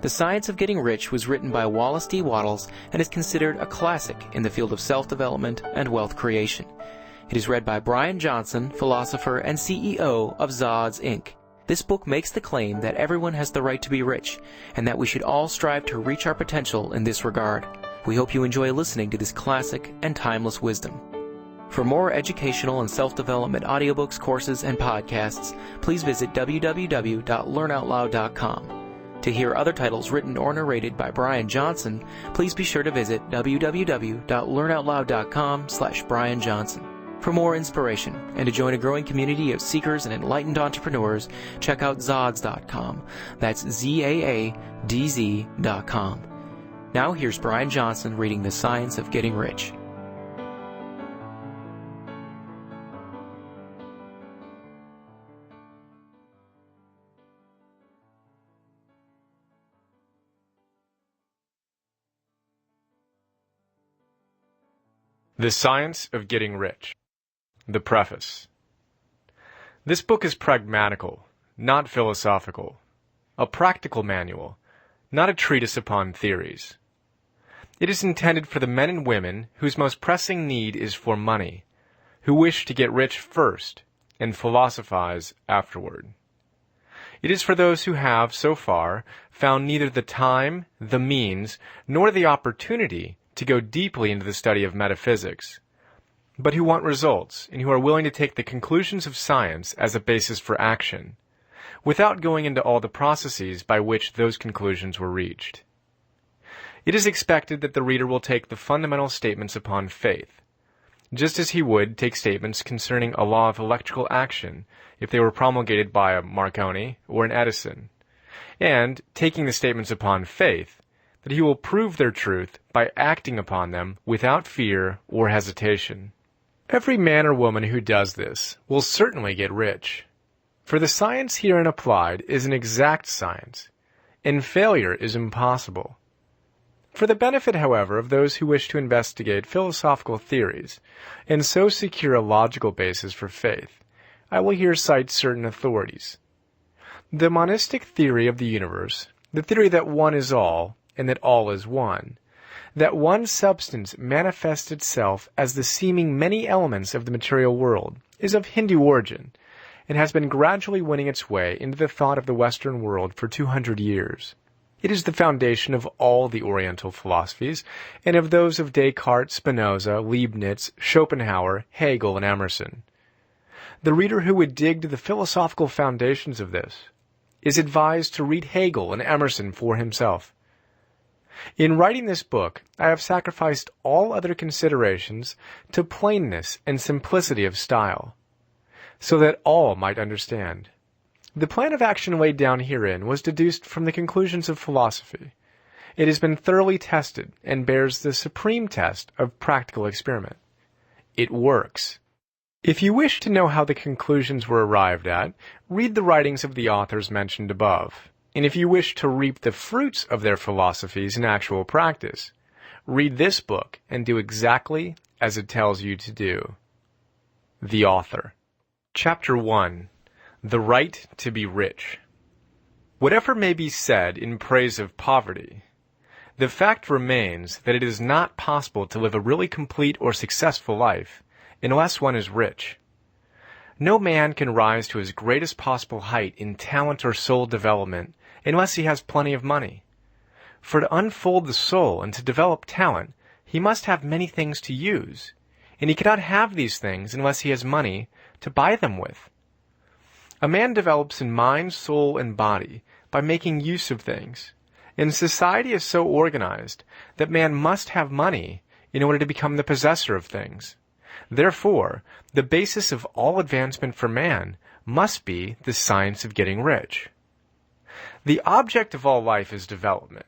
The Science of Getting Rich was written by Wallace D. Wattles and is considered a classic in the field of self-development and wealth creation. It is read by Brian Johnson, philosopher and CEO of Zods, Inc. This book makes the claim that everyone has the right to be rich, and that we should all strive to reach our potential in this regard. We hope you enjoy listening to this classic and timeless wisdom. For more educational and self-development audiobooks, courses, and podcasts, please visit www.learnoutloud.com. To hear other titles written or narrated by Brian Johnson, please be sure to visit www.learnoutloud.com/Brian Johnson. For more inspiration and to join a growing community of seekers and enlightened entrepreneurs, check out Zods.com. That's ZAADZ.com. Now here's Brian Johnson reading The Science of Getting Rich. The Science of Getting Rich. The Preface. This book is pragmatical, not philosophical, a practical manual, not a treatise upon theories. It is intended for the men and women whose most pressing need is for money, who wish to get rich first and philosophize afterward. It is for those who have, so far, found neither the time, the means, nor the opportunity to go deeply into the study of metaphysics, but who want results and who are willing to take the conclusions of science as a basis for action, without going into all the processes by which those conclusions were reached. It is expected that the reader will take the fundamental statements upon faith, just as he would take statements concerning a law of electrical action if they were promulgated by a Marconi or an Edison, and, taking the statements upon faith, that he will prove their truth by acting upon them without fear or hesitation. Every man or woman who does this will certainly get rich, for the science herein applied is an exact science, and failure is impossible. For the benefit, however, of those who wish to investigate philosophical theories, and so secure a logical basis for faith, I will here cite certain authorities. The monistic theory of the universe, the theory that one is all, and that all is one, that one substance manifests itself as the seeming many elements of the material world, is of Hindu origin, and has been gradually winning its way into the thought of the Western world for 200 years. It is the foundation of all the Oriental philosophies, and of those of Descartes, Spinoza, Leibniz, Schopenhauer, Hegel, and Emerson. The reader who would dig to the philosophical foundations of this is advised to read Hegel and Emerson for himself. In writing this book, I have sacrificed all other considerations to plainness and simplicity of style, so that all might understand. The plan of action laid down herein was deduced from the conclusions of philosophy. It has been thoroughly tested and bears the supreme test of practical experiment. It works. If you wish to know how the conclusions were arrived at, read the writings of the authors mentioned above. And if you wish to reap the fruits of their philosophies in actual practice, read this book and do exactly as it tells you to do. The Author. Chapter 1. The Right to be Rich. Whatever may be said in praise of poverty, the fact remains that it is not possible to live a really complete or successful life unless one is rich. No man can rise to his greatest possible height in talent or soul development unless he has plenty of money. For to unfold the soul and to develop talent, he must have many things to use, and he cannot have these things unless he has money to buy them with. A man develops in mind, soul, and body by making use of things, and society is so organized that man must have money in order to become the possessor of things. Therefore, the basis of all advancement for man must be the science of getting rich. The object of all life is development,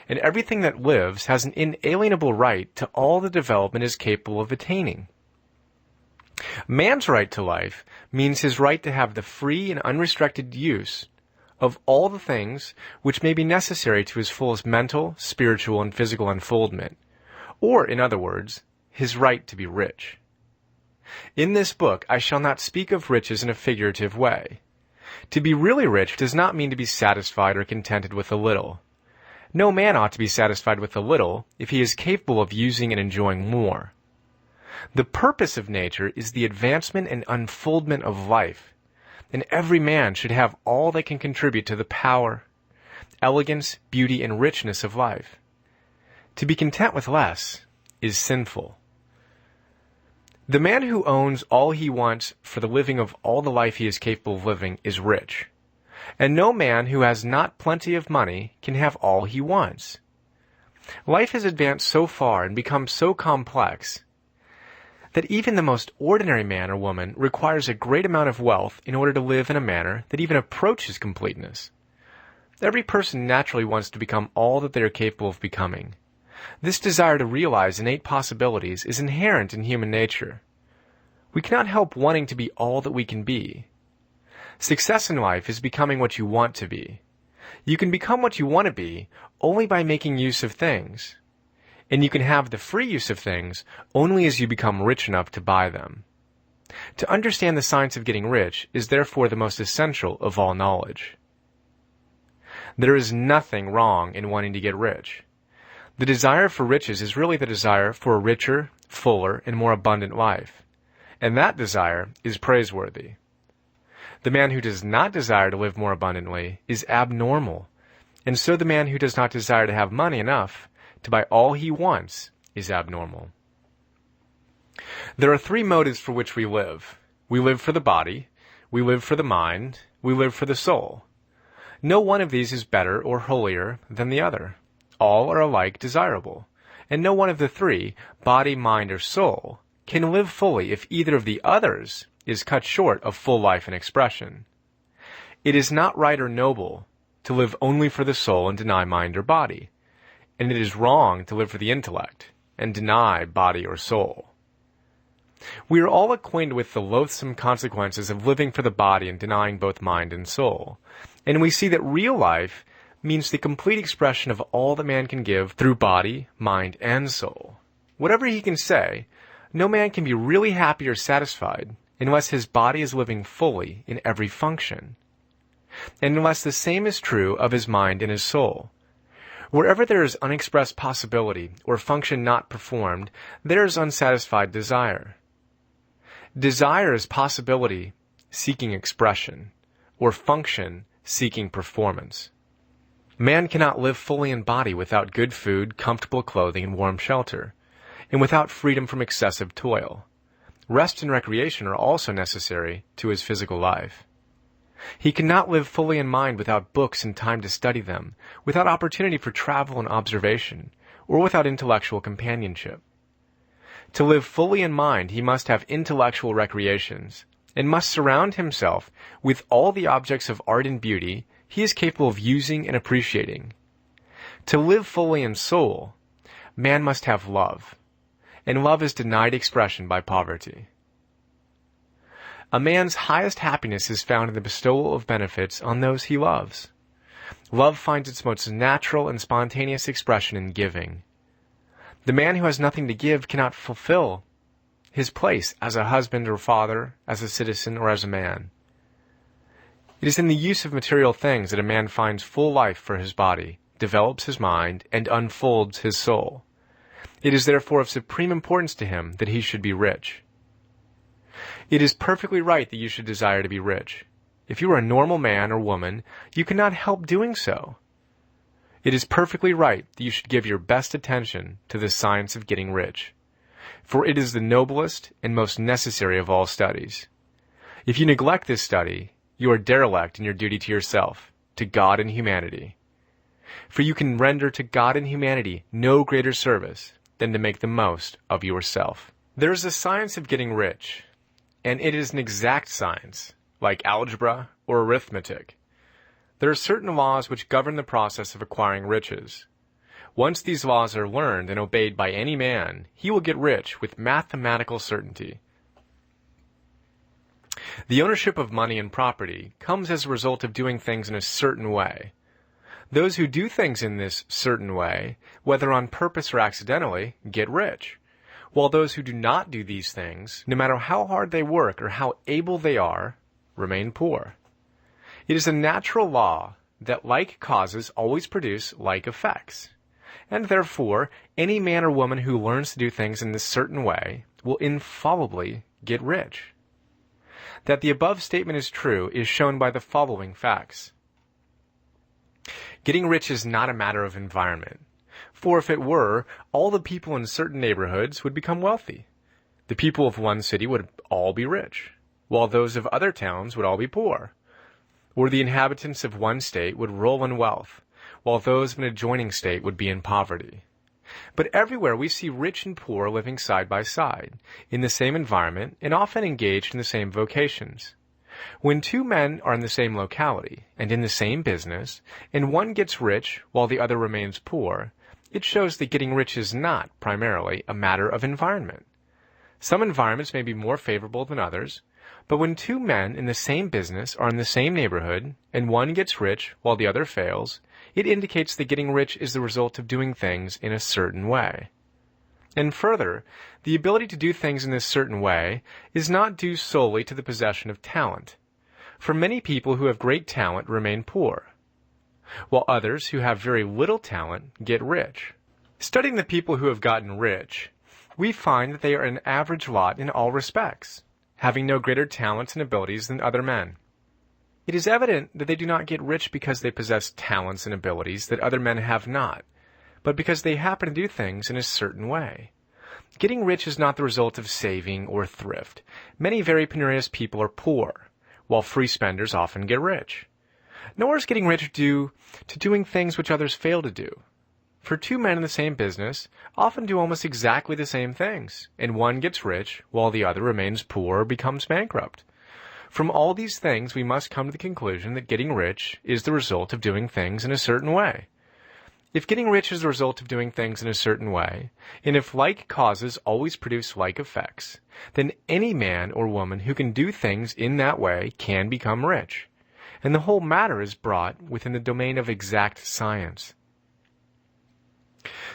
and everything that lives has an inalienable right to all the development is capable of attaining. Man's right to life means his right to have the free and unrestricted use of all the things which may be necessary to his fullest mental, spiritual, and physical unfoldment, or, in other words, his right to be rich. In this book, I shall not speak of riches in a figurative way. To be really rich does not mean to be satisfied or contented with a little, No man ought to be satisfied with a little if he is capable of using and enjoying more. The purpose of nature is the advancement and unfoldment of life, and every man should have all that can contribute to the power, elegance, beauty, and richness of life. To be content with less is sinful. The man who owns all he wants for the living of all the life he is capable of living is rich, and no man who has not plenty of money can have all he wants. Life has advanced so far and become so complex that even the most ordinary man or woman requires a great amount of wealth in order to live in a manner that even approaches completeness. Every person naturally wants to become all that they are capable of becoming. This desire to realize innate possibilities is inherent in human nature. We cannot help wanting to be all that we can be. Success in life is becoming what you want to be. You can become what you want to be only by making use of things. And you can have the free use of things only as you become rich enough to buy them. To understand the science of getting rich is therefore the most essential of all knowledge. There is nothing wrong in wanting to get rich. The desire for riches is really the desire for a richer, fuller, and more abundant life. And that desire is praiseworthy. The man who does not desire to live more abundantly is abnormal, and so the man who does not desire to have money enough to buy all he wants is abnormal. There are three motives for which we live. We live for the body, we live for the mind, we live for the soul. No one of these is better or holier than the other. All are alike desirable, and no one of the three, body, mind, or soul, can live fully if either of the others is cut short of full life and expression. It is not right or noble to live only for the soul and deny mind or body, and it is wrong to live for the intellect and deny body or soul. We are all acquainted with the loathsome consequences of living for the body and denying both mind and soul, and we see that real life means the complete expression of all that man can give through body, mind, and soul. Whatever he can say, no man can be really happy or satisfied unless his body is living fully in every function, and unless the same is true of his mind and his soul. Wherever there is unexpressed possibility or function not performed, there is unsatisfied desire. Desire is possibility seeking expression, or function seeking performance. Man cannot live fully in body without good food, comfortable clothing, and warm shelter, and without freedom from excessive toil. Rest and recreation are also necessary to his physical life. He cannot live fully in mind without books and time to study them, without opportunity for travel and observation, or without intellectual companionship. To live fully in mind, he must have intellectual recreations, and must surround himself with all the objects of art and beauty he is capable of using and appreciating. To live fully in soul, man must have love, and love is denied expression by poverty. A man's highest happiness is found in the bestowal of benefits on those he loves. Love finds its most natural and spontaneous expression in giving. The man who has nothing to give cannot fulfill his place as a husband or father, as a citizen, or as a man. It is in the use of material things that a man finds full life for his body, develops his mind, and unfolds his soul. It is therefore of supreme importance to him that he should be rich. It is perfectly right that you should desire to be rich. If you are a normal man or woman, you cannot help doing so. It is perfectly right that you should give your best attention to the science of getting rich, for it is the noblest and most necessary of all studies. If you neglect this study, you are derelict in your duty to yourself, to God and humanity. For you can render to God and humanity no greater service than to make the most of yourself. There is a science of getting rich, and it is an exact science, like algebra or arithmetic. There are certain laws which govern the process of acquiring riches. Once these laws are learned and obeyed by any man, he will get rich with mathematical certainty. The ownership of money and property comes as a result of doing things in a certain way. Those who do things in this certain way, whether on purpose or accidentally, get rich, while those who do not do these things, no matter how hard they work or how able they are, remain poor. It is a natural law that like causes always produce like effects, and therefore any man or woman who learns to do things in this certain way will infallibly get rich. That the above statement is true is shown by the following facts. Getting rich is not a matter of environment, for if it were, all the people in certain neighborhoods would become wealthy. The people of one city would all be rich, while those of other towns would all be poor. Or the inhabitants of one state would roll in wealth, while those of an adjoining state would be in poverty. But everywhere we see rich and poor living side by side, in the same environment, and often engaged in the same vocations. When two men are in the same locality, and in the same business, and one gets rich while the other remains poor, it shows that getting rich is not, primarily, a matter of environment. Some environments may be more favorable than others, but when two men in the same business are in the same neighborhood, and one gets rich while the other fails, it indicates that getting rich is the result of doing things in a certain way. And further, the ability to do things in this certain way is not due solely to the possession of talent. For many people who have great talent remain poor, while others who have very little talent get rich. Studying the people who have gotten rich, we find that they are an average lot in all respects, having no greater talents and abilities than other men. It is evident that they do not get rich because they possess talents and abilities that other men have not, but because they happen to do things in a certain way. Getting rich is not the result of saving or thrift. Many very penurious people are poor, while free spenders often get rich. Nor is getting rich due to doing things which others fail to do. For two men in the same business often do almost exactly the same things, and one gets rich while the other remains poor or becomes bankrupt. From all these things, we must come to the conclusion that getting rich is the result of doing things in a certain way. If getting rich is the result of doing things in a certain way, and if like causes always produce like effects, then any man or woman who can do things in that way can become rich, and the whole matter is brought within the domain of exact science.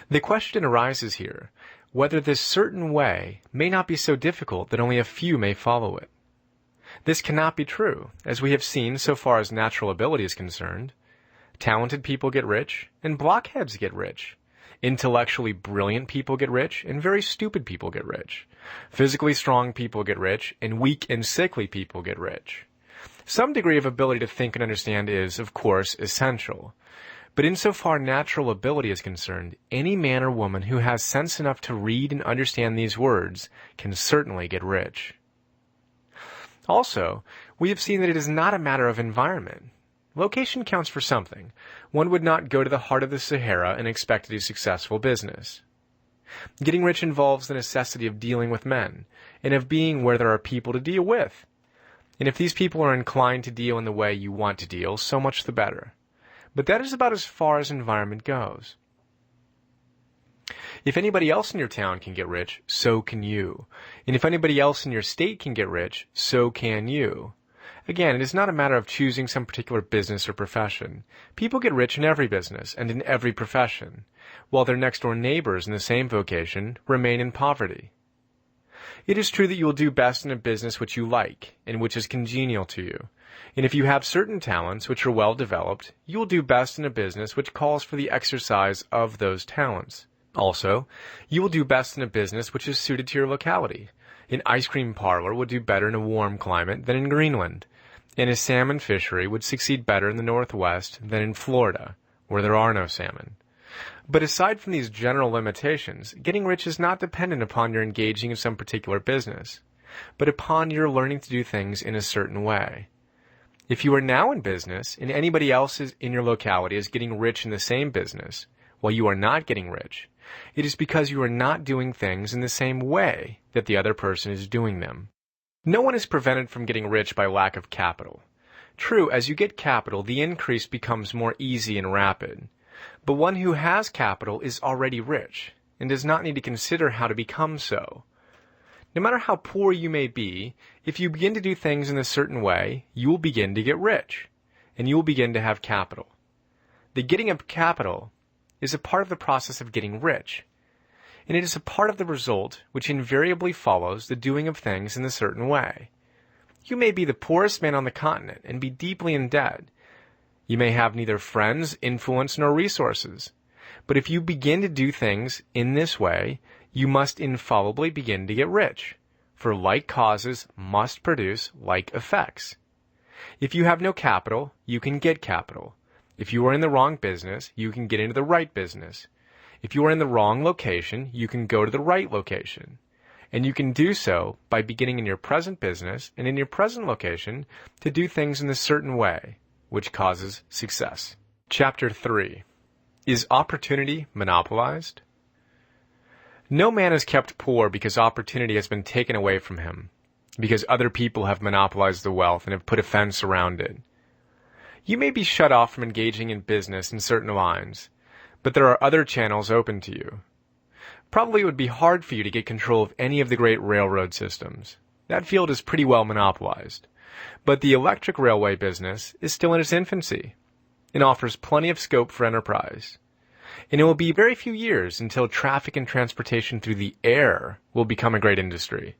The question arises here, whether this certain way may not be so difficult that only a few may follow it. This cannot be true, as we have seen so far as natural ability is concerned. Talented people get rich, and blockheads get rich. Intellectually brilliant people get rich, and very stupid people get rich. Physically strong people get rich, and weak and sickly people get rich. Some degree of ability to think and understand is, of course, essential. But insofar natural ability is concerned, any man or woman who has sense enough to read and understand these words can certainly get rich. Also, we have seen that it is not a matter of environment. Location counts for something. One would not go to the heart of the Sahara and expect to do successful business. Getting rich involves the necessity of dealing with men, and of being where there are people to deal with. And if these people are inclined to deal in the way you want to deal, so much the better. But that is about as far as environment goes. If anybody else in your town can get rich, so can you. And if anybody else in your state can get rich, so can you. Again, it is not a matter of choosing some particular business or profession. People get rich in every business and in every profession, while their next-door neighbors in the same vocation remain in poverty. It is true that you will do best in a business which you like and which is congenial to you. And if you have certain talents which are well developed, you will do best in a business which calls for the exercise of those talents. Also, you will do best in a business which is suited to your locality. An ice cream parlor would do better in a warm climate than in Greenland, and a salmon fishery would succeed better in the Northwest than in Florida, where there are no salmon. But aside from these general limitations, getting rich is not dependent upon your engaging in some particular business, but upon your learning to do things in a certain way. If you are now in business, and anybody else in your locality is getting rich in the same business, while you are not getting rich, it is because you are not doing things in the same way that the other person is doing them. No one is prevented from getting rich by lack of capital. True, as you get capital, the increase becomes more easy and rapid. But one who has capital is already rich, and does not need to consider how to become so. No matter how poor you may be, if you begin to do things in a certain way, you will begin to get rich, and you will begin to have capital. The getting of capital is a part of the process of getting rich, and it is a part of the result which invariably follows the doing of things in a certain way. You may be the poorest man on the continent and be deeply in debt, You may have neither friends, influence, nor resources. But if you begin to do things in this way, you must infallibly begin to get rich, for like causes must produce like effects. If you have no capital, you can get capital. If you are in the wrong business, you can get into the right business. If you are in the wrong location, you can go to the right location. And you can do so by beginning in your present business and in your present location to do things in a certain way, which causes success. Chapter 3. Is opportunity monopolized? No man is kept poor because opportunity has been taken away from him, because other people have monopolized the wealth and have put a fence around it. You may be shut off from engaging in business in certain lines, but there are other channels open to you. Probably it would be hard for you to get control of any of the great railroad systems. That field is pretty well monopolized. But the electric railway business is still in its infancy and offers plenty of scope for enterprise. And it will be very few years until traffic and transportation through the air will become a great industry.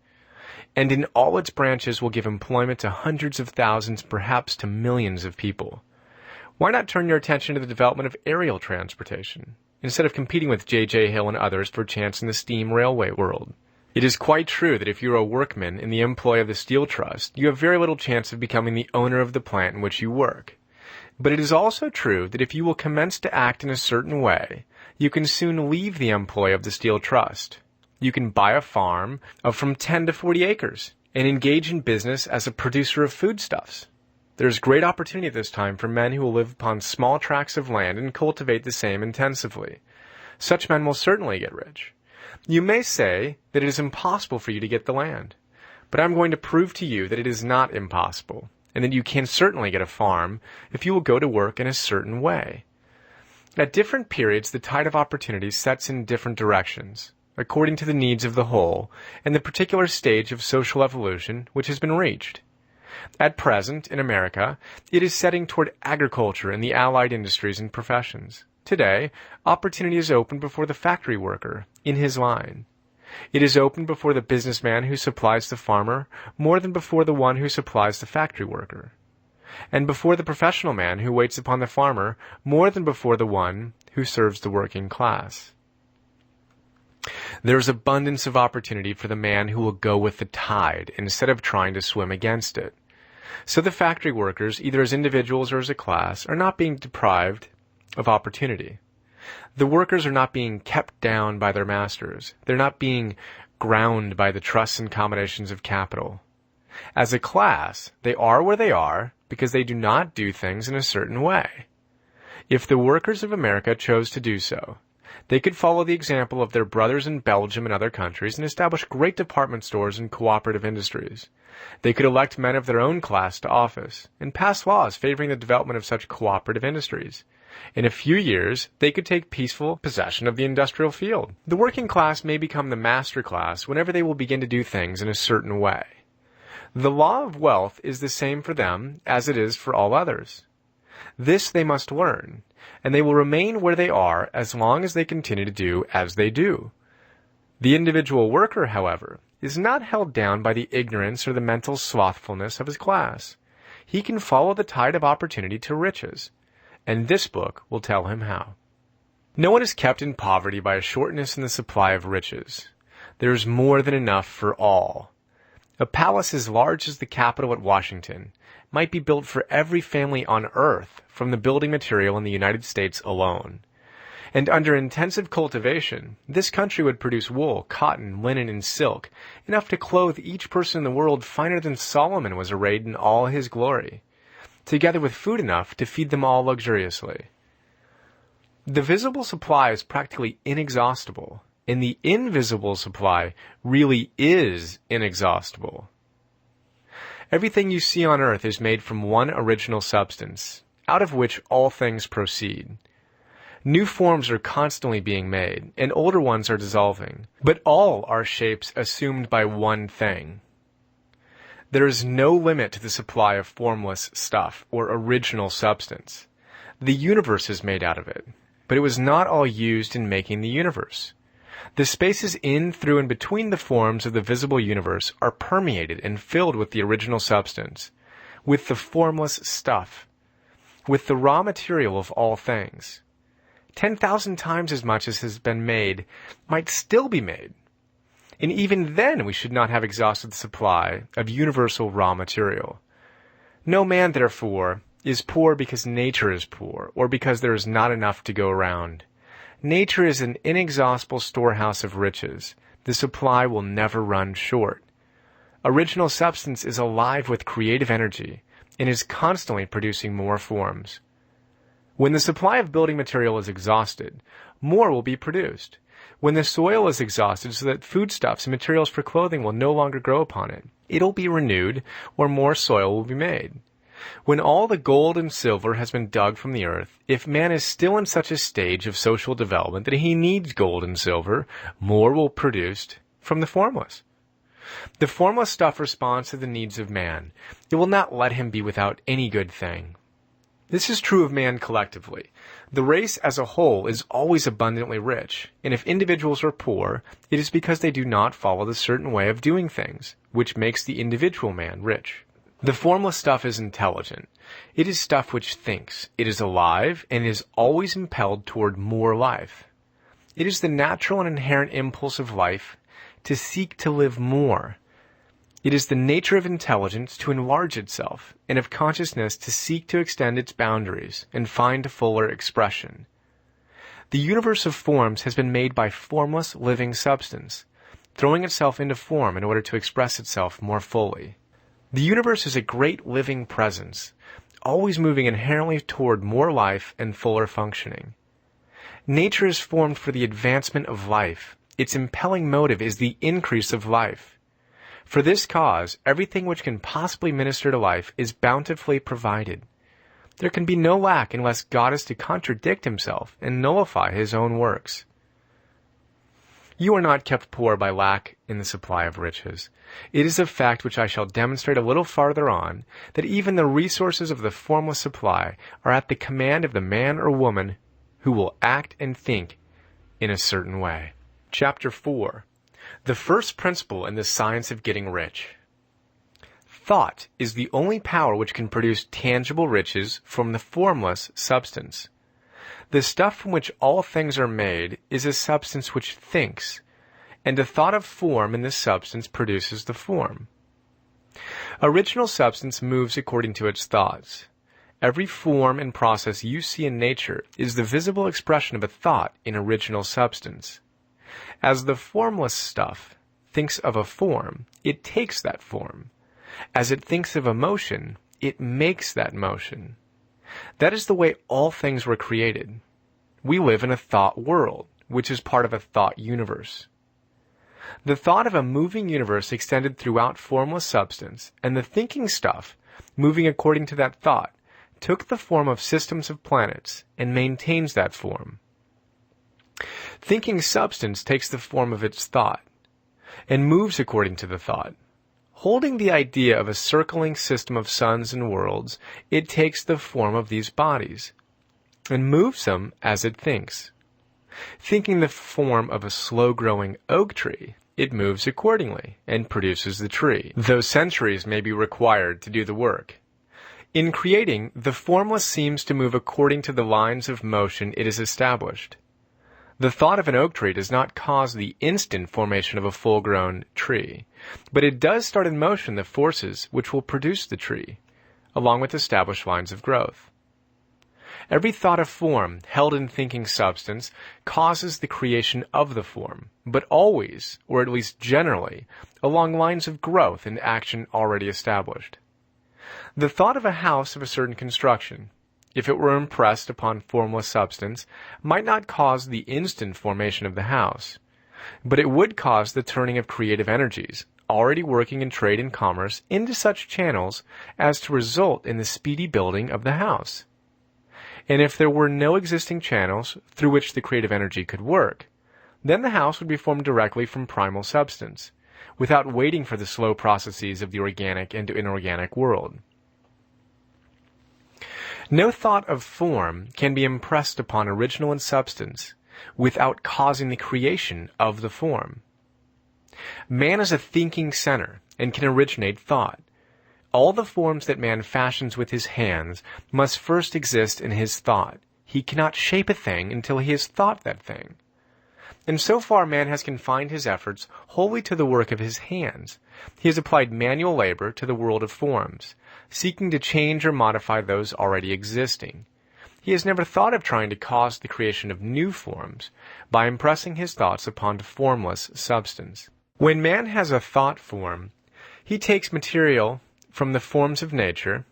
And in all its branches will give employment to hundreds of thousands, perhaps to millions of people. Why not turn your attention to the development of aerial transportation, instead of competing with J.J. Hill and others for a chance in the steam railway world? It is quite true that if you are a workman in the employ of the Steel Trust, you have very little chance of becoming the owner of the plant in which you work. But it is also true that if you will commence to act in a certain way, you can soon leave the employ of the Steel Trust. You can buy a farm of from 10 to 40 acres and engage in business as a producer of foodstuffs. There is great opportunity at this time for men who will live upon small tracts of land and cultivate the same intensively. Such men will certainly get rich. You may say that it is impossible for you to get the land, but I'm going to prove to you that it is not impossible, and that you can certainly get a farm if you will go to work in a certain way. At different periods, the tide of opportunity sets in different directions, according to the needs of the whole and the particular stage of social evolution which has been reached. At present, in America, it is setting toward agriculture and the allied industries and professions. Today, opportunity is open before the factory worker, in his line. It is open before the businessman who supplies the farmer more than before the one who supplies the factory worker, and before the professional man who waits upon the farmer more than before the one who serves the working class. There is abundance of opportunity for the man who will go with the tide instead of trying to swim against it. So the factory workers, either as individuals or as a class, are not being deprived of opportunity. The workers are not being kept down by their masters. They're not being ground by the trusts and combinations of capital. As a class, they are where they are because they do not do things in a certain way. If the workers of America chose to do so, they could follow the example of their brothers in Belgium and other countries and establish great department stores and cooperative industries. They could elect men of their own class to office and pass laws favoring the development of such cooperative industries. In a few years, they could take peaceful possession of the industrial field. The working class may become the master class whenever they will begin to do things in a certain way. The law of wealth is the same for them as it is for all others. This they must learn, and they will remain where they are as long as they continue to do as they do. The individual worker, however, is not held down by the ignorance or the mental slothfulness of his class. He can follow the tide of opportunity to riches, and this book will tell him how. No one is kept in poverty by a shortness in the supply of riches. There is more than enough for all. A palace as large as the Capitol at Washington might be built for every family on earth from the building material in the United States alone. And under intensive cultivation, this country would produce wool, cotton, linen, and silk, enough to clothe each person in the world finer than Solomon was arrayed in all his glory, together with food enough to feed them all luxuriously. The visible supply is practically inexhaustible, and the invisible supply really is inexhaustible. Everything you see on earth is made from one original substance, out of which all things proceed. New forms are constantly being made, and older ones are dissolving, but all are shapes assumed by one thing. There is no limit to the supply of formless stuff or original substance. The universe is made out of it, but it was not all used in making the universe. The spaces in, through, and between the forms of the visible universe are permeated and filled with the original substance, with the formless stuff. with the raw material of all things. 10,000 times as much as has been made might still be made. And even then we should not have exhausted the supply of universal raw material. No man, therefore, is poor because nature is poor, or because there is not enough to go around. Nature is an inexhaustible storehouse of riches. The supply will never run short. Original substance is alive with creative energy and is constantly producing more forms. When the supply of building material is exhausted, more will be produced. When the soil is exhausted so that foodstuffs and materials for clothing will no longer grow upon it, it'll be renewed, or more soil will be made. When all the gold and silver has been dug from the earth, if man is still in such a stage of social development that he needs gold and silver, more will be produced from the formless. The formless stuff responds to the needs of man. It will not let him be without any good thing. This is true of man collectively. The race as a whole is always abundantly rich, and if individuals are poor, it is because they do not follow the certain way of doing things, which makes the individual man rich. The formless stuff is intelligent. It is stuff which thinks. It is alive, and is always impelled toward more life. It is the natural and inherent impulse of life to seek to live more. It is the nature of intelligence to enlarge itself, and of consciousness to seek to extend its boundaries and find fuller expression. The universe of forms has been made by formless living substance, throwing itself into form in order to express itself more fully. The universe is a great living presence, always moving inherently toward more life and fuller functioning. Nature is formed for the advancement of life. Its impelling motive is the increase of life. For this cause, everything which can possibly minister to life is bountifully provided. There can be no lack unless God is to contradict himself and nullify his own works. You are not kept poor by lack in the supply of riches. It is a fact which I shall demonstrate a little farther on, that even the resources of the formless supply are at the command of the man or woman who will act and think in a certain way. Chapter 4. The first principle in the science of getting rich. Thought is the only power which can produce tangible riches from the formless substance. The stuff from which all things are made is a substance which thinks, and a thought of form in this substance produces the form. Original substance moves according to its thoughts. Every form and process you see in nature is the visible expression of a thought in original substance. As the formless stuff thinks of a form, it takes that form. As it thinks of a motion, it makes that motion. That is the way all things were created. We live in a thought world, which is part of a thought universe. The thought of a moving universe extended throughout formless substance, and the thinking stuff, moving according to that thought, took the form of systems of planets and maintains that form. Thinking substance takes the form of its thought and moves according to the thought. Holding the idea of a circling system of suns and worlds, it takes the form of these bodies and moves them as it thinks. Thinking the form of a slow-growing oak tree, it moves accordingly and produces the tree, though centuries may be required to do the work. In creating, the formless seems to move according to the lines of motion it has established. The thought of an oak tree does not cause the instant formation of a full-grown tree, but it does start in motion the forces which will produce the tree, along with established lines of growth. Every thought of form held in thinking substance causes the creation of the form, but always, or at least generally, along lines of growth and action already established. The thought of a house of a certain construction, if it were impressed upon formless substance, might not cause the instant formation of the house, but it would cause the turning of creative energies, already working in trade and commerce, into such channels as to result in the speedy building of the house. And if there were no existing channels through which the creative energy could work, then the house would be formed directly from primal substance, without waiting for the slow processes of the organic and inorganic world. No thought of form can be impressed upon original and substance without causing the creation of the form. Man is a thinking center and can originate thought. All the forms that man fashions with his hands must first exist in his thought. He cannot shape a thing until he has thought that thing. And so far man has confined his efforts wholly to the work of his hands. He has applied manual labor to the world of forms, seeking to change or modify those already existing. He has never thought of trying to cause the creation of new forms by impressing his thoughts upon formless substance. When man has a thought form, he takes material from the forms of nature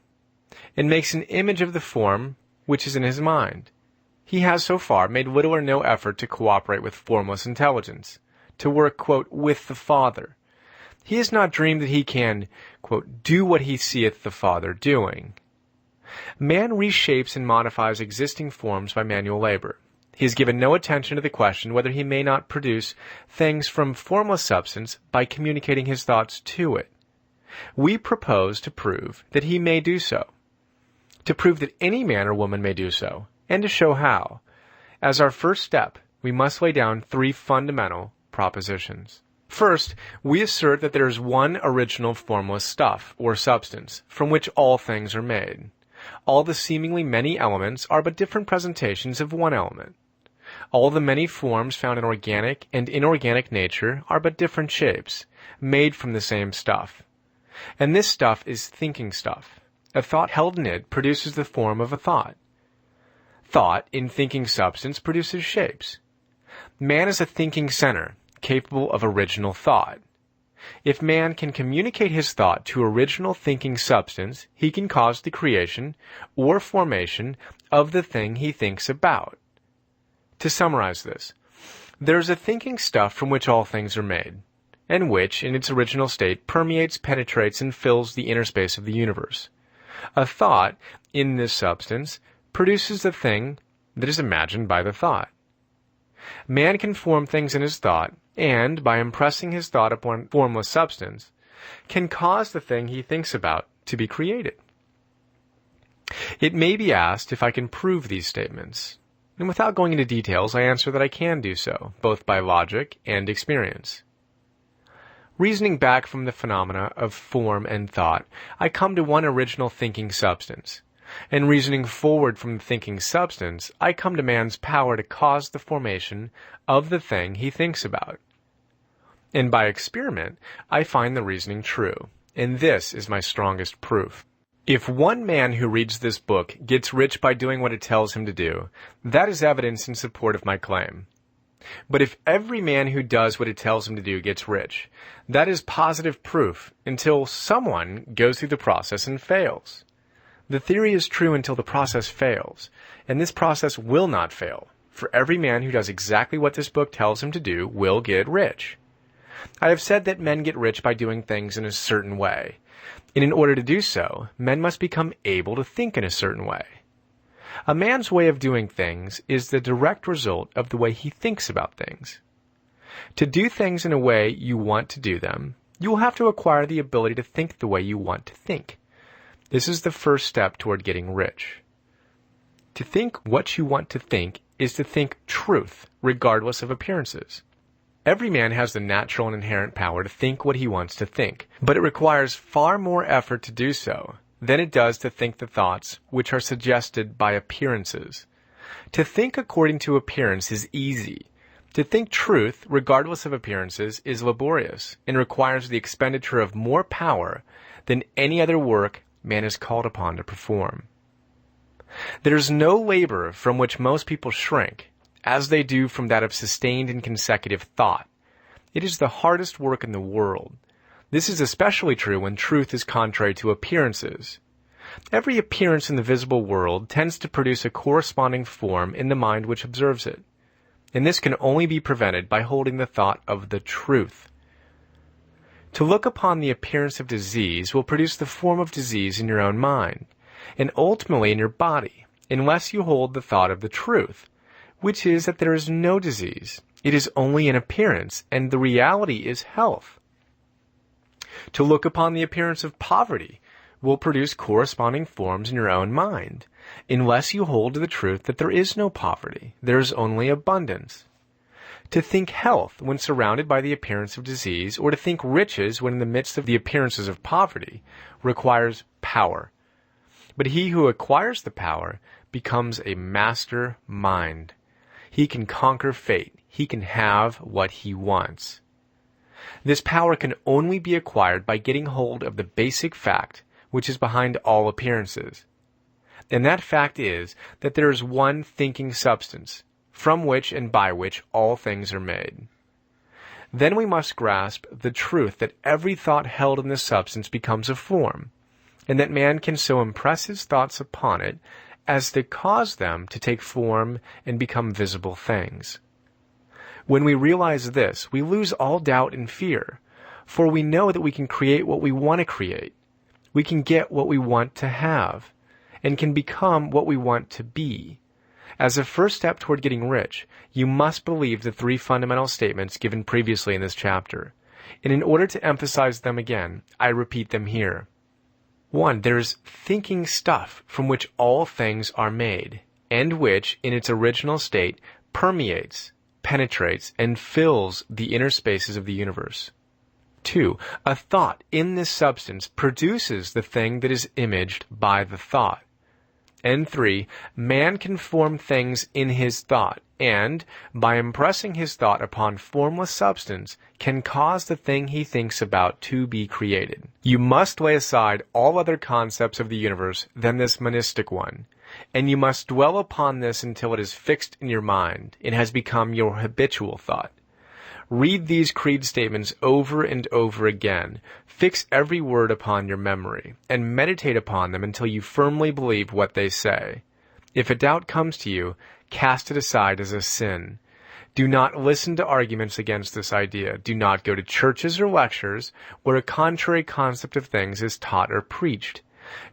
and makes an image of the form which is in his mind. He has so far made little or no effort to cooperate with formless intelligence, to work, quote, with the Father. He has not dreamed that he can, quote, do what he seeth the Father doing. Man reshapes and modifies existing forms by manual labor. He has given no attention to the question whether he may not produce things from formless substance by communicating his thoughts to it. We propose to prove that he may do so, to prove that any man or woman may do so, and to show how. As our first step, we must lay down 3 fundamental propositions. First, we assert that there is one original formless stuff, or substance, from which all things are made. All the seemingly many elements are but different presentations of one element. All the many forms found in organic and inorganic nature are but different shapes, made from the same stuff. And this stuff is thinking stuff. A thought held in it produces the form of a thought. Thought, in thinking substance, produces shapes. Man is a thinking center, capable of original thought. If man can communicate his thought to original thinking substance, he can cause the creation or formation of the thing he thinks about. To summarize this, there is a thinking stuff from which all things are made, and which, in its original state, permeates, penetrates, and fills the inner space of the universe. A thought, in this substance, produces the thing that is imagined by the thought. Man can form things in his thought, and, by impressing his thought upon formless substance, can cause the thing he thinks about to be created. It may be asked if I can prove these statements, and without going into details, I answer that I can do so, both by logic and experience. Reasoning back from the phenomena of form and thought, I come to one original thinking substance. And reasoning forward from the thinking substance, I come to man's power to cause the formation of the thing he thinks about. And by experiment, I find the reasoning true, and this is my strongest proof. If one man who reads this book gets rich by doing what it tells him to do, that is evidence in support of my claim. But if every man who does what it tells him to do gets rich, that is positive proof until someone goes through the process and fails. The theory is true until the process fails, and this process will not fail, for every man who does exactly what this book tells him to do will get rich. I have said that men get rich by doing things in a certain way, and in order to do so, men must become able to think in a certain way. A man's way of doing things is the direct result of the way he thinks about things. To do things in a way you want to do them, you will have to acquire the ability to think the way you want to think. This is the first step toward getting rich. To think what you want to think is to think truth, regardless of appearances. Every man has the natural and inherent power to think what he wants to think, but it requires far more effort to do so than it does to think the thoughts which are suggested by appearances. To think according to appearance is easy. To think truth, regardless of appearances, is laborious and requires the expenditure of more power than any other work man is called upon to perform. There is no labor from which most people shrink, as they do from that of sustained and consecutive thought. It is the hardest work in the world. This is especially true when truth is contrary to appearances. Every appearance in the visible world tends to produce a corresponding form in the mind which observes it, and this can only be prevented by holding the thought of the truth. To look upon the appearance of disease will produce the form of disease in your own mind, and ultimately in your body, unless you hold the thought of the truth, which is that there is no disease. It is only an appearance, and the reality is health. To look upon the appearance of poverty will produce corresponding forms in your own mind, unless you hold to the truth that there is no poverty, there is only abundance. To think health when surrounded by the appearance of disease, or to think riches when in the midst of the appearances of poverty, requires power. But he who acquires the power becomes a master mind. He can conquer fate. He can have what he wants. This power can only be acquired by getting hold of the basic fact which is behind all appearances. And that fact is that there is one thinking substance, from which and by which all things are made. Then we must grasp the truth that every thought held in this substance becomes a form, and that man can so impress his thoughts upon it as to cause them to take form and become visible things. When we realize this, we lose all doubt and fear, for we know that we can create what we want to create. We can get what we want to have, and can become what we want to be. As a first step toward getting rich, you must believe the three fundamental statements given previously in this chapter. And in order to emphasize them again, I repeat them here. 1. There is thinking stuff from which all things are made, and which, in its original state, permeates, penetrates, and fills the inner spaces of the universe. 2. A thought in this substance produces the thing that is imaged by the thought. And 3. Man can form things in his thought, and, by impressing his thought upon formless substance, can cause the thing he thinks about to be created. You must lay aside all other concepts of the universe than this monistic one, and you must dwell upon this until it is fixed in your mind and has become your habitual thought. Read these creed statements over and over again. Fix every word upon your memory, and meditate upon them until you firmly believe what they say. If a doubt comes to you, cast it aside as a sin. Do not listen to arguments against this idea. Do not go to churches or lectures where a contrary concept of things is taught or preached.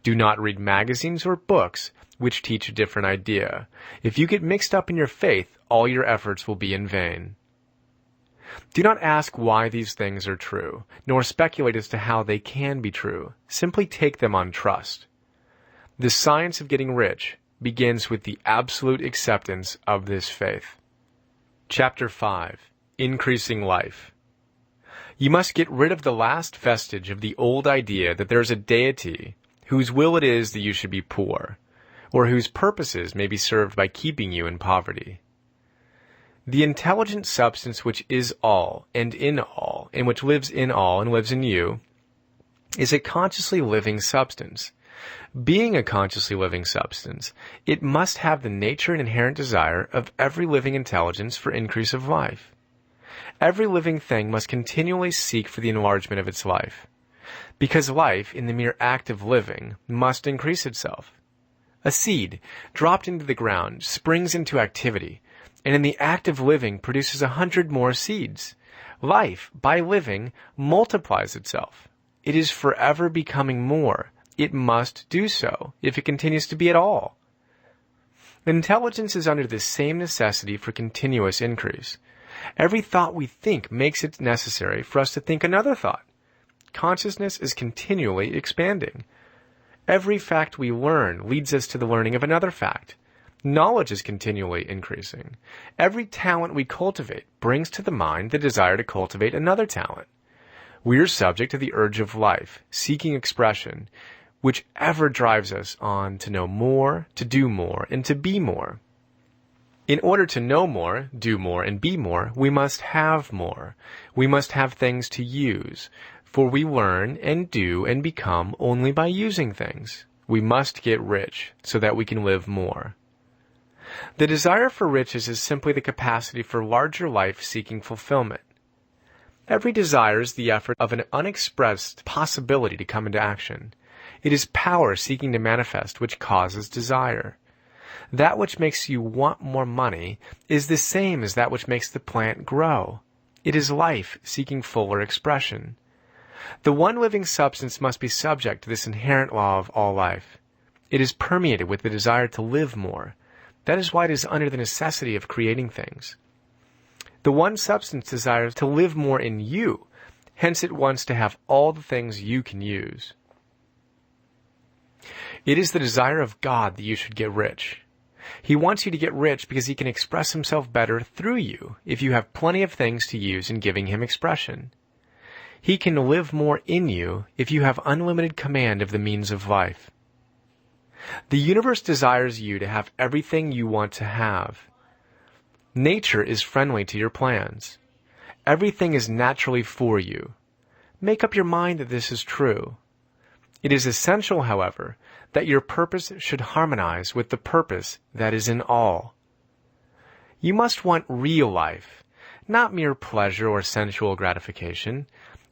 Do not read magazines or books which teach a different idea. If you get mixed up in your faith, all your efforts will be in vain. Do not ask why these things are true, nor speculate as to how they can be true. Simply take them on trust. The science of getting rich begins with the absolute acceptance of this faith. Chapter 5. Increasing Life. You must get rid of the last vestige of the old idea that there is a deity whose will it is that you should be poor, or whose purposes may be served by keeping you in poverty. The intelligent substance which is all, and in all, and which lives in all and lives in you, is a consciously living substance. Being a consciously living substance, it must have the nature and inherent desire of every living intelligence for increase of life. Every living thing must continually seek for the enlargement of its life, because life, in the mere act of living, must increase itself. A seed, dropped into the ground, springs into activity, and in the act of living produces 100 more seeds. Life, by living, multiplies itself. It is forever becoming more. It must do so, if it continues to be at all. Intelligence is under the same necessity for continuous increase. Every thought we think makes it necessary for us to think another thought. Consciousness is continually expanding. Every fact we learn leads us to the learning of another fact. Knowledge is continually increasing. Every talent we cultivate brings to the mind the desire to cultivate another talent. We are subject to the urge of life, seeking expression, which ever drives us on to know more, to do more, and to be more. In order to know more, do more, and be more, we must have more. We must have things to use, for we learn and do and become only by using things. We must get rich so that we can live more. The desire for riches is simply the capacity for larger life-seeking fulfillment. Every desire is the effort of an unexpressed possibility to come into action. It is power seeking to manifest which causes desire. That which makes you want more money is the same as that which makes the plant grow. It is life seeking fuller expression. The one living substance must be subject to this inherent law of all life. It is permeated with the desire to live more. That is why it is under the necessity of creating things. The one substance desires to live more in you, hence it wants to have all the things you can use. It is the desire of God that you should get rich. He wants you to get rich because he can express himself better through you if you have plenty of things to use in giving him expression. He can live more in you if you have unlimited command of the means of life. The universe desires you to have everything you want to have. Nature is friendly to your plans. Everything is naturally for you. Make up your mind that this is true. It is essential, however, that your purpose should harmonize with the purpose that is in all. You must want real life, not mere pleasure or sensual gratification.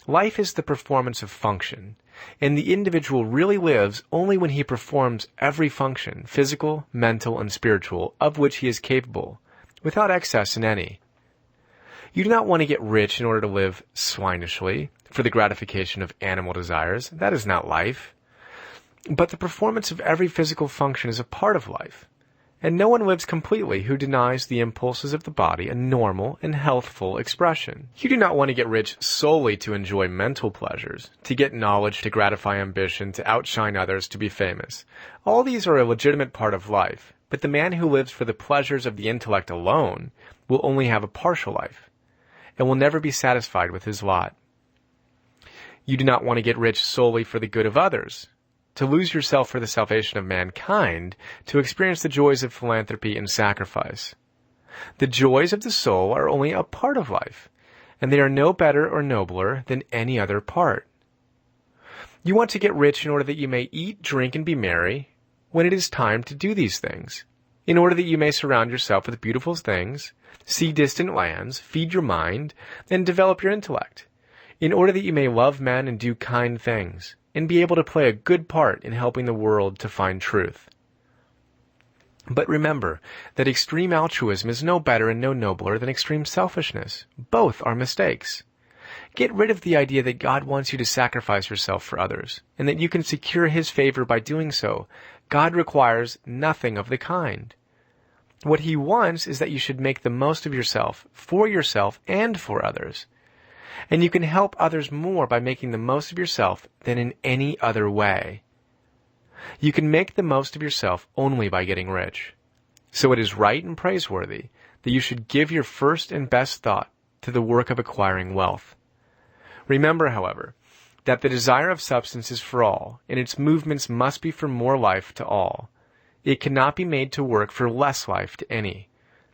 Life is the performance of function, and the individual really lives only when he performs every function, physical, mental, and spiritual, of which he is capable, without excess in any. You do not want to get rich in order to live swinishly, for the gratification of animal desires. That is not life. But the performance of every physical function is a part of life, and no one lives completely who denies the impulses of the body a normal and healthful expression. You do not want to get rich solely to enjoy mental pleasures, to get knowledge, to gratify ambition, to outshine others, to be famous. All these are a legitimate part of life, but the man who lives for the pleasures of the intellect alone will only have a partial life, and will never be satisfied with his lot. You do not want to get rich solely for the good of others, to lose yourself for the salvation of mankind, to experience the joys of philanthropy and sacrifice. The joys of the soul are only a part of life, and they are no better or nobler than any other part. You want to get rich in order that you may eat, drink, and be merry when it is time to do these things, in order that you may surround yourself with beautiful things, see distant lands, feed your mind, and develop your intellect, in order that you may love men and do kind things, and be able to play a good part in helping the world to find truth. But remember that extreme altruism is no better and no nobler than extreme selfishness. Both are mistakes. Get rid of the idea that God wants you to sacrifice yourself for others, and that you can secure His favor by doing so. God requires nothing of the kind. What He wants is that you should make the most of yourself, and for others. And you can help others more by making the most of yourself than in any other way. You can make the most of yourself only by getting rich. So it is right and praiseworthy that you should give your first and best thought to the work of acquiring wealth. Remember, however, that the desire of substance is for all, and its movements must be for more life to all. It cannot be made to work for less life to any,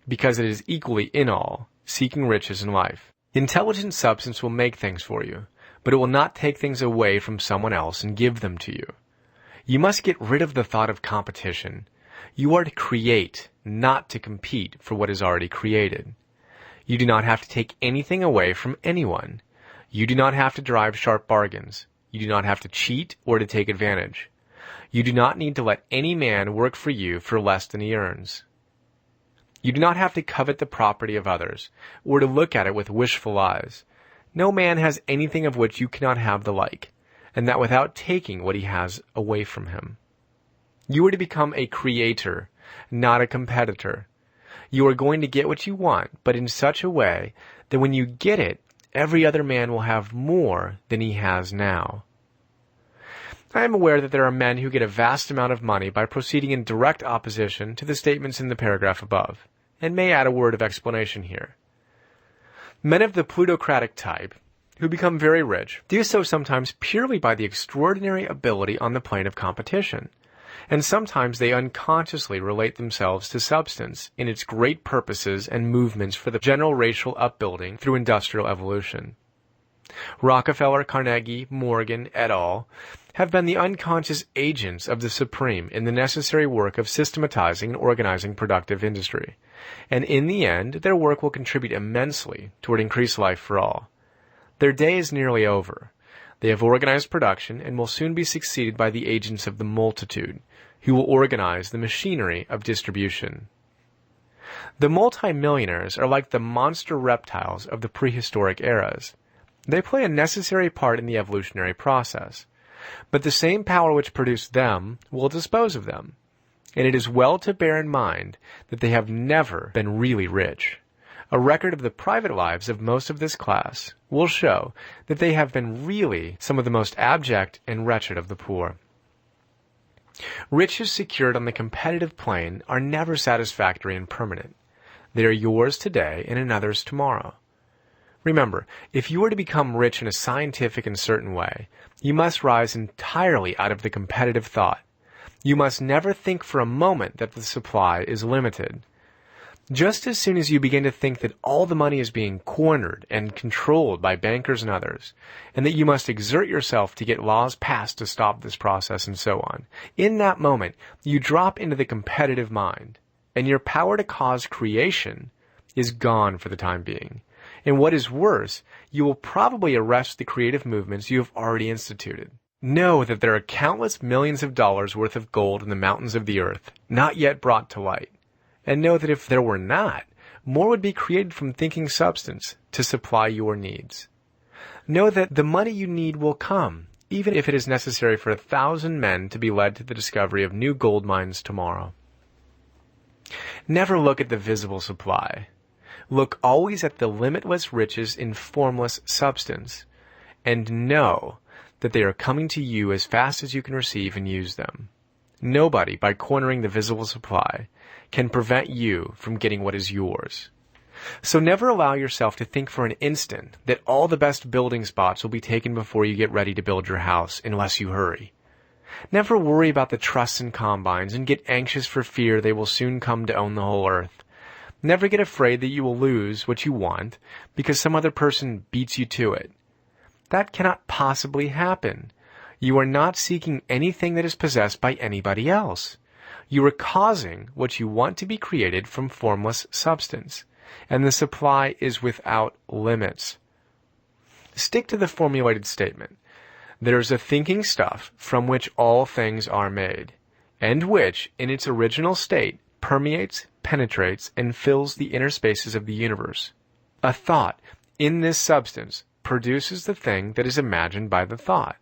because it is equally in all, seeking riches in life. Intelligent substance will make things for you, but it will not take things away from someone else and give them to you. You must get rid of the thought of competition. You are to create, not to compete for what is already created. You do not have to take anything away from anyone. You do not have to drive sharp bargains. You do not have to cheat or to take advantage. You do not need to let any man work for you for less than he earns. You do not have to covet the property of others, or to look at it with wishful eyes. No man has anything of which you cannot have the like, and that without taking what he has away from him. You are to become a creator, not a competitor. You are going to get what you want, but in such a way that when you get it, every other man will have more than he has now. I am aware that there are men who get a vast amount of money by proceeding in direct opposition to the statements in the paragraph above, and may add a word of explanation here. Men of the plutocratic type, who become very rich, do so sometimes purely by the extraordinary ability on the plane of competition, and sometimes they unconsciously relate themselves to substance in its great purposes and movements for the general racial upbuilding through industrial evolution. Rockefeller, Carnegie, Morgan, et al. Have been the unconscious agents of the Supreme in the necessary work of systematizing and organizing productive industry, and in the end, their work will contribute immensely toward increased life for all. Their day is nearly over. They have organized production and will soon be succeeded by the agents of the multitude, who will organize the machinery of distribution. The multimillionaires are like the monster reptiles of the prehistoric eras. They play a necessary part in the evolutionary process, but the same power which produced them will dispose of them, and it is well to bear in mind that they have never been really rich. A record of the private lives of most of this class will show that they have been really some of the most abject and wretched of the poor. Riches secured on the competitive plane are never satisfactory and permanent. They are yours today and another's tomorrow. Remember, if you are to become rich in a scientific and certain way, you must rise entirely out of the competitive thought. You must never think for a moment that the supply is limited. Just as soon as you begin to think that all the money is being cornered and controlled by bankers and others, and that you must exert yourself to get laws passed to stop this process and so on, in that moment, you drop into the competitive mind, and your power to cause creation is gone for the time being. And what is worse, you will probably arrest the creative movements you have already instituted. Know that there are countless millions of dollars worth of gold in the mountains of the earth, not yet brought to light. And know that if there were not, more would be created from thinking substance to supply your needs. Know that the money you need will come, even if it is necessary for 1,000 men to be led to the discovery of new gold mines tomorrow. Never look at the visible supply. Look always at the limitless riches in formless substance, and know that they are coming to you as fast as you can receive and use them. Nobody, by cornering the visible supply, can prevent you from getting what is yours. So never allow yourself to think for an instant that all the best building spots will be taken before you get ready to build your house, unless you hurry. Never worry about the trusts and combines and get anxious for fear they will soon come to own the whole earth. Never get afraid that you will lose what you want because some other person beats you to it. That cannot possibly happen. You are not seeking anything that is possessed by anybody else. You are causing what you want to be created from formless substance, and the supply is without limits. Stick to the formulated statement. There is a thinking stuff from which all things are made, and which, in its original state, permeates, penetrates, and fills the inner spaces of the universe. A thought, in this substance, produces the thing that is imagined by the thought.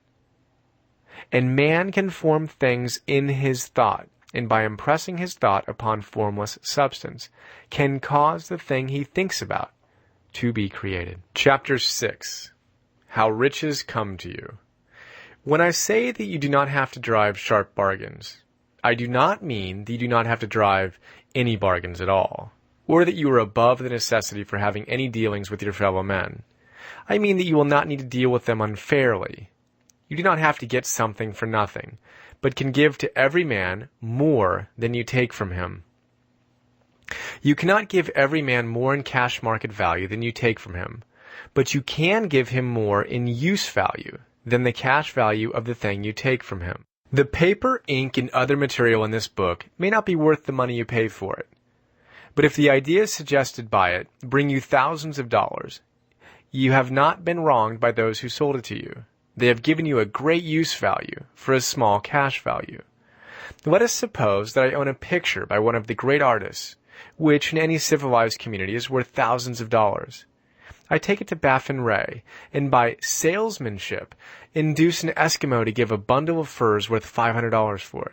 And man can form things in his thought, and by impressing his thought upon formless substance, can cause the thing he thinks about to be created. Chapter 6. How Riches Come to You. When I say that you do not have to drive sharp bargains, I do not mean that you do not have to drive any bargains at all, or that you are above the necessity for having any dealings with your fellow men. I mean that you will not need to deal with them unfairly. You do not have to get something for nothing, but can give to every man more than you take from him. You cannot give every man more in cash market value than you take from him, but you can give him more in use value than the cash value of the thing you take from him. The paper, ink, and other material in this book may not be worth the money you pay for it, but if the ideas suggested by it bring you thousands of dollars, you have not been wronged by those who sold it to you. They have given you a great use value for a small cash value. Let us suppose that I own a picture by one of the great artists, which in any civilized community is worth thousands of dollars. I take it to Baffin Ray, and by salesmanship induce an Eskimo to give a bundle of furs worth $500 for it.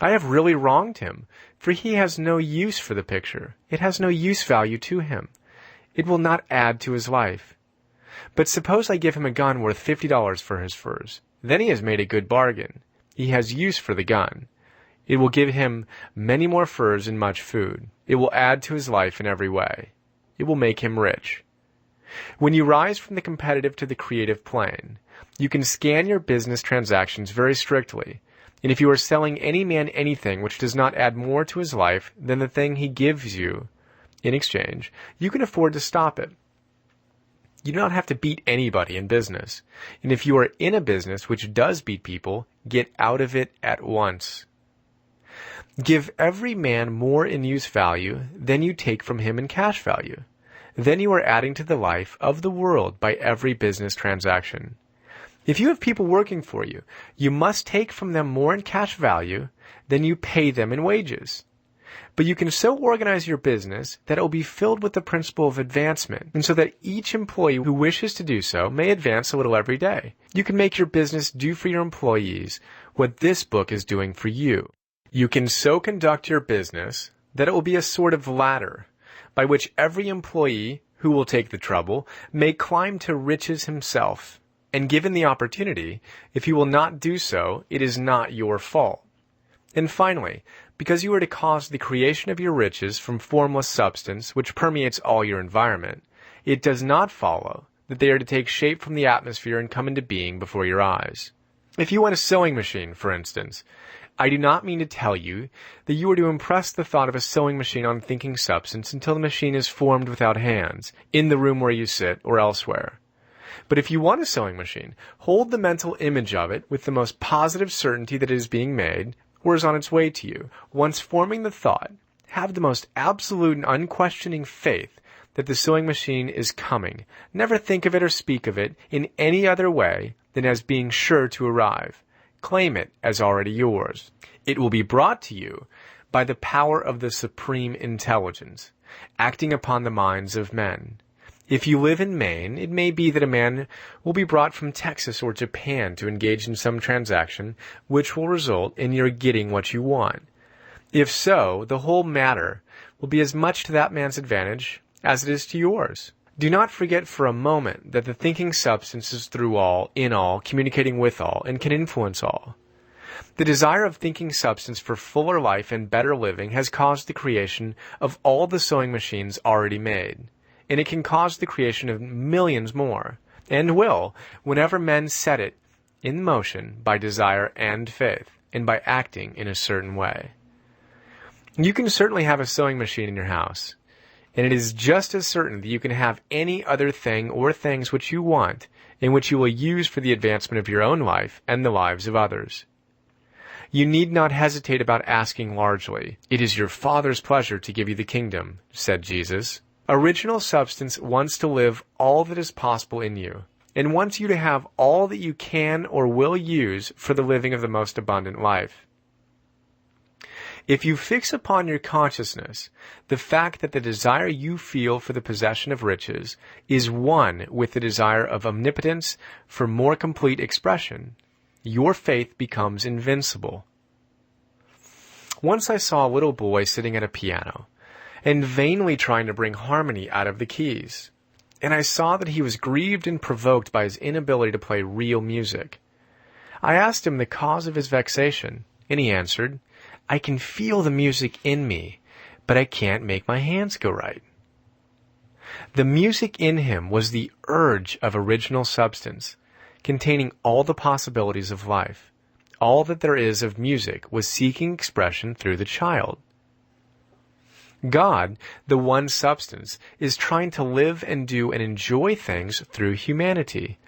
I have really wronged him, for he has no use for the picture. It has no use value to him. It will not add to his life. But suppose I give him a gun worth $50 for his furs. Then he has made a good bargain. He has use for the gun. It will give him many more furs and much food. It will add to his life in every way. It will make him rich. When you rise from the competitive to the creative plane, you can scan your business transactions very strictly, and if you are selling any man anything which does not add more to his life than the thing he gives you in exchange, you can afford to stop it. You do not have to beat anybody in business, and if you are in a business which does beat people, get out of it at once. Give every man more in use value than you take from him in cash value. Then you are adding to the life of the world by every business transaction. If you have people working for you, you must take from them more in cash value than you pay them in wages. But you can so organize your business that it will be filled with the principle of advancement, and so that each employee who wishes to do so may advance a little every day. You can make your business do for your employees what this book is doing for you. You can so conduct your business that it will be a sort of ladder by which every employee who will take the trouble may climb to riches himself. And given the opportunity, if he will not do so, it is not your fault. And finally, because you are to cause the creation of your riches from formless substance which permeates all your environment, it does not follow that they are to take shape from the atmosphere and come into being before your eyes. If you want a sewing machine, for instance, I do not mean to tell you that you are to impress the thought of a sewing machine on thinking substance until the machine is formed without hands, in the room where you sit or elsewhere. But if you want a sewing machine, hold the mental image of it with the most positive certainty that it is being made, or is on its way to you. Once forming the thought, have the most absolute and unquestioning faith that the sewing machine is coming. Never think of it or speak of it in any other way than as being sure to arrive. Claim it as already yours. It will be brought to you by the power of the supreme intelligence, acting upon the minds of men. If you live in Maine, it may be that a man will be brought from Texas or Japan to engage in some transaction which will result in your getting what you want. If so, the whole matter will be as much to that man's advantage as it is to yours. Do not forget for a moment that the thinking substance is through all, in all, communicating with all, and can influence all. The desire of thinking substance for fuller life and better living has caused the creation of all the sewing machines already made, and it can cause the creation of millions more, and will, whenever men set it in motion by desire and faith, and by acting in a certain way. You can certainly have a sewing machine in your house, and it is just as certain that you can have any other thing or things which you want, and which you will use for the advancement of your own life and the lives of others. You need not hesitate about asking largely. It is your Father's pleasure to give you the kingdom, said Jesus. Original substance wants to live all that is possible in you, and wants you to have all that you can or will use for the living of the most abundant life. If you fix upon your consciousness the fact that the desire you feel for the possession of riches is one with the desire of omnipotence for more complete expression, your faith becomes invincible. Once I saw a little boy sitting at a piano and vainly trying to bring harmony out of the keys, and I saw that he was grieved and provoked by his inability to play real music. I asked him the cause of his vexation, and he answered, I can feel the music in me, but I can't make my hands go right. The music in him was the urge of original substance, containing all the possibilities of life. All that there is of music was seeking expression through the child. God, the one substance, is trying to live and do and enjoy things through humanity.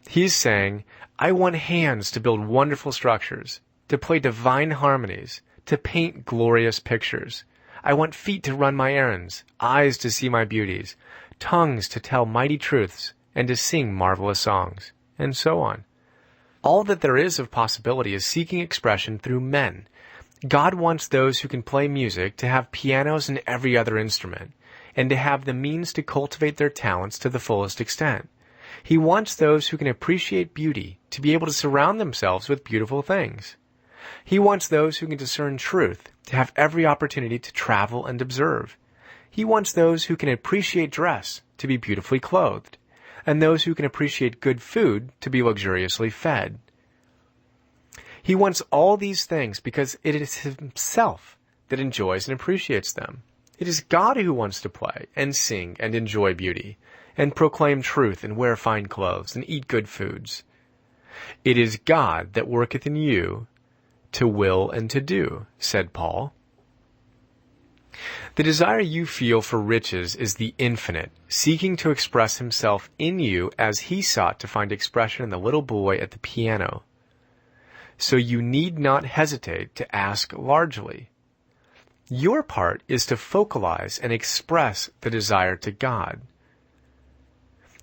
He's saying, I want hands to build wonderful structures, to play divine harmonies, to paint glorious pictures. I want feet to run my errands, eyes to see my beauties, tongues to tell mighty truths, and to sing marvelous songs, and so on. All that there is of possibility is seeking expression through men. God wants those who can play music to have pianos and every other instrument, and to have the means to cultivate their talents to the fullest extent. He wants those who can appreciate beauty to be able to surround themselves with beautiful things. He wants those who can discern truth to have every opportunity to travel and observe. He wants those who can appreciate dress to be beautifully clothed, and those who can appreciate good food to be luxuriously fed. He wants all these things because it is himself that enjoys and appreciates them. It is God who wants to play and sing and enjoy beauty, and proclaim truth and wear fine clothes and eat good foods. It is God that worketh in you to will and to do, said Paul. The desire you feel for riches is the infinite, seeking to express himself in you as he sought to find expression in the little boy at the piano. So you need not hesitate to ask largely. Your part is to focalize and express the desire to God.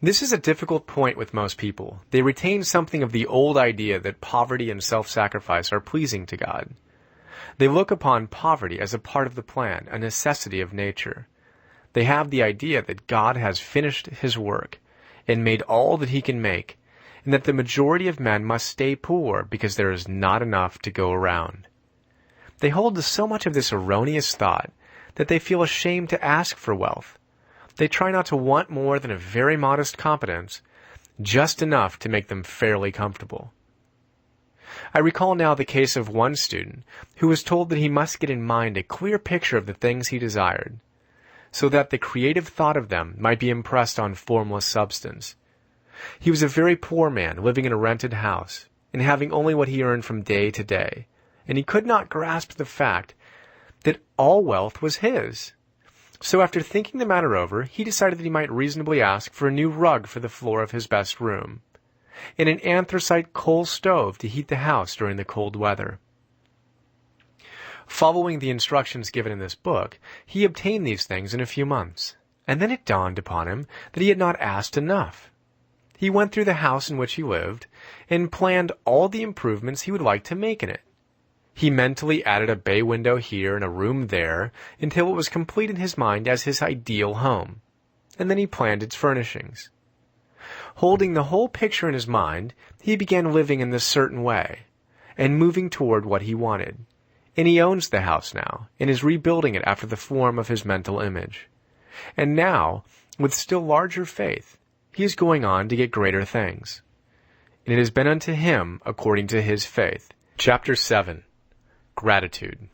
This is a difficult point with most people. They retain something of the old idea that poverty and self-sacrifice are pleasing to God. They look upon poverty as a part of the plan, a necessity of nature. They have the idea that God has finished his work and made all that he can make, and that the majority of men must stay poor because there is not enough to go around. They hold to so much of this erroneous thought that they feel ashamed to ask for wealth. They try not to want more than a very modest competence, just enough to make them fairly comfortable. I recall now the case of one student who was told that he must get in mind a clear picture of the things he desired, so that the creative thought of them might be impressed on formless substance. He was a very poor man living in a rented house, and having only what he earned from day to day, and he could not grasp the fact that all wealth was his. So after thinking the matter over, he decided that he might reasonably ask for a new rug for the floor of his best room, and an anthracite coal stove to heat the house during the cold weather. Following the instructions given in this book, he obtained these things in a few months, and then it dawned upon him that he had not asked enough. He went through the house in which he lived, and planned all the improvements he would like to make in it. He mentally added a bay window here and a room there, until it was complete in his mind as his ideal home, and then he planned its furnishings. Holding the whole picture in his mind, he began living in this certain way, and moving toward what he wanted. And he owns the house now, and is rebuilding it after the form of his mental image. And now, with still larger faith, he is going on to get greater things. And it has been unto him according to his faith. Chapter 7. Gratitude.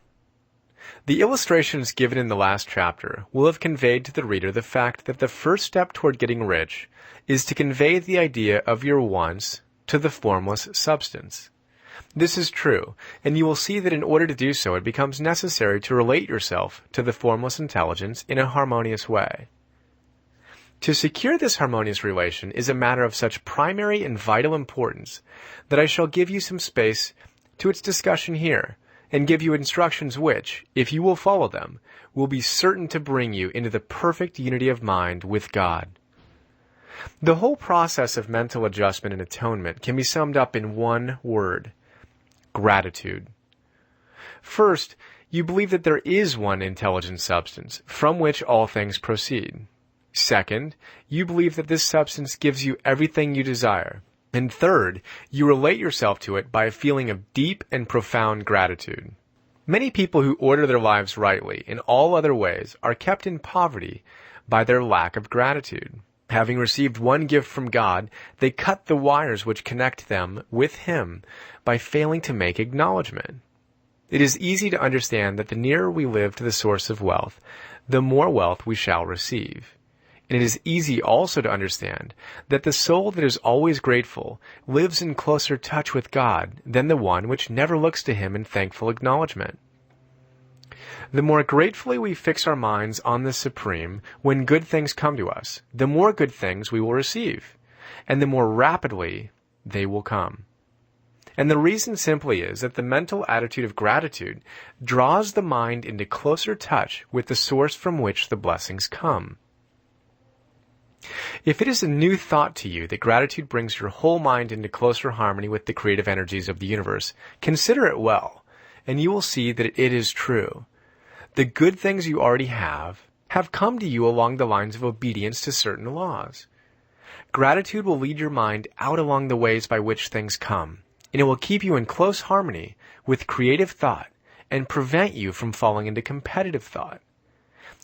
The illustrations given in the last chapter will have conveyed to the reader the fact that the first step toward getting rich is to convey the idea of your wants to the formless substance. This is true, and you will see that in order to do so it becomes necessary to relate yourself to the formless intelligence in a harmonious way. To secure this harmonious relation is a matter of such primary and vital importance that I shall give you some space to its discussion here, and give you instructions which, if you will follow them, will be certain to bring you into the perfect unity of mind with God. The whole process of mental adjustment and atonement can be summed up in one word: gratitude. First, you believe that there is one intelligent substance from which all things proceed. Second, you believe that this substance gives you everything you desire. And third, you relate yourself to it by a feeling of deep and profound gratitude. Many people who order their lives rightly in all other ways are kept in poverty by their lack of gratitude. Having received one gift from God, they cut the wires which connect them with Him by failing to make acknowledgement. It is easy to understand that the nearer we live to the source of wealth, the more wealth we shall receive. And it is easy also to understand that the soul that is always grateful lives in closer touch with God than the one which never looks to Him in thankful acknowledgement. The more gratefully we fix our minds on the Supreme when good things come to us, the more good things we will receive, and the more rapidly they will come. And the reason simply is that the mental attitude of gratitude draws the mind into closer touch with the source from which the blessings come. If it is a new thought to you that gratitude brings your whole mind into closer harmony with the creative energies of the universe, consider it well, and you will see that it is true. The good things you already have come to you along the lines of obedience to certain laws. Gratitude will lead your mind out along the ways by which things come, and it will keep you in close harmony with creative thought and prevent you from falling into competitive thought.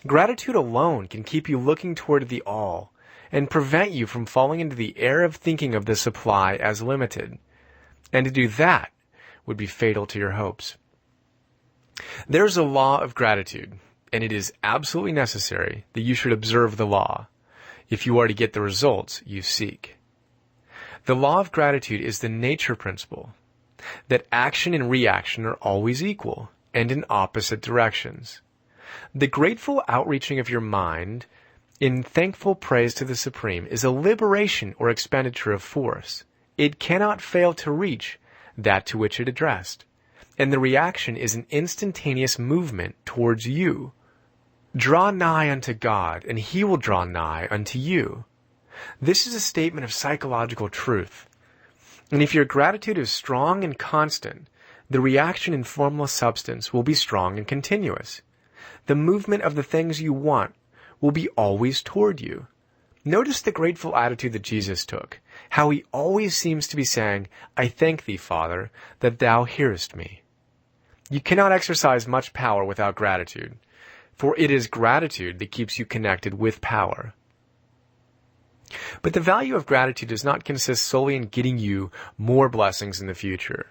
Gratitude alone can keep you looking toward the all, and prevent you from falling into the error of thinking of the supply as limited. And to do that would be fatal to your hopes. There is a law of gratitude, and it is absolutely necessary that you should observe the law, if you are to get the results you seek. The law of gratitude is the nature principle, that action and reaction are always equal, and in opposite directions. The grateful outreaching of your mind in thankful praise to the Supreme is a liberation or expenditure of force. It cannot fail to reach that to which it addressed, and the reaction is an instantaneous movement towards you. Draw nigh unto God, and He will draw nigh unto you. This is a statement of psychological truth. And if your gratitude is strong and constant, the reaction in formless substance will be strong and continuous. The movement of the things you want will be always toward you. Notice the grateful attitude that Jesus took, how He always seems to be saying, "I thank Thee, Father, that Thou hearest me." You cannot exercise much power without gratitude, for it is gratitude that keeps you connected with power. But the value of gratitude does not consist solely in getting you more blessings in the future.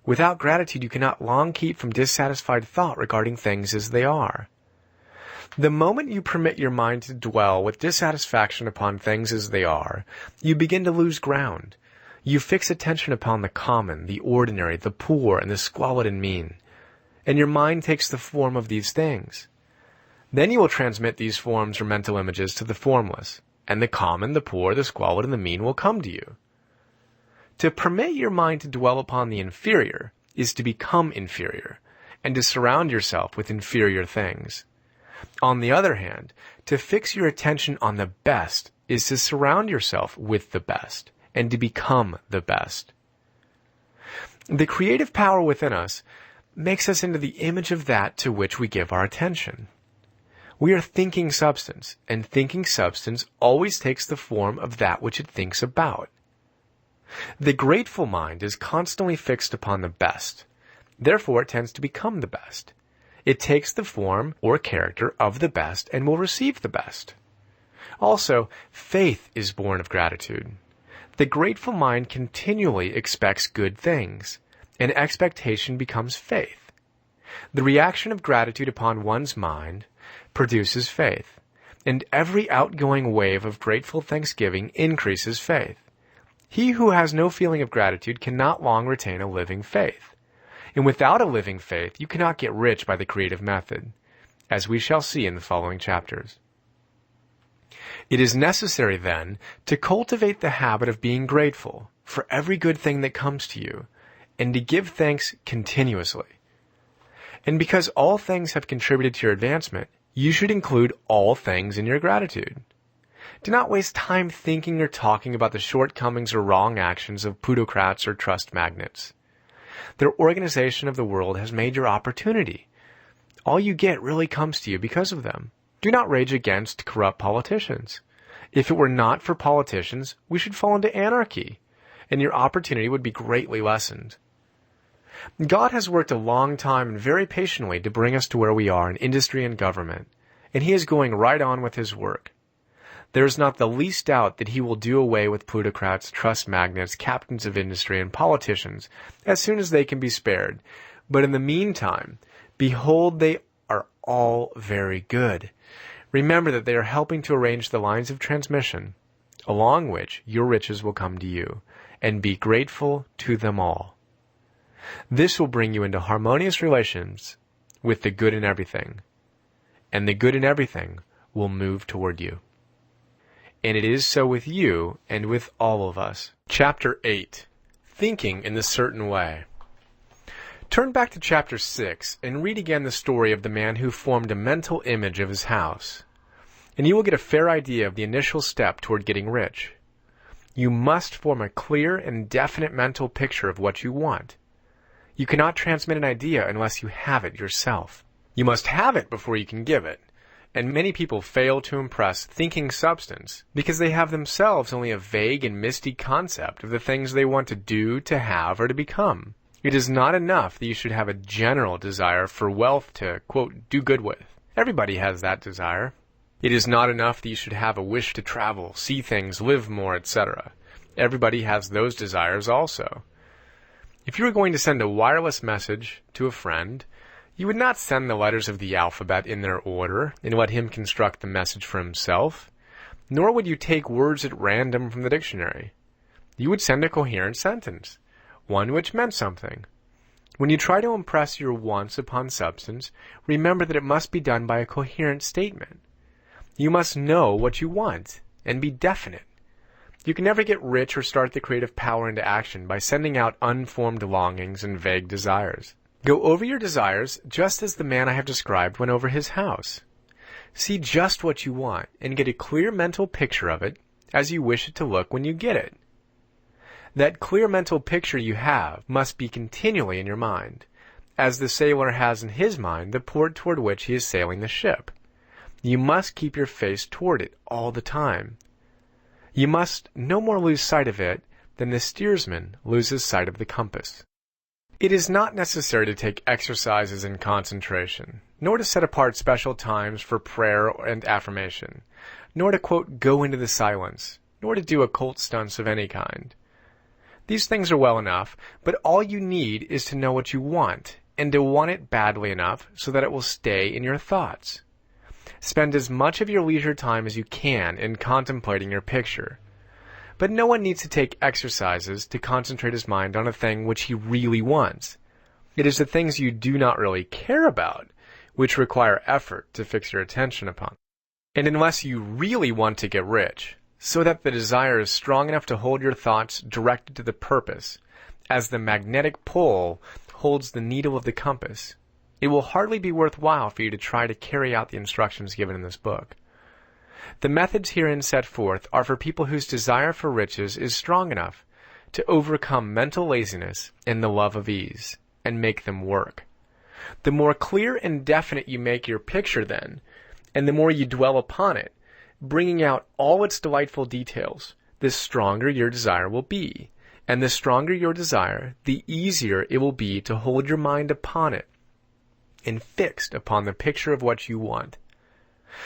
Without gratitude, you cannot long keep from dissatisfied thought regarding things as they are. The moment you permit your mind to dwell with dissatisfaction upon things as they are, you begin to lose ground. You fix attention upon the common, the ordinary, the poor, and the squalid and mean, and your mind takes the form of these things. Then you will transmit these forms or mental images to the formless, and the common, the poor, the squalid, and the mean will come to you. To permit your mind to dwell upon the inferior is to become inferior, and to surround yourself with inferior things. On the other hand, to fix your attention on the best is to surround yourself with the best, and to become the best. The creative power within us makes us into the image of that to which we give our attention. We are thinking substance, and thinking substance always takes the form of that which it thinks about. The grateful mind is constantly fixed upon the best. Therefore, it tends to become the best. It takes the form or character of the best and will receive the best. Also, faith is born of gratitude. The grateful mind continually expects good things, and expectation becomes faith. The reaction of gratitude upon one's mind produces faith, and every outgoing wave of grateful thanksgiving increases faith. He who has no feeling of gratitude cannot long retain a living faith. And without a living faith, you cannot get rich by the creative method, as we shall see in the following chapters. It is necessary, then, to cultivate the habit of being grateful for every good thing that comes to you, and to give thanks continuously. And because all things have contributed to your advancement, you should include all things in your gratitude. Do not waste time thinking or talking about the shortcomings or wrong actions of plutocrats or trust magnates. Their organization of the world has made your opportunity. All you get really comes to you because of them. Do not rage against corrupt politicians. If it were not for politicians, we should fall into anarchy, and your opportunity would be greatly lessened. God has worked a long time and very patiently to bring us to where we are in industry and government, and He is going right on with His work. There is not the least doubt that He will do away with plutocrats, trust magnates, captains of industry, and politicians as soon as they can be spared. But in the meantime, behold, they are all very good. Remember that they are helping to arrange the lines of transmission, along which your riches will come to you, and be grateful to them all. This will bring you into harmonious relations with the good in everything, and the good in everything will move toward you. And it is so with you and with all of us. Chapter 8. Thinking in the Certain Way. Turn back to Chapter 6 and read again the story of the man who formed a mental image of his house, and you will get a fair idea of the initial step toward getting rich. You must form a clear and definite mental picture of what you want. You cannot transmit an idea unless you have it yourself. You must have it before you can give it. And many people fail to impress thinking substance because they have themselves only a vague and misty concept of the things they want to do, to have, or to become. It is not enough that you should have a general desire for wealth to, quote, do good with. Everybody has that desire. It is not enough that you should have a wish to travel, see things, live more, etc. Everybody has those desires also. If you were going to send a wireless message to a friend, you would not send the letters of the alphabet in their order and let him construct the message for himself, nor would you take words at random from the dictionary. You would send a coherent sentence, one which meant something. When you try to impress your wants upon substance, remember that it must be done by a coherent statement. You must know what you want and be definite. You can never get rich or start the creative power into action by sending out unformed longings and vague desires. Go over your desires just as the man I have described went over his house. See just what you want and get a clear mental picture of it as you wish it to look when you get it. That clear mental picture you have must be continually in your mind, as the sailor has in his mind the port toward which he is sailing the ship. You must keep your face toward it all the time. You must no more lose sight of it than the steersman loses sight of the compass. It is not necessary to take exercises in concentration, nor to set apart special times for prayer and affirmation, nor to, quote, go into the silence, nor to do occult stunts of any kind. These things are well enough, but all you need is to know what you want, and to want it badly enough so that it will stay in your thoughts. Spend as much of your leisure time as you can in contemplating your picture. But no one needs to take exercises to concentrate his mind on a thing which he really wants. It is the things you do not really care about which require effort to fix your attention upon. And unless you really want to get rich, so that the desire is strong enough to hold your thoughts directed to the purpose, as the magnetic pole holds the needle of the compass, it will hardly be worthwhile for you to try to carry out the instructions given in this book. The methods herein set forth are for people whose desire for riches is strong enough to overcome mental laziness and the love of ease, and make them work. The more clear and definite you make your picture then, and the more you dwell upon it, bringing out all its delightful details, the stronger your desire will be. And the stronger your desire, the easier it will be to hold your mind upon it and fixed upon the picture of what you want.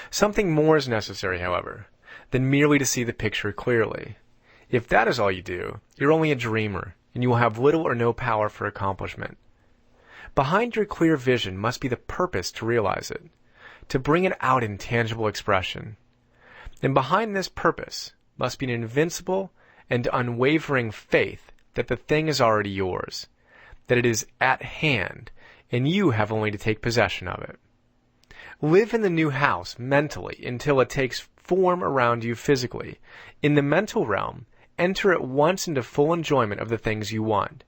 Something more is necessary, however, than merely to see the picture clearly. If that is all you do, you're only a dreamer, and you will have little or no power for accomplishment. Behind your clear vision must be the purpose to realize it, to bring it out in tangible expression. And behind this purpose must be an invincible and unwavering faith that the thing is already yours, that it is at hand, and you have only to take possession of it. Live in the new house mentally until it takes form around you physically. In the mental realm, enter at once into full enjoyment of the things you want.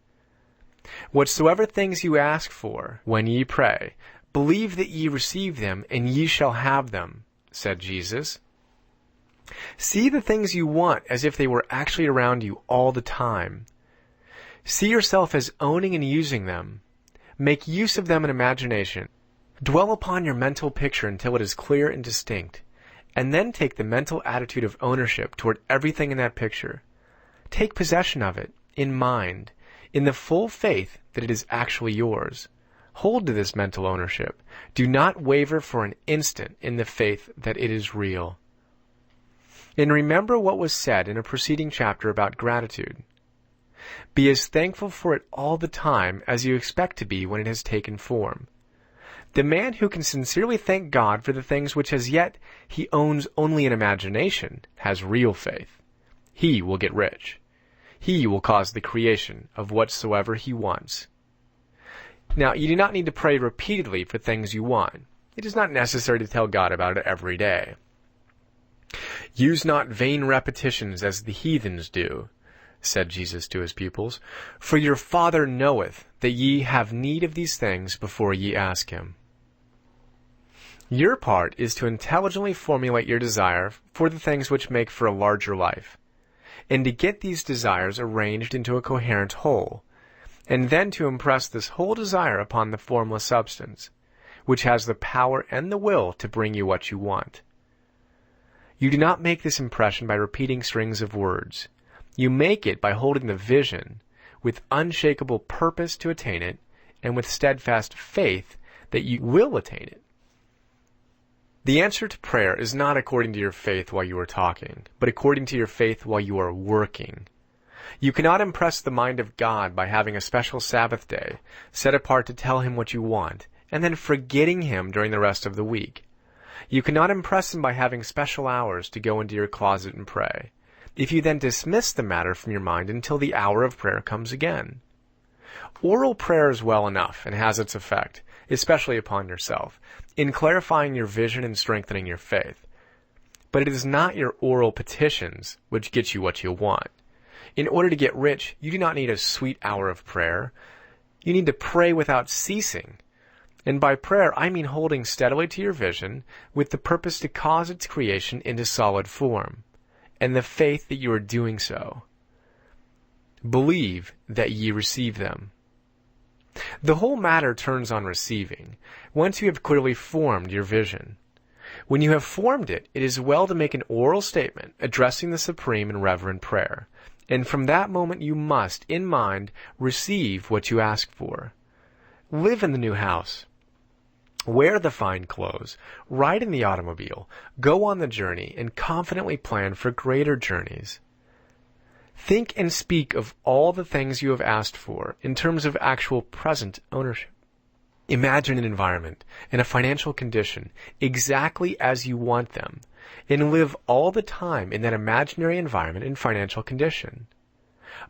Whatsoever things you ask for when ye pray, believe that ye receive them, and ye shall have them, said Jesus. See the things you want as if they were actually around you all the time. See yourself as owning and using them. Make use of them in imagination. Dwell upon your mental picture until it is clear and distinct, and then take the mental attitude of ownership toward everything in that picture. Take possession of it, in mind, in the full faith that it is actually yours. Hold to this mental ownership. Do not waver for an instant in the faith that it is real. And remember what was said in a preceding chapter about gratitude. Be as thankful for it all the time as you expect to be when it has taken form. The man who can sincerely thank God for the things which as yet he owns only in imagination has real faith. He will get rich. He will cause the creation of whatsoever he wants. Now, you do not need to pray repeatedly for things you want. It is not necessary to tell God about it every day. Use not vain repetitions as the heathens do, said Jesus to his pupils, for your Father knoweth that ye have need of these things before ye ask him. Your part is to intelligently formulate your desire for the things which make for a larger life, and to get these desires arranged into a coherent whole, and then to impress this whole desire upon the formless substance, which has the power and the will to bring you what you want. You do not make this impression by repeating strings of words. You make it by holding the vision with unshakable purpose to attain it, and with steadfast faith that you will attain it. The answer to prayer is not according to your faith while you are talking, but according to your faith while you are working. You cannot impress the mind of God by having a special Sabbath day set apart to tell him what you want, and then forgetting him during the rest of the week. You cannot impress him by having special hours to go into your closet and pray, if you then dismiss the matter from your mind until the hour of prayer comes again. Oral prayer is well enough and has its effect, especially upon yourself, in clarifying your vision and strengthening your faith. But it is not your oral petitions which get you what you want. In order to get rich, you do not need a sweet hour of prayer. You need to pray without ceasing. And by prayer, I mean holding steadily to your vision with the purpose to cause its creation into solid form, and the faith that you are doing so. Believe that ye receive them. The whole matter turns on receiving, once you have clearly formed your vision. When you have formed it, it is well to make an oral statement addressing the supreme and reverent prayer, and from that moment you must, in mind, receive what you ask for. Live in the new house. Wear the fine clothes, ride in the automobile, go on the journey, and confidently plan for greater journeys. Think and speak of all the things you have asked for in terms of actual present ownership. Imagine an environment and a financial condition exactly as you want them, and live all the time in that imaginary environment and financial condition.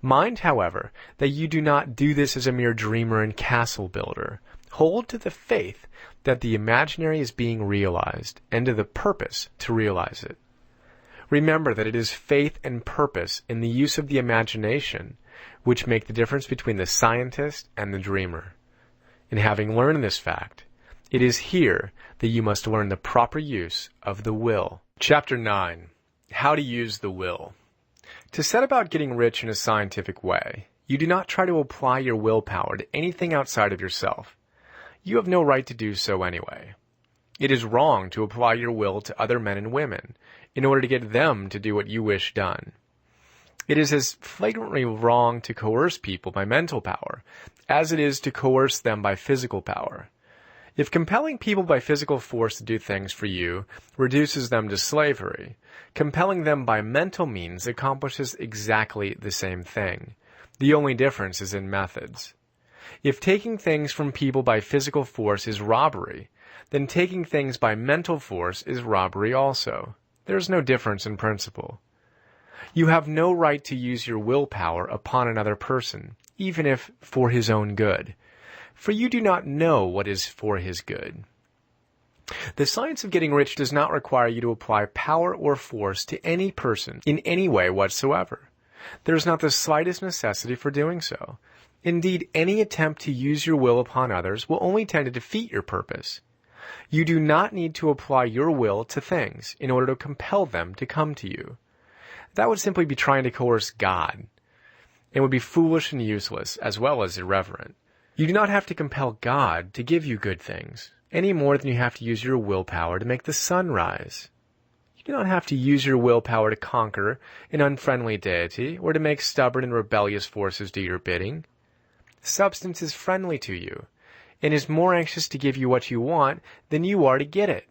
Mind, however, that you do not do this as a mere dreamer and castle builder. Hold to the faith that the imaginary is being realized, and to the purpose to realize it. Remember that it is faith and purpose in the use of the imagination which make the difference between the scientist and the dreamer. And having learned this fact, it is here that you must learn the proper use of the will. Chapter 9. How to use the will. To set about getting rich in a scientific way, you do not try to apply your willpower to anything outside of yourself. You have no right to do so anyway. It is wrong to apply your will to other men and women in order to get them to do what you wish done. It is as flagrantly wrong to coerce people by mental power as it is to coerce them by physical power. If compelling people by physical force to do things for you reduces them to slavery, compelling them by mental means accomplishes exactly the same thing. The only difference is in methods. If taking things from people by physical force is robbery, then taking things by mental force is robbery also. There is no difference in principle. You have no right to use your willpower upon another person, even if for his own good, for you do not know what is for his good. The science of getting rich does not require you to apply power or force to any person in any way whatsoever. There is not the slightest necessity for doing so. Indeed, any attempt to use your will upon others will only tend to defeat your purpose. You do not need to apply your will to things in order to compel them to come to you. That would simply be trying to coerce God, and would be foolish and useless, as well as irreverent. You do not have to compel God to give you good things, any more than you have to use your willpower to make the sun rise. You do not have to use your willpower to conquer an unfriendly deity, or to make stubborn and rebellious forces do your bidding. Substance is friendly to you, and is more anxious to give you what you want than you are to get it.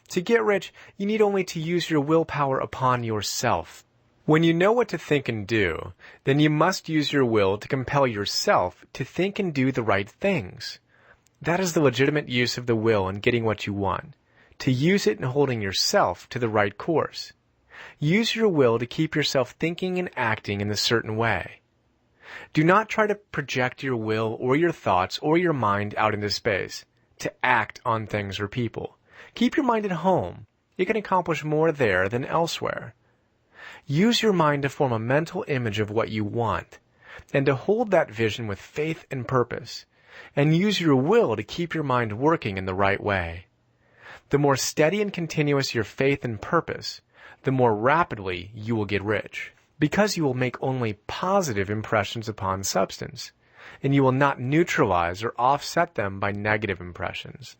To get rich, you need only to use your willpower upon yourself. When you know what to think and do, then you must use your will to compel yourself to think and do the right things. That is the legitimate use of the will in getting what you want, to use it in holding yourself to the right course. Use your will to keep yourself thinking and acting in a certain way. Do not try to project your will or your thoughts or your mind out into space, to act on things or people. Keep your mind at home. You can accomplish more there than elsewhere. Use your mind to form a mental image of what you want, and to hold that vision with faith and purpose, and use your will to keep your mind working in the right way. The more steady and continuous your faith and purpose, the more rapidly you will get rich, because you will make only positive impressions upon substance, and you will not neutralize or offset them by negative impressions.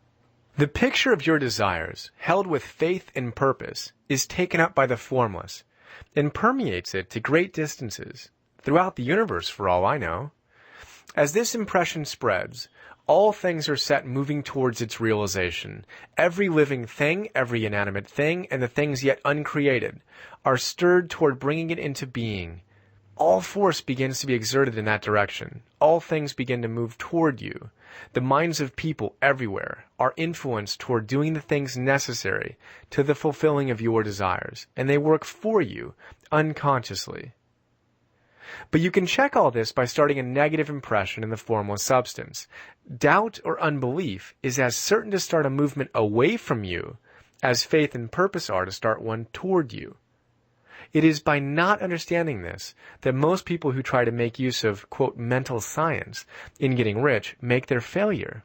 The picture of your desires, held with faith and purpose, is taken up by the formless, and permeates it to great distances, throughout the universe for all I know. As this impression spreads, all things are set moving towards its realization. Every living thing, every inanimate thing, and the things yet uncreated are stirred toward bringing it into being. All force begins to be exerted in that direction. All things begin to move toward you. The minds of people everywhere are influenced toward doing the things necessary to the fulfilling of your desires, and they work for you unconsciously. But you can check all this by starting a negative impression in the formless substance. Doubt or unbelief is as certain to start a movement away from you as faith and purpose are to start one toward you. It is by not understanding this that most people who try to make use of, quote, mental science in getting rich make their failure.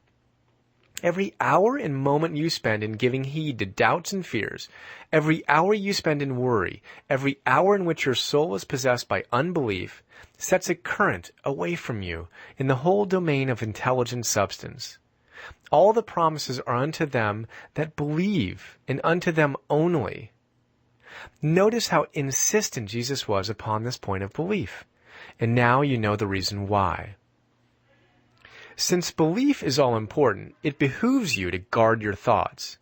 Every hour and moment you spend in giving heed to doubts and fears, every hour you spend in worry, every hour in which your soul is possessed by unbelief, sets a current away from you in the whole domain of intelligent substance. All the promises are unto them that believe, and unto them only. Notice how insistent Jesus was upon this point of belief, and now you know the reason why. Since belief is all important, it behooves you to guard your thoughts,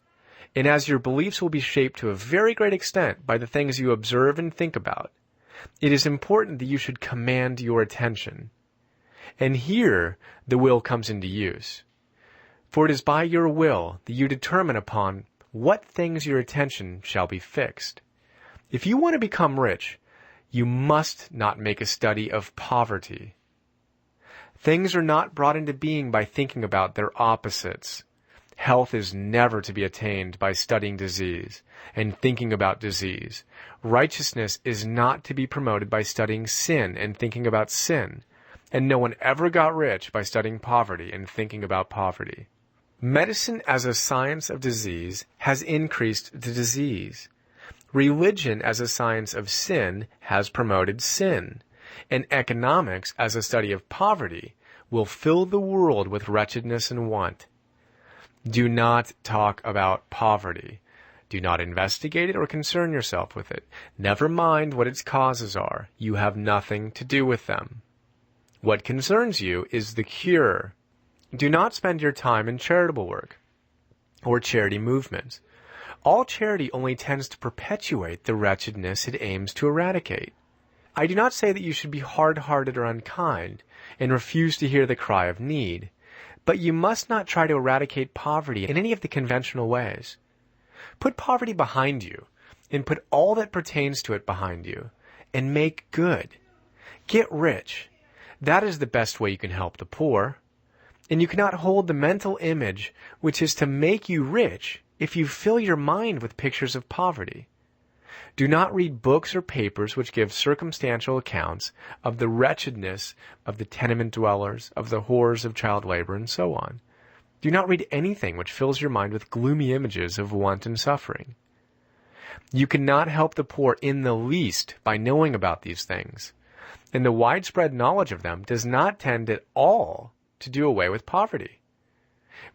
and as your beliefs will be shaped to a very great extent by the things you observe and think about, it is important that you should command your attention. And here the will comes into use. For it is by your will that you determine upon what things your attention shall be fixed. If you want to become rich, you must not make a study of poverty. Things are not brought into being by thinking about their opposites. Health is never to be attained by studying disease and thinking about disease. Righteousness is not to be promoted by studying sin and thinking about sin. And no one ever got rich by studying poverty and thinking about poverty. Medicine as a science of disease has increased the disease. Religion as a science of sin has promoted sin. And economics as a study of poverty will fill the world with wretchedness and want. Do not talk about poverty. Do not investigate it or concern yourself with it. Never mind what its causes are. You have nothing to do with them. What concerns you is the cure. Do not spend your time in charitable work or charity movements. All charity only tends to perpetuate the wretchedness it aims to eradicate. I do not say that you should be hard-hearted or unkind and refuse to hear the cry of need, but you must not try to eradicate poverty in any of the conventional ways. Put poverty behind you and put all that pertains to it behind you and make good. Get rich. That is the best way you can help the poor. And you cannot hold the mental image which is to make you rich if you fill your mind with pictures of poverty. Do not read books or papers which give circumstantial accounts of the wretchedness of the tenement dwellers, of the horrors of child labor, and so on. Do not read anything which fills your mind with gloomy images of want and suffering. You cannot help the poor in the least by knowing about these things, and the widespread knowledge of them does not tend at all to do away with poverty.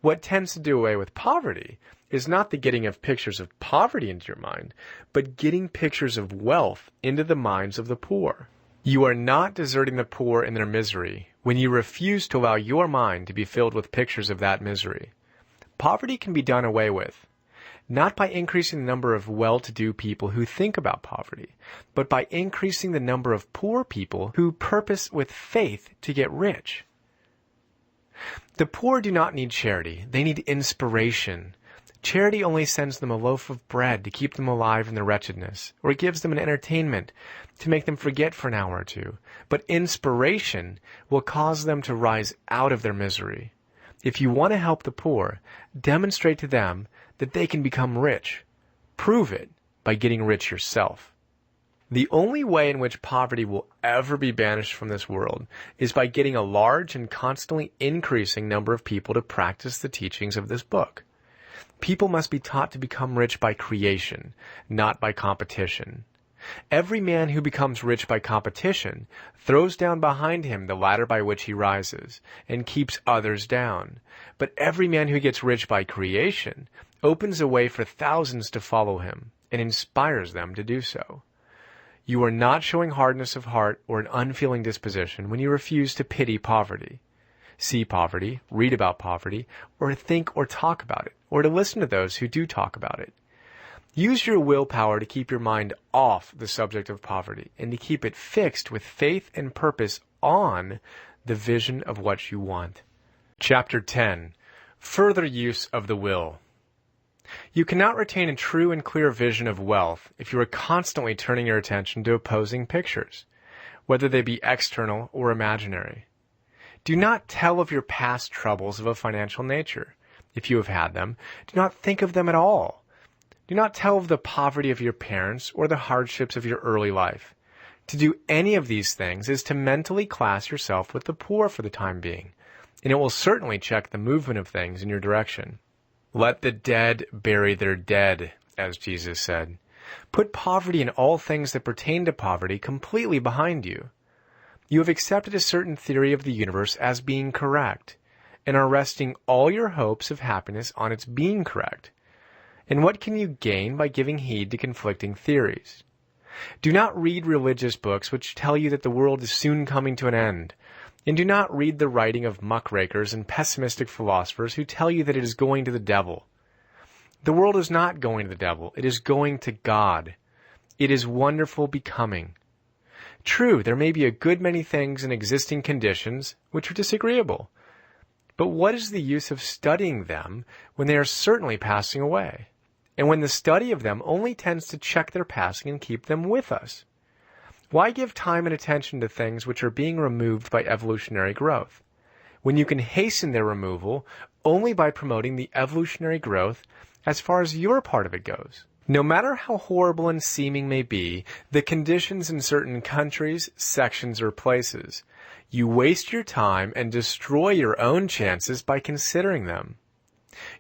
What tends to do away with poverty is not the getting of pictures of poverty into your mind, but getting pictures of wealth into the minds of the poor. You are not deserting the poor in their misery when you refuse to allow your mind to be filled with pictures of that misery. Poverty can be done away with, not by increasing the number of well-to-do people who think about poverty, but by increasing the number of poor people who purpose with faith to get rich. The poor do not need charity. They need inspiration. Charity only sends them a loaf of bread to keep them alive in their wretchedness, or it gives them an entertainment to make them forget for an hour or two. But inspiration will cause them to rise out of their misery. If you want to help the poor, demonstrate to them that they can become rich. Prove it by getting rich yourself. The only way in which poverty will ever be banished from this world is by getting a large and constantly increasing number of people to practice the teachings of this book. People must be taught to become rich by creation, not by competition. Every man who becomes rich by competition throws down behind him the ladder by which he rises, and keeps others down. But every man who gets rich by creation opens a way for thousands to follow him, and inspires them to do so. You are not showing hardness of heart or an unfeeling disposition when you refuse to pity poverty, see poverty, read about poverty, or think or talk about it, or to listen to those who do talk about it. Use your willpower to keep your mind off the subject of poverty and to keep it fixed with faith and purpose on the vision of what you want. Chapter 10. Further use of the will. You cannot retain a true and clear vision of wealth if you are constantly turning your attention to opposing pictures, whether they be external or imaginary. Do not tell of your past troubles of a financial nature. If you have had them, do not think of them at all. Do not tell of the poverty of your parents or the hardships of your early life. To do any of these things is to mentally class yourself with the poor for the time being, and it will certainly check the movement of things in your direction. Let the dead bury their dead, as Jesus said. Put poverty and all things that pertain to poverty completely behind you. You have accepted a certain theory of the universe as being correct, and are resting all your hopes of happiness on its being correct. And what can you gain by giving heed to conflicting theories? Do not read religious books which tell you that the world is soon coming to an end, and do not read the writing of muckrakers and pessimistic philosophers who tell you that it is going to the devil. The world is not going to the devil. It is going to God. It is wonderful becoming. True, there may be a good many things in existing conditions which are disagreeable. But what is the use of studying them when they are certainly passing away, and when the study of them only tends to check their passing and keep them with us? Why give time and attention to things which are being removed by evolutionary growth, when you can hasten their removal only by promoting the evolutionary growth as far as your part of it goes? No matter how horrible and seeming may be the conditions in certain countries, sections, or places, you waste your time and destroy your own chances by considering them.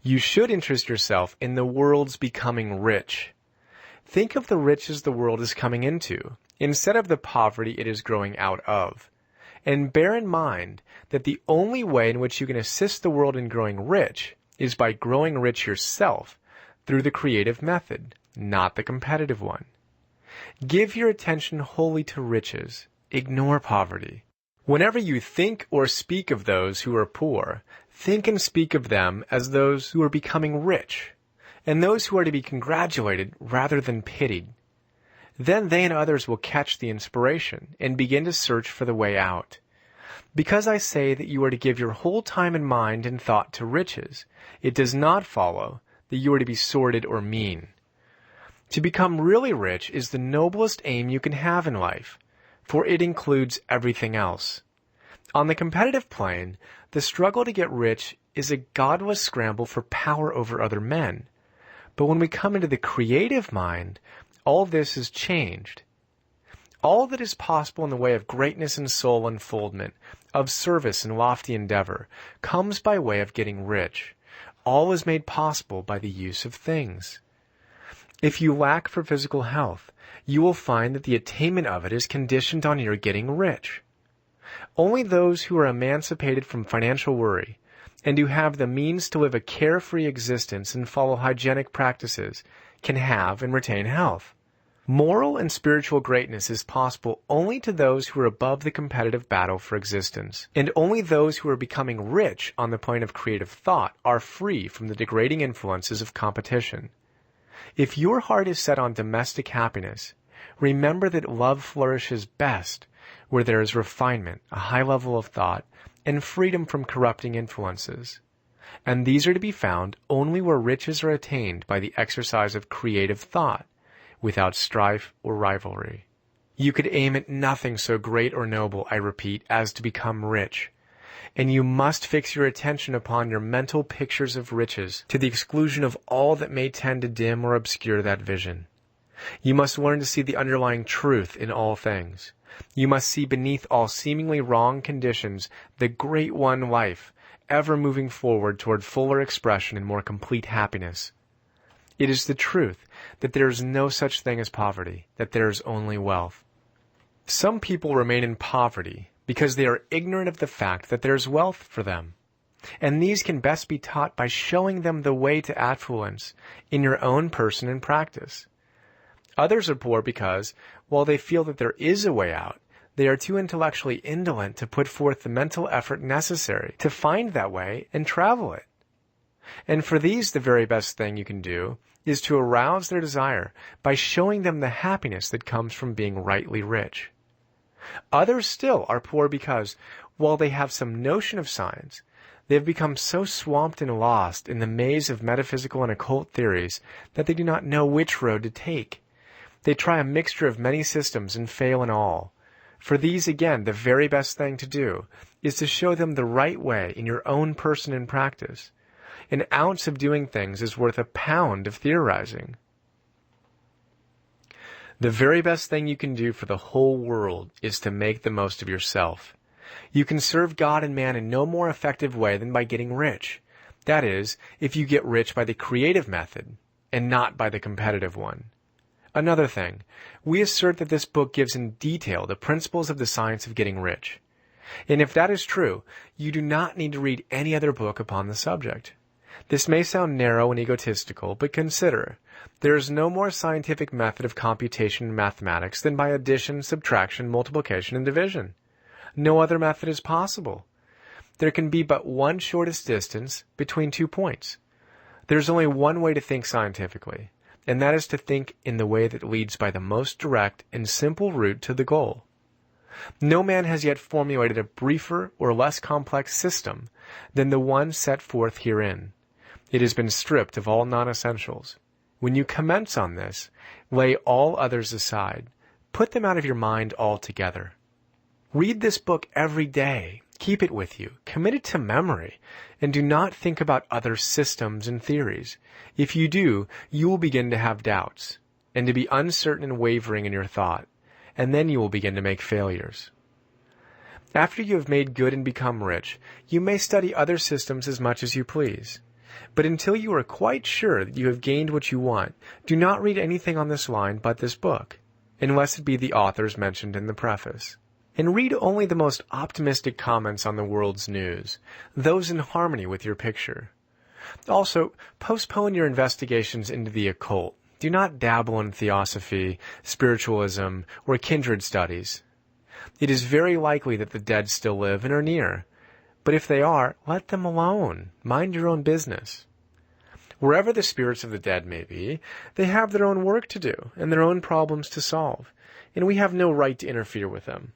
You should interest yourself in the world's becoming rich. Think of the riches the world is coming into, instead of the poverty it is growing out of. And bear in mind that the only way in which you can assist the world in growing rich is by growing rich yourself through the creative method, not the competitive one. Give your attention wholly to riches. Ignore poverty. Whenever you think or speak of those who are poor, think and speak of them as those who are becoming rich, and those who are to be congratulated rather than pitied. Then they and others will catch the inspiration and begin to search for the way out. Because I say that you are to give your whole time and mind and thought to riches, it does not follow that you are to be sordid or mean. To become really rich is the noblest aim you can have in life, for it includes everything else. On the competitive plane, the struggle to get rich is a godless scramble for power over other men. But when we come into the creative mind, all this is changed. All that is possible in the way of greatness and soul unfoldment, of service and lofty endeavor, comes by way of getting rich. All is made possible by the use of things. If you lack for physical health, you will find that the attainment of it is conditioned on your getting rich. Only those who are emancipated from financial worry, and who have the means to live a carefree existence and follow hygienic practices, can have and retain health. Moral and spiritual greatness is possible only to those who are above the competitive battle for existence, and only those who are becoming rich on the plane of creative thought are free from the degrading influences of competition. If your heart is set on domestic happiness, remember that love flourishes best where there is refinement, a high level of thought, and freedom from corrupting influences. And these are to be found only where riches are attained by the exercise of creative thought, without strife or rivalry. You could aim at nothing so great or noble, I repeat, as to become rich. And you must fix your attention upon your mental pictures of riches, to the exclusion of all that may tend to dim or obscure that vision. You must learn to see the underlying truth in all things. You must see beneath all seemingly wrong conditions the great one life, ever moving forward toward fuller expression and more complete happiness. It is the truth that there is no such thing as poverty, that there is only wealth. Some people remain in poverty because they are ignorant of the fact that there is wealth for them, and these can best be taught by showing them the way to affluence in your own person and practice. Others are poor because, while they feel that there is a way out, they are too intellectually indolent to put forth the mental effort necessary to find that way and travel it. And for these, the very best thing you can do is to arouse their desire by showing them the happiness that comes from being rightly rich. Others still are poor because, while they have some notion of science, they have become so swamped and lost in the maze of metaphysical and occult theories that they do not know which road to take. They try a mixture of many systems and fail in all. For these, again, the very best thing to do is to show them the right way in your own person and practice. An ounce of doing things is worth a pound of theorizing. The very best thing you can do for the whole world is to make the most of yourself. You can serve God and man in no more effective way than by getting rich. That is, if you get rich by the creative method, and not by the competitive one. Another thing, we assert that this book gives in detail the principles of the science of getting rich. And if that is true, you do not need to read any other book upon the subject. This may sound narrow and egotistical, but consider, there is no more scientific method of computation in mathematics than by addition, subtraction, multiplication, and division. No other method is possible. There can be but one shortest distance between 2 points. There is only one way to think scientifically, and that is to think in the way that leads by the most direct and simple route to the goal. No man has yet formulated a briefer or less complex system than the one set forth herein. It has been stripped of all non-essentials. When you commence on this, lay all others aside. Put them out of your mind altogether. Read this book every day. Keep it with you. Commit it to memory. And do not think about other systems and theories. If you do, you will begin to have doubts, and to be uncertain and wavering in your thought, and then you will begin to make failures. After you have made good and become rich, you may study other systems as much as you please. But until you are quite sure that you have gained what you want, do not read anything on this line but this book, unless it be the authors mentioned in the preface. And read only the most optimistic comments on the world's news, those in harmony with your picture. Also, postpone your investigations into the occult. Do not dabble in theosophy, spiritualism, or kindred studies. It is very likely that the dead still live and are near. But if they are, let them alone. Mind your own business. Wherever the spirits of the dead may be, they have their own work to do and their own problems to solve, and we have no right to interfere with them.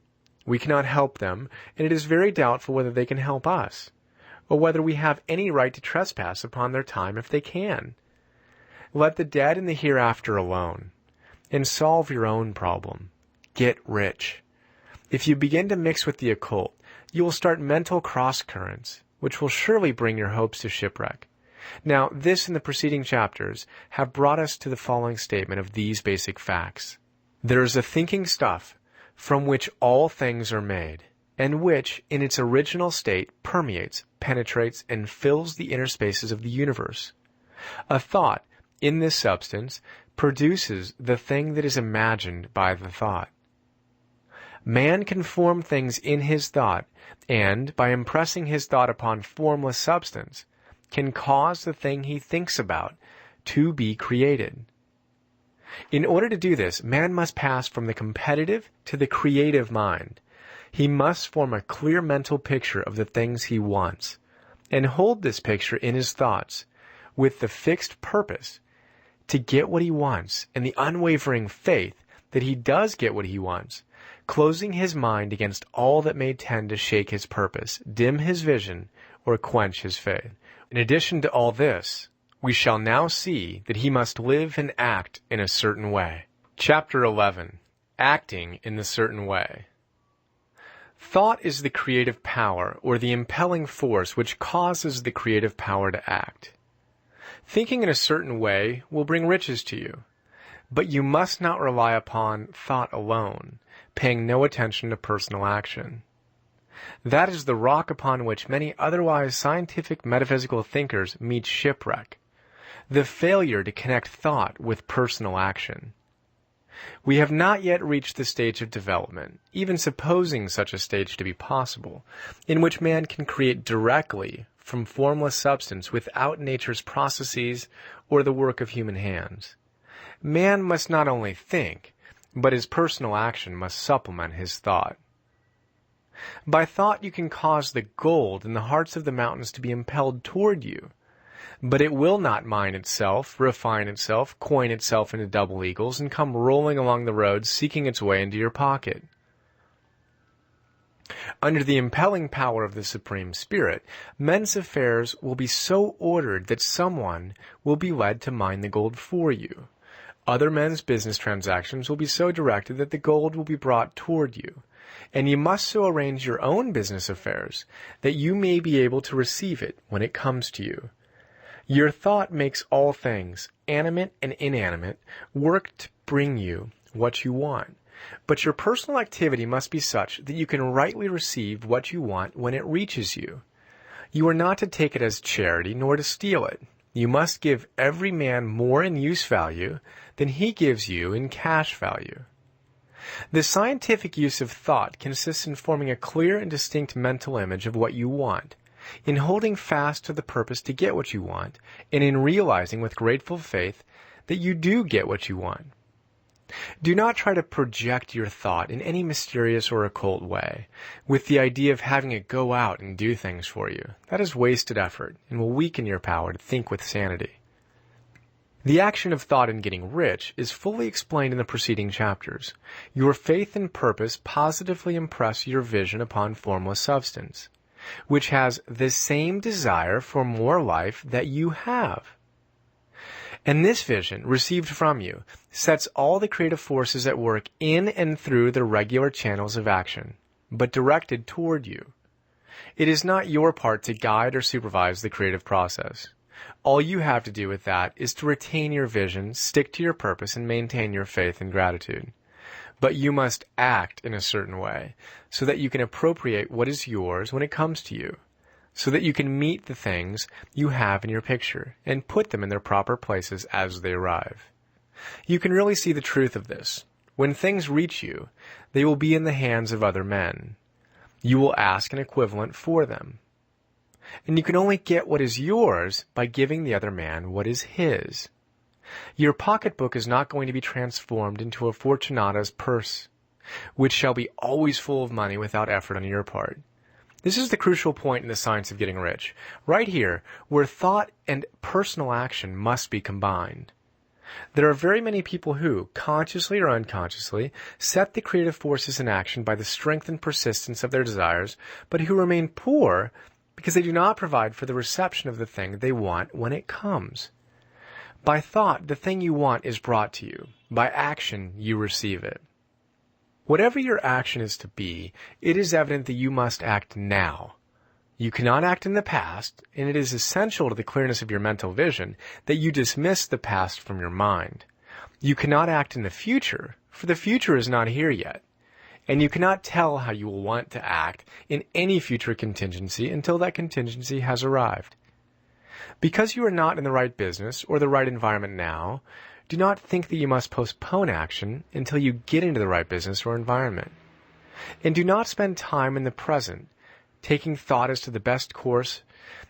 We cannot help them, and it is very doubtful whether they can help us, or whether we have any right to trespass upon their time if they can. Let the dead and the hereafter alone, and solve your own problem. Get rich. If you begin to mix with the occult, you will start mental cross-currents, which will surely bring your hopes to shipwreck. Now, this and the preceding chapters have brought us to the following statement of these basic facts. There is a thinking stuff from which all things are made, and which, in its original state, permeates, penetrates, and fills the inner spaces of the universe. A thought, in this substance, produces the thing that is imagined by the thought. Man can form things in his thought, and, by impressing his thought upon formless substance, can cause the thing he thinks about to be created. In order to do this, man must pass from the competitive to the creative mind. He must form a clear mental picture of the things he wants, and hold this picture in his thoughts, with the fixed purpose to get what he wants, and the unwavering faith that he does get what he wants, closing his mind against all that may tend to shake his purpose, dim his vision, or quench his faith. In addition to all this, we shall now see that he must live and act in a certain way. Chapter 11. Acting in the certain way. Thought is the creative power, or the impelling force which causes the creative power to act. Thinking in a certain way will bring riches to you, but you must not rely upon thought alone, paying no attention to personal action. That is the rock upon which many otherwise scientific metaphysical thinkers meet shipwreck, the failure to connect thought with personal action. We have not yet reached the stage of development, even supposing such a stage to be possible, in which man can create directly from formless substance without nature's processes or the work of human hands. Man must not only think, but his personal action must supplement his thought. By thought you can cause the gold in the hearts of the mountains to be impelled toward you, but it will not mine itself, refine itself, coin itself into double eagles, and come rolling along the road seeking its way into your pocket. Under the impelling power of the Supreme Spirit, men's affairs will be so ordered that someone will be led to mine the gold for you. Other men's business transactions will be so directed that the gold will be brought toward you, and you must so arrange your own business affairs that you may be able to receive it when it comes to you. Your thought makes all things, animate and inanimate, work to bring you what you want. But your personal activity must be such that you can rightly receive what you want when it reaches you. You are not to take it as charity, nor to steal it. You must give every man more in use value than he gives you in cash value. The scientific use of thought consists in forming a clear and distinct mental image of what you want, in holding fast to the purpose to get what you want, and in realizing with grateful faith that you do get what you want. Do not try to project your thought in any mysterious or occult way, with the idea of having it go out and do things for you. That is wasted effort, and will weaken your power to think with sanity. The action of thought in getting rich is fully explained in the preceding chapters. Your faith and purpose positively impress your vision upon formless substance, which has the same desire for more life that you have. And this vision, received from you, sets all the creative forces at work in and through the regular channels of action, but directed toward you. It is not your part to guide or supervise the creative process. All you have to do with that is to retain your vision, stick to your purpose, and maintain your faith and gratitude. But you must act in a certain way, so that you can appropriate what is yours when it comes to you, so that you can meet the things you have in your picture and put them in their proper places as they arrive. You can really see the truth of this. When things reach you, they will be in the hands of other men. You will ask an equivalent for them. And you can only get what is yours by giving the other man what is his. Your pocketbook is not going to be transformed into a Fortunata's purse, which shall be always full of money without effort on your part. This is the crucial point in the science of getting rich, right here, where thought and personal action must be combined. There are very many people who, consciously or unconsciously, set the creative forces in action by the strength and persistence of their desires, but who remain poor because they do not provide for the reception of the thing they want when it comes. By thought, the thing you want is brought to you. By action, you receive it. Whatever your action is to be, it is evident that you must act now. You cannot act in the past, and it is essential to the clearness of your mental vision that you dismiss the past from your mind. You cannot act in the future, for the future is not here yet. And you cannot tell how you will want to act in any future contingency until that contingency has arrived. Because you are not in the right business or the right environment now, do not think that you must postpone action until you get into the right business or environment. And do not spend time in the present, taking thought as to the best course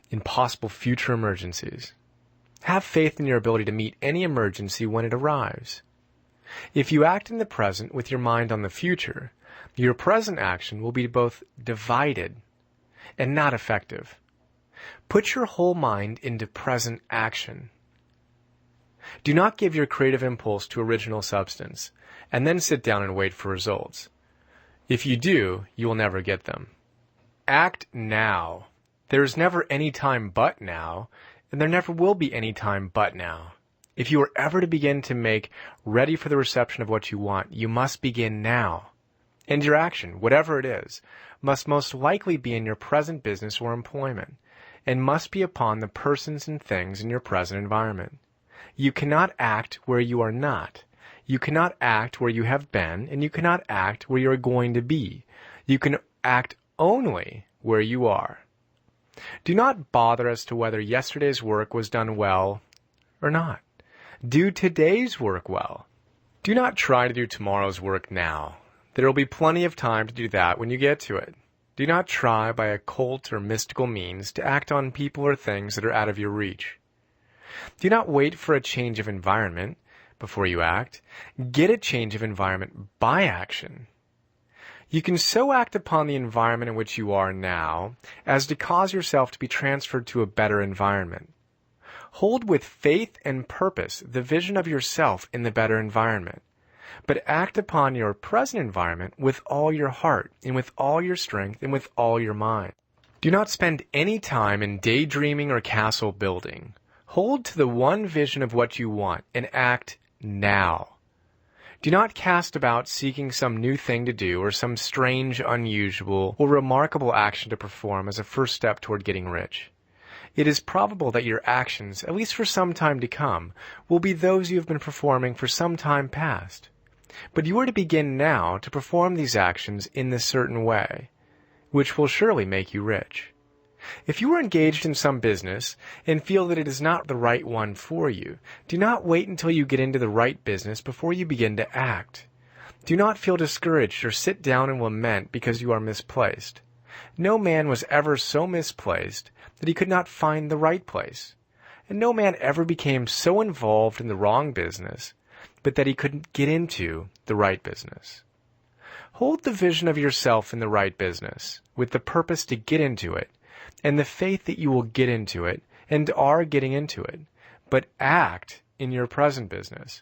in possible future emergencies. Have faith in your ability to meet any emergency when it arrives. If you act in the present with your mind on the future, your present action will be both divided and not effective. Put your whole mind into present action. Do not give your creative impulse to original substance, and then sit down and wait for results. If you do, you will never get them. Act now. There is never any time but now, and there never will be any time but now. If you are ever to begin to make ready for the reception of what you want, you must begin now. And your action, whatever it is, must most likely be in your present business or employment, and must be upon the persons and things in your present environment. You cannot act where you are not. You cannot act where you have been, and you cannot act where you are going to be. You can act only where you are. Do not bother as to whether yesterday's work was done well or not. Do today's work well. Do not try to do tomorrow's work now. There will be plenty of time to do that when you get to it. Do not try by occult or mystical means to act on people or things that are out of your reach. Do not wait for a change of environment before you act. Get a change of environment by action. You can so act upon the environment in which you are now as to cause yourself to be transferred to a better environment. Hold with faith and purpose the vision of yourself in the better environment, but act upon your present environment with all your heart and with all your strength and with all your mind. Do not spend any time in daydreaming or castle building. Hold to the one vision of what you want and act now. Do not cast about seeking some new thing to do or some strange, unusual, or remarkable action to perform as a first step toward getting rich. It is probable that your actions, at least for some time to come, will be those you have been performing for some time past. But you are to begin now to perform these actions in this certain way, which will surely make you rich. If you are engaged in some business and feel that it is not the right one for you, do not wait until you get into the right business before you begin to act. Do not feel discouraged or sit down and lament because you are misplaced. No man was ever so misplaced that he could not find the right place, and no man ever became so involved in the wrong business but that he couldn't get into the right business. Hold the vision of yourself in the right business with the purpose to get into it, and the faith that you will get into it and are getting into it, but act in your present business.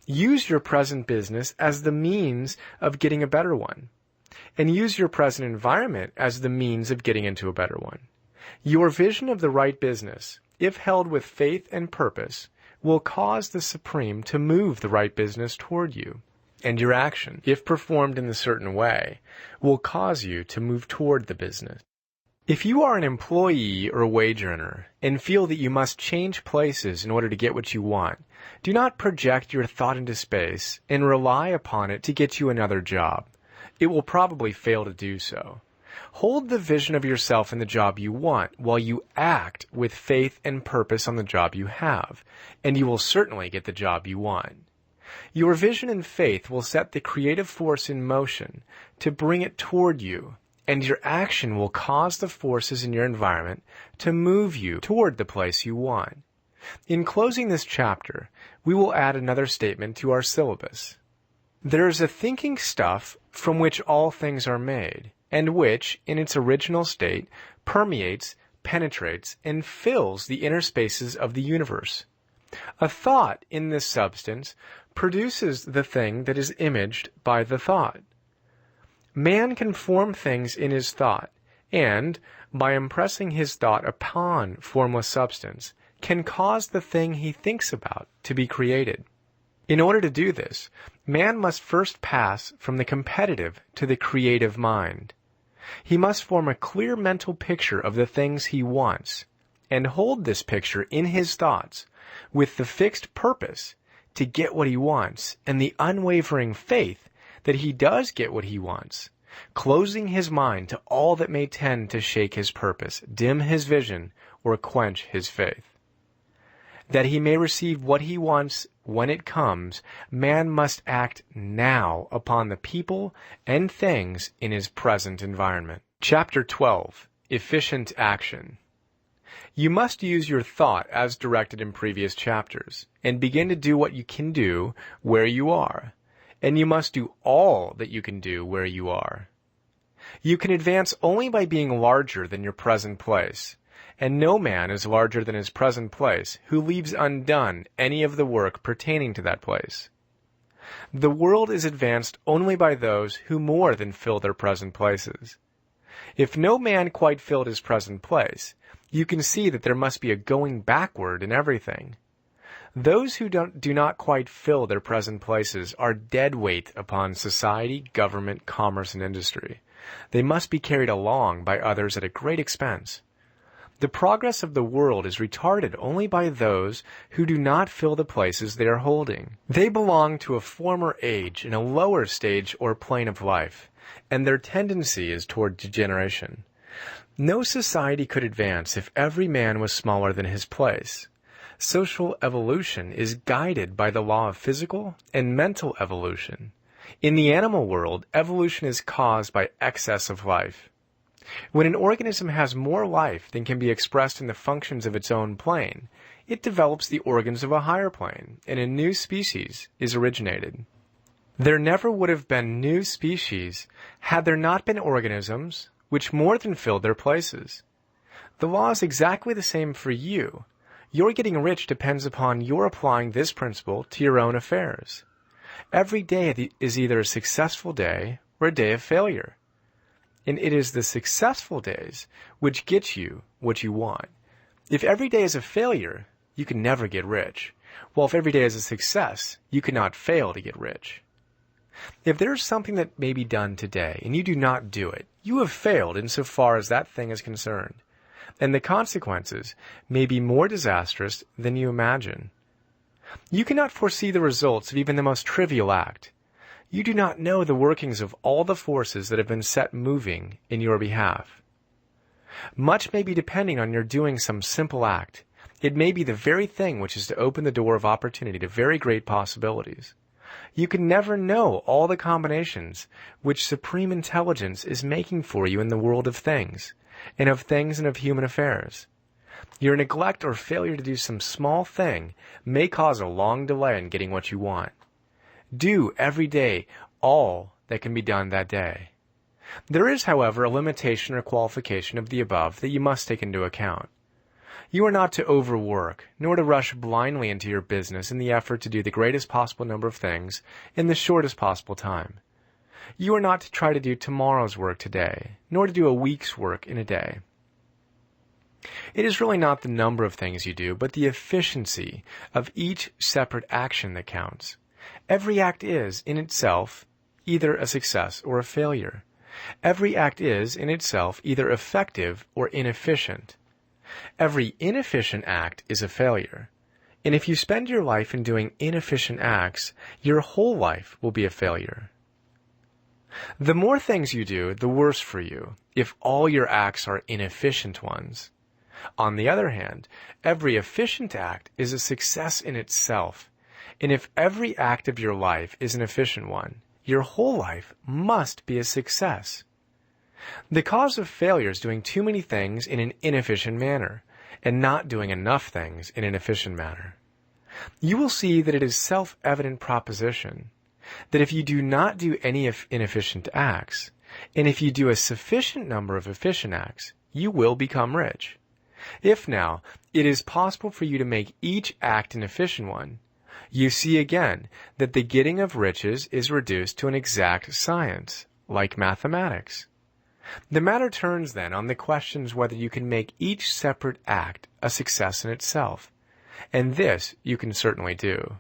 Use your present business as the means of getting a better one, and use your present environment as the means of getting into a better one. Your vision of the right business, if held with faith and purpose, will cause the Supreme to move the right business toward you, and your action, if performed in a certain way, will cause you to move toward the business. If you are an employee or a wage earner and feel that you must change places in order to get what you want, do not project your thought into space and rely upon it to get you another job. It will probably fail to do so. Hold the vision of yourself in the job you want while you act with faith and purpose on the job you have, and you will certainly get the job you want. Your vision and faith will set the creative force in motion to bring it toward you, and your action will cause the forces in your environment to move you toward the place you want. In closing this chapter, we will add another statement to our syllabus. There is a thinking stuff from which all things are made, and which, in its original state, permeates, penetrates, and fills the inner spaces of the universe. A thought in this substance produces the thing that is imaged by the thought. Man can form things in his thought, and, by impressing his thought upon formless substance, can cause the thing he thinks about to be created. In order to do this, man must first pass from the competitive to the creative mind. He must form a clear mental picture of the things he wants, and hold this picture in his thoughts, with the fixed purpose to get what he wants, and the unwavering faith that he does get what he wants, closing his mind to all that may tend to shake his purpose, dim his vision, or quench his faith. That he may receive what he wants when it comes, man must act now upon the people and things in his present environment. Chapter 12. Efficient Action. You must use your thought as directed in previous chapters, and begin to do what you can do where you are, and you must do all that you can do where you are. You can advance only by being larger than your present place, and no man is larger than his present place who leaves undone any of the work pertaining to that place. The world is advanced only by those who more than fill their present places. If no man quite filled his present place, you can see that there must be a going backward in everything. Those who do not quite fill their present places are dead weight upon society, government, commerce, and industry. They must be carried along by others at a great expense. The progress of the world is retarded only by those who do not fill the places they are holding. They belong to a former age in a lower stage or plane of life, and their tendency is toward degeneration. No society could advance if every man was smaller than his place. Social evolution is guided by the law of physical and mental evolution. In the animal world, evolution is caused by excess of life. When an organism has more life than can be expressed in the functions of its own plane, it develops the organs of a higher plane, and a new species is originated. There never would have been new species had there not been organisms which more than filled their places. The law is exactly the same for you. Your getting rich depends upon your applying this principle to your own affairs. Every day is either a successful day or a day of failure. And it is the successful days which get you what you want. If every day is a failure, you can never get rich. While if every day is a success, you cannot fail to get rich. If there is something that may be done today and you do not do it, you have failed insofar as that thing is concerned. And the consequences may be more disastrous than you imagine. You cannot foresee the results of even the most trivial act. You do not know the workings of all the forces that have been set moving in your behalf. Much may be depending on your doing some simple act. It may be the very thing which is to open the door of opportunity to very great possibilities. You can never know all the combinations which supreme intelligence is making for you in the world of things and of human affairs. Your neglect or failure to do some small thing may cause a long delay in getting what you want. Do every day all that can be done that day. There is, however, a limitation or qualification of the above that you must take into account. You are not to overwork, nor to rush blindly into your business in the effort to do the greatest possible number of things in the shortest possible time. You are not to try to do tomorrow's work today, nor to do a week's work in a day. It is really not the number of things you do, but the efficiency of each separate action that counts. Every act is, in itself, either a success or a failure. Every act is, in itself, either effective or inefficient. Every inefficient act is a failure. And if you spend your life in doing inefficient acts, your whole life will be a failure. The more things you do, the worse for you, if all your acts are inefficient ones. On the other hand, every efficient act is a success in itself. And if every act of your life is an efficient one, your whole life must be a success. The cause of failure is doing too many things in an inefficient manner, and not doing enough things in an efficient manner. You will see that it is self-evident proposition that if you do not do any inefficient acts, and if you do a sufficient number of efficient acts, you will become rich. If now it is possible for you to make each act an efficient one, you see again that the getting of riches is reduced to an exact science, like mathematics. The matter turns then on the questions whether you can make each separate act a success in itself, and this you can certainly do.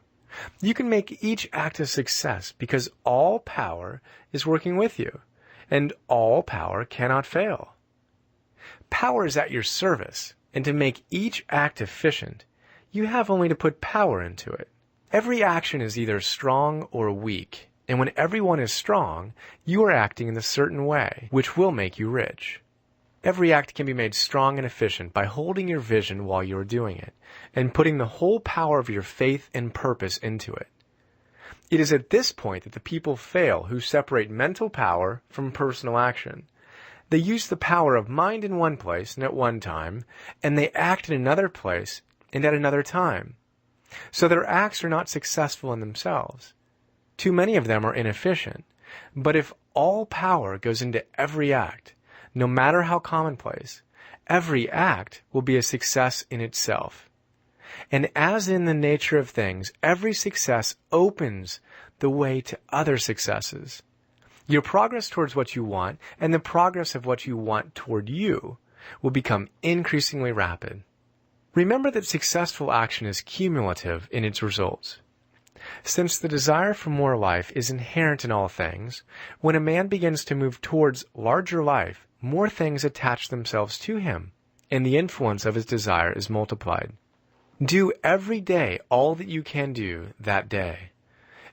You can make each act a success because all power is working with you, and all power cannot fail. Power is at your service, and to make each act efficient, you have only to put power into it. Every action is either strong or weak, and when everyone is strong, you are acting in a certain way, which will make you rich. Every act can be made strong and efficient by holding your vision while you are doing it, and putting the whole power of your faith and purpose into it. It is at this point that the people fail who separate mental power from personal action. They use the power of mind in one place and at one time, and they act in another place and at another time. So their acts are not successful in themselves. Too many of them are inefficient. But if all power goes into every act, no matter how commonplace, every act will be a success in itself. And as in the nature of things, every success opens the way to other successes. Your progress towards what you want and the progress of what you want toward you will become increasingly rapid. Remember that successful action is cumulative in its results. Since the desire for more life is inherent in all things, when a man begins to move towards larger life, more things attach themselves to him, and the influence of his desire is multiplied. Do every day all that you can do that day,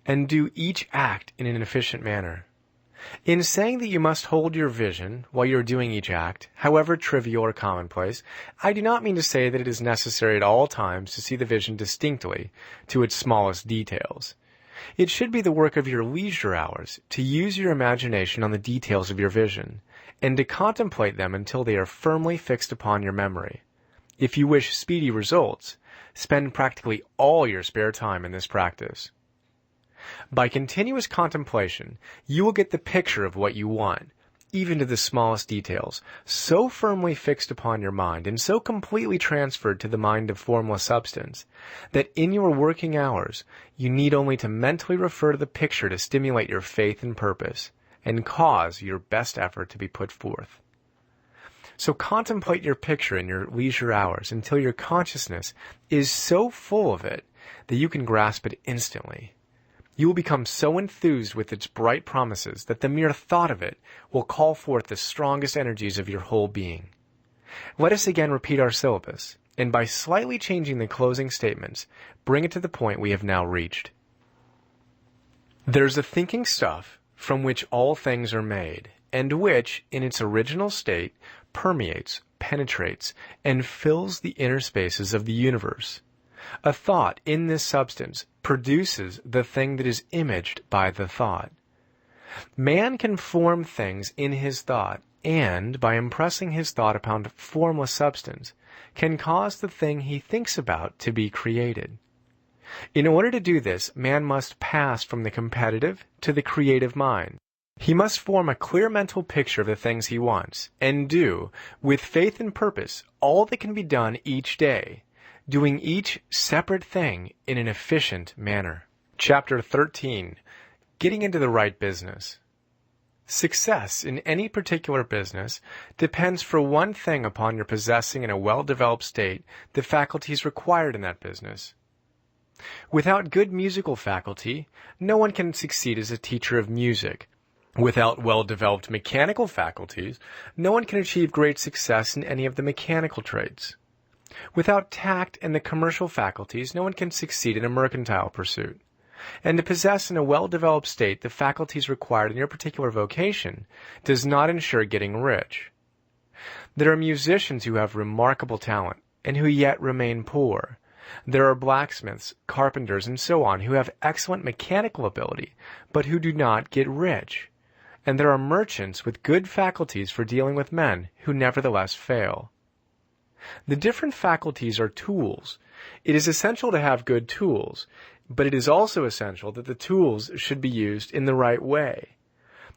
and do each act in an efficient manner. In saying that you must hold your vision while you are doing each act, however trivial or commonplace, I do not mean to say that it is necessary at all times to see the vision distinctly to its smallest details. It should be the work of your leisure hours to use your imagination on the details of your vision, and to contemplate them until they are firmly fixed upon your memory. If you wish speedy results, spend practically all your spare time in this practice. By continuous contemplation, you will get the picture of what you want, even to the smallest details, so firmly fixed upon your mind and so completely transferred to the mind of formless substance, that in your working hours you need only to mentally refer to the picture to stimulate your faith and purpose, and cause your best effort to be put forth. So contemplate your picture in your leisure hours until your consciousness is so full of it that you can grasp it instantly. You will become so enthused with its bright promises that the mere thought of it will call forth the strongest energies of your whole being. Let us again repeat our syllabus, and by slightly changing the closing statements, bring it to the point we have now reached. There's a thinking stuff from which all things are made, and which, in its original state, permeates, penetrates, and fills the inner spaces of the universe. A thought in this substance produces the thing that is imaged by the thought. Man can form things in his thought, and, by impressing his thought upon formless substance, can cause the thing he thinks about to be created. In order to do this, man must pass from the competitive to the creative mind. He must form a clear mental picture of the things he wants, and do, with faith and purpose, all that can be done each day, doing each separate thing in an efficient manner. Chapter 13. Getting into the right business. Success in any particular business depends for one thing upon your possessing in a well-developed state the faculties required in that business. Without good musical faculty, no one can succeed as a teacher of music. Without well-developed mechanical faculties, no one can achieve great success in any of the mechanical trades. Without tact and the commercial faculties, no one can succeed in a mercantile pursuit. And to possess in a well-developed state the faculties required in your particular vocation does not ensure getting rich. There are musicians who have remarkable talent and who yet remain poor. There are blacksmiths, carpenters, and so on who have excellent mechanical ability, but who do not get rich. And there are merchants with good faculties for dealing with men who nevertheless fail. The different faculties are tools. It is essential to have good tools, but it is also essential that the tools should be used in the right way.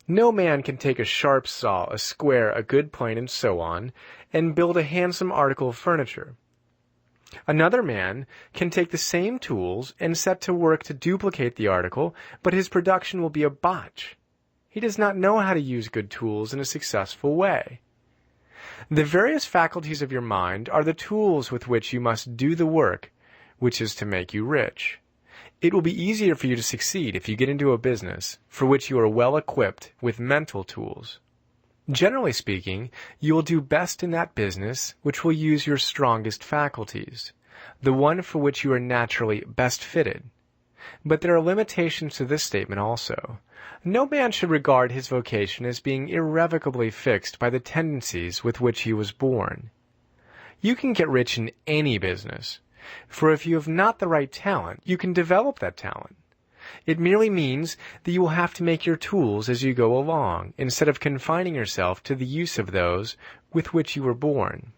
No man can take a sharp saw, a square, a good plane, and so on, and build a handsome article of furniture. Another man can take the same tools and set to work to duplicate the article, but his production will be a botch. He does not know how to use good tools in a successful way. The various faculties of your mind are the tools with which you must do the work, which is to make you rich. It will be easier for you to succeed if you get into a business for which you are well equipped with mental tools. Generally speaking, you will do best in that business which will use your strongest faculties, the one for which you are naturally best fitted. But there are limitations to this statement also. No man should regard his vocation as being irrevocably fixed by the tendencies with which he was born. You can get rich in any business, for if you have not the right talent, you can develop that talent. It merely means that you will have to make your tools as you go along, instead of confining yourself to the use of those with which you were born.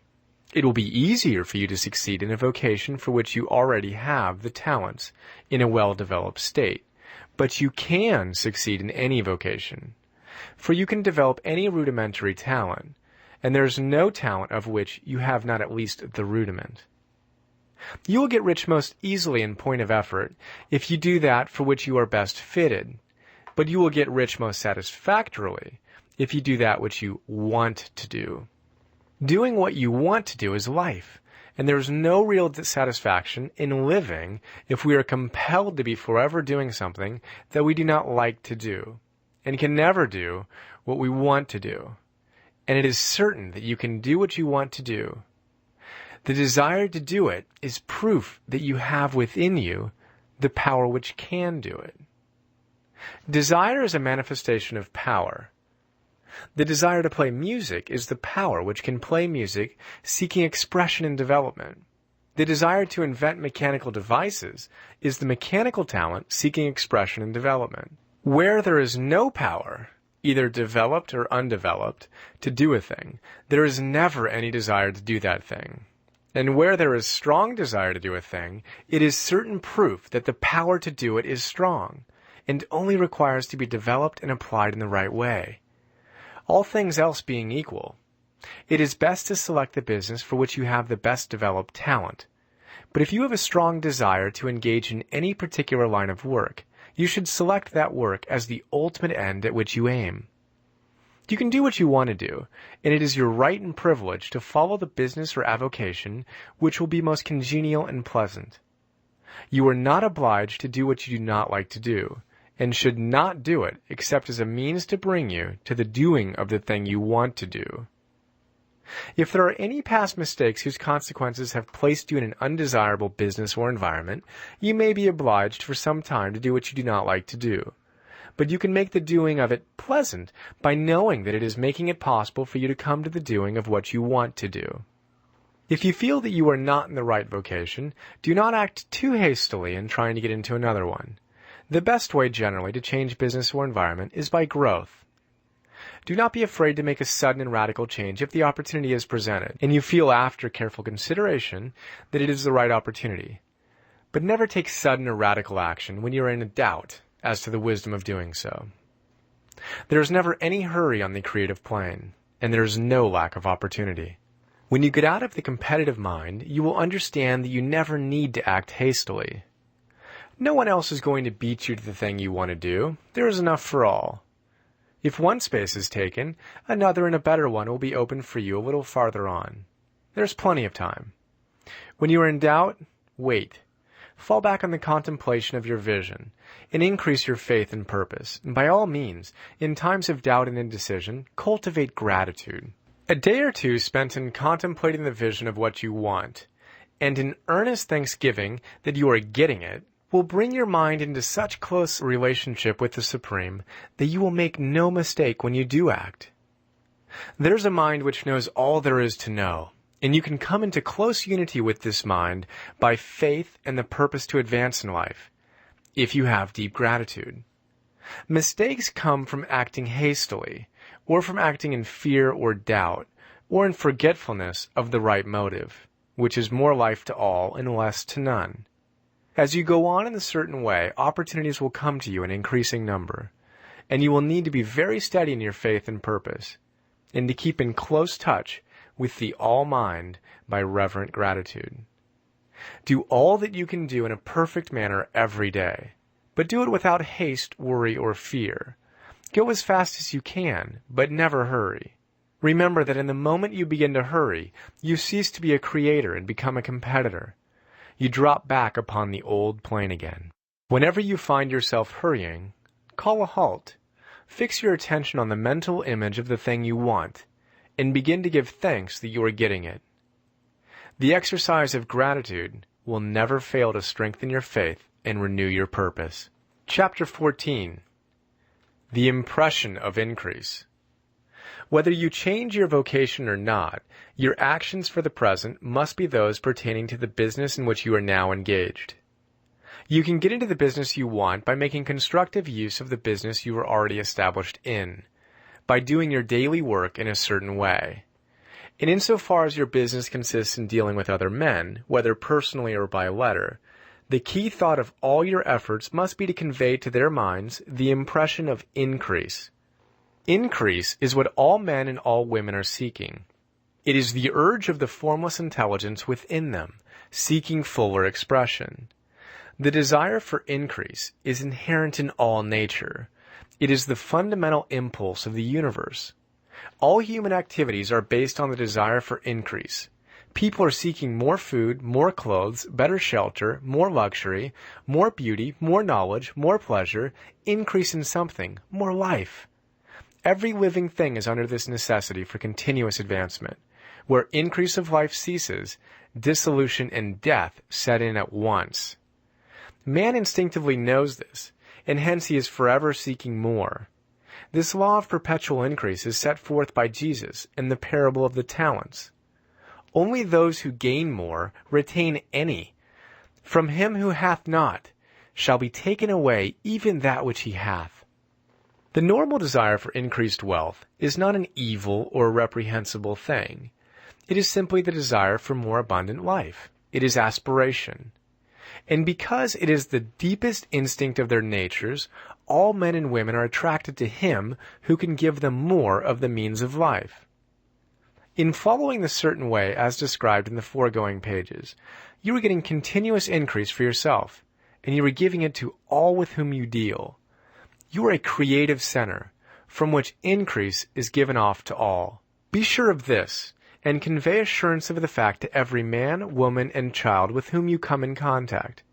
It will be easier for you to succeed in a vocation for which you already have the talents in a well-developed state, but you can succeed in any vocation, for you can develop any rudimentary talent, and there is no talent of which you have not at least the rudiment. You will get rich most easily in point of effort if you do that for which you are best fitted, but you will get rich most satisfactorily if you do that which you want to do. Doing what you want to do is life, and there is no real satisfaction in living if we are compelled to be forever doing something that we do not like to do, and can never do what we want to do. And it is certain that you can do what you want to do. The desire to do it is proof that you have within you the power which can do it. Desire is a manifestation of power. The desire to play music is the power which can play music, seeking expression and development. The desire to invent mechanical devices is the mechanical talent seeking expression and development. Where there is no power, either developed or undeveloped, to do a thing, there is never any desire to do that thing. And where there is strong desire to do a thing, it is certain proof that the power to do it is strong, and only requires to be developed and applied in the right way. All things else being equal, it is best to select the business for which you have the best developed talent. But if you have a strong desire to engage in any particular line of work, you should select that work as the ultimate end at which you aim. You can do what you want to do, and it is your right and privilege to follow the business or avocation which will be most congenial and pleasant. You are not obliged to do what you do not like to do, and should not do it except as a means to bring you to the doing of the thing you want to do. If there are any past mistakes whose consequences have placed you in an undesirable business or environment, you may be obliged for some time to do what you do not like to do. But you can make the doing of it pleasant by knowing that it is making it possible for you to come to the doing of what you want to do. If you feel that you are not in the right vocation, do not act too hastily in trying to get into another one. The best way generally to change business or environment is by growth. Do not be afraid to make a sudden and radical change if the opportunity is presented, and you feel after careful consideration that it is the right opportunity. But never take sudden or radical action when you are in a doubt as to the wisdom of doing so. There is never any hurry on the creative plane, and there is no lack of opportunity. When you get out of the competitive mind, you will understand that you never need to act hastily. No one else is going to beat you to the thing you want to do. There is enough for all. If one space is taken, another and a better one will be opened for you a little farther on. There's plenty of time. When you are in doubt, wait. Fall back on the contemplation of your vision, and increase your faith and purpose. And by all means, in times of doubt and indecision, cultivate gratitude. A day or two spent in contemplating the vision of what you want, and in earnest thanksgiving that you are getting it, will bring your mind into such close relationship with the Supreme that you will make no mistake when you do act. There's a mind which knows all there is to know, and you can come into close unity with this mind by faith and the purpose to advance in life, if you have deep gratitude. Mistakes come from acting hastily, or from acting in fear or doubt, or in forgetfulness of the right motive, which is more life to all and less to none. As you go on in a certain way, opportunities will come to you in increasing number, and you will need to be very steady in your faith and purpose, and to keep in close touch with the All-Mind by reverent gratitude. Do all that you can do in a perfect manner every day, but do it without haste, worry, or fear. Go as fast as you can, but never hurry. Remember that in the moment you begin to hurry, you cease to be a creator and become a competitor. You drop back upon the old plane again. Whenever you find yourself hurrying, call a halt. Fix your attention on the mental image of the thing you want, and begin to give thanks that you are getting it. The exercise of gratitude will never fail to strengthen your faith and renew your purpose. Chapter 14. The Impression of Increase. Whether you change your vocation or not, your actions for the present must be those pertaining to the business in which you are now engaged. You can get into the business you want by making constructive use of the business you are already established in, by doing your daily work in a certain way. And insofar as your business consists in dealing with other men, whether personally or by letter, the key thought of all your efforts must be to convey to their minds the impression of increase. Increase is what all men and all women are seeking. It is the urge of the formless intelligence within them, seeking fuller expression. The desire for increase is inherent in all nature. It is the fundamental impulse of the universe. All human activities are based on the desire for increase. People are seeking more food, more clothes, better shelter, more luxury, more beauty, more knowledge, more pleasure, increase in something, more life. Every living thing is under this necessity for continuous advancement. Where increase of life ceases, dissolution and death set in at once. Man instinctively knows this, and hence he is forever seeking more. This law of perpetual increase is set forth by Jesus in the parable of the talents. Only those who gain more retain any. From him who hath not shall be taken away even that which he hath. The normal desire for increased wealth is not an evil or reprehensible thing. It is simply the desire for more abundant life. It is aspiration. And because it is the deepest instinct of their natures, all men and women are attracted to him who can give them more of the means of life. In following the certain way as described in the foregoing pages, you are getting continuous increase for yourself, and you are giving it to all with whom you deal. You are a creative center, from which increase is given off to all. Be sure of this, and convey assurance of the fact to every man, woman, and child with whom you come in contact.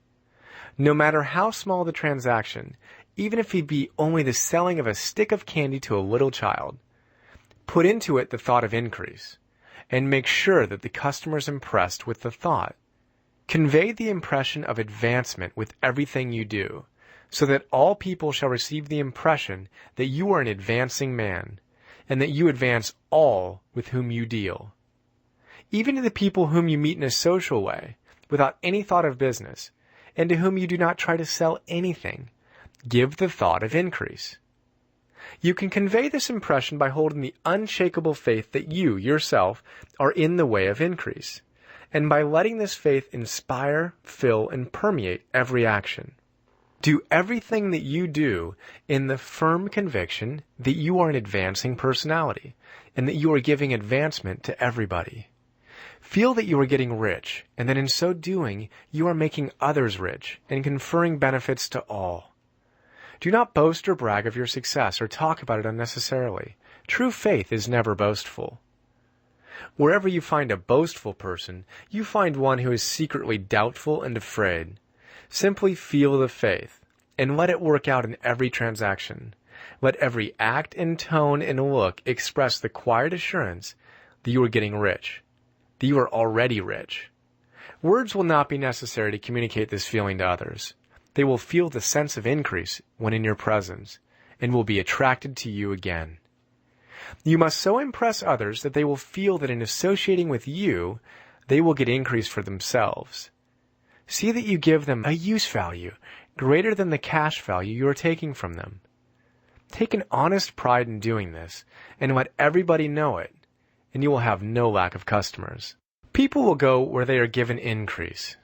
No matter how small the transaction, even if it be only the selling of a stick of candy to a little child, put into it the thought of increase, and make sure that the customer is impressed with the thought. Convey the impression of advancement with everything you do, so that all people shall receive the impression that you are an advancing man, and that you advance all with whom you deal. Even to the people whom you meet in a social way, without any thought of business, and to whom you do not try to sell anything, give the thought of increase. You can convey this impression by holding the unshakable faith that you, yourself, are in the way of increase, and by letting this faith inspire, fill, and permeate every action. Do everything that you do in the firm conviction that you are an advancing personality and that you are giving advancement to everybody. Feel that you are getting rich, and that in so doing, you are making others rich and conferring benefits to all. Do not boast or brag of your success or talk about it unnecessarily. True faith is never boastful. Wherever you find a boastful person, you find one who is secretly doubtful and afraid. Simply feel the faith, and let it work out in every transaction. Let every act and tone and look express the quiet assurance that you are getting rich, that you are already rich. Words will not be necessary to communicate this feeling to others. They will feel the sense of increase when in your presence, and will be attracted to you again. You must so impress others that they will feel that in associating with you, they will get increase for themselves. See that you give them a use value greater than the cash value you are taking from them. Take an honest pride in doing this, and let everybody know it, and you will have no lack of customers. People will go where they are given increase,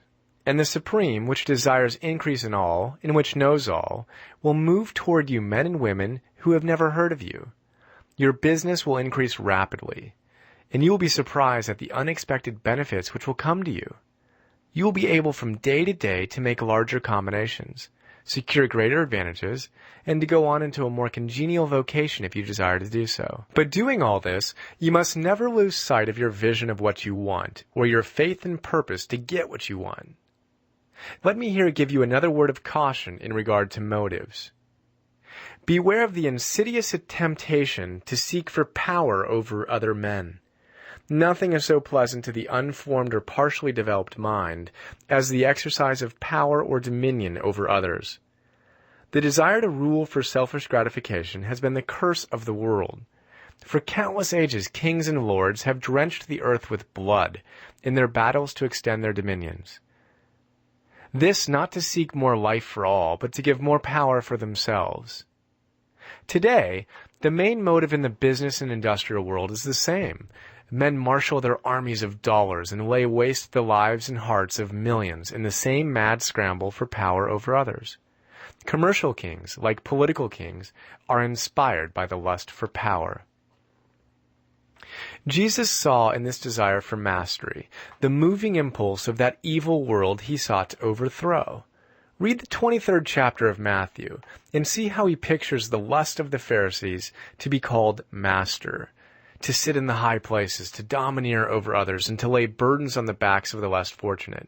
and the Supreme, which desires increase in all, and which knows all, will move toward you men and women who have never heard of you. Your business will increase rapidly, and you will be surprised at the unexpected benefits which will come to you. You will be able from day to day to make larger combinations, secure greater advantages, and to go on into a more congenial vocation if you desire to do so. But doing all this, you must never lose sight of your vision of what you want, or your faith and purpose to get what you want. Let me here give you another word of caution in regard to motives. Beware of the insidious temptation to seek for power over other men. Nothing is so pleasant to the unformed or partially developed mind as the exercise of power or dominion over others. The desire to rule for selfish gratification has been the curse of the world. For countless ages, kings and lords have drenched the earth with blood in their battles to extend their dominions. This not to seek more life for all, but to give more power for themselves. Today, the main motive in the business and industrial world is the same. Men marshal their armies of dollars and lay waste the lives and hearts of millions in the same mad scramble for power over others. Commercial kings, like political kings, are inspired by the lust for power. Jesus saw in this desire for mastery the moving impulse of that evil world he sought to overthrow. Read the 23rd chapter of Matthew and see how he pictures the lust of the Pharisees to be called master, to sit in the high places, to domineer over others, and to lay burdens on the backs of the less fortunate.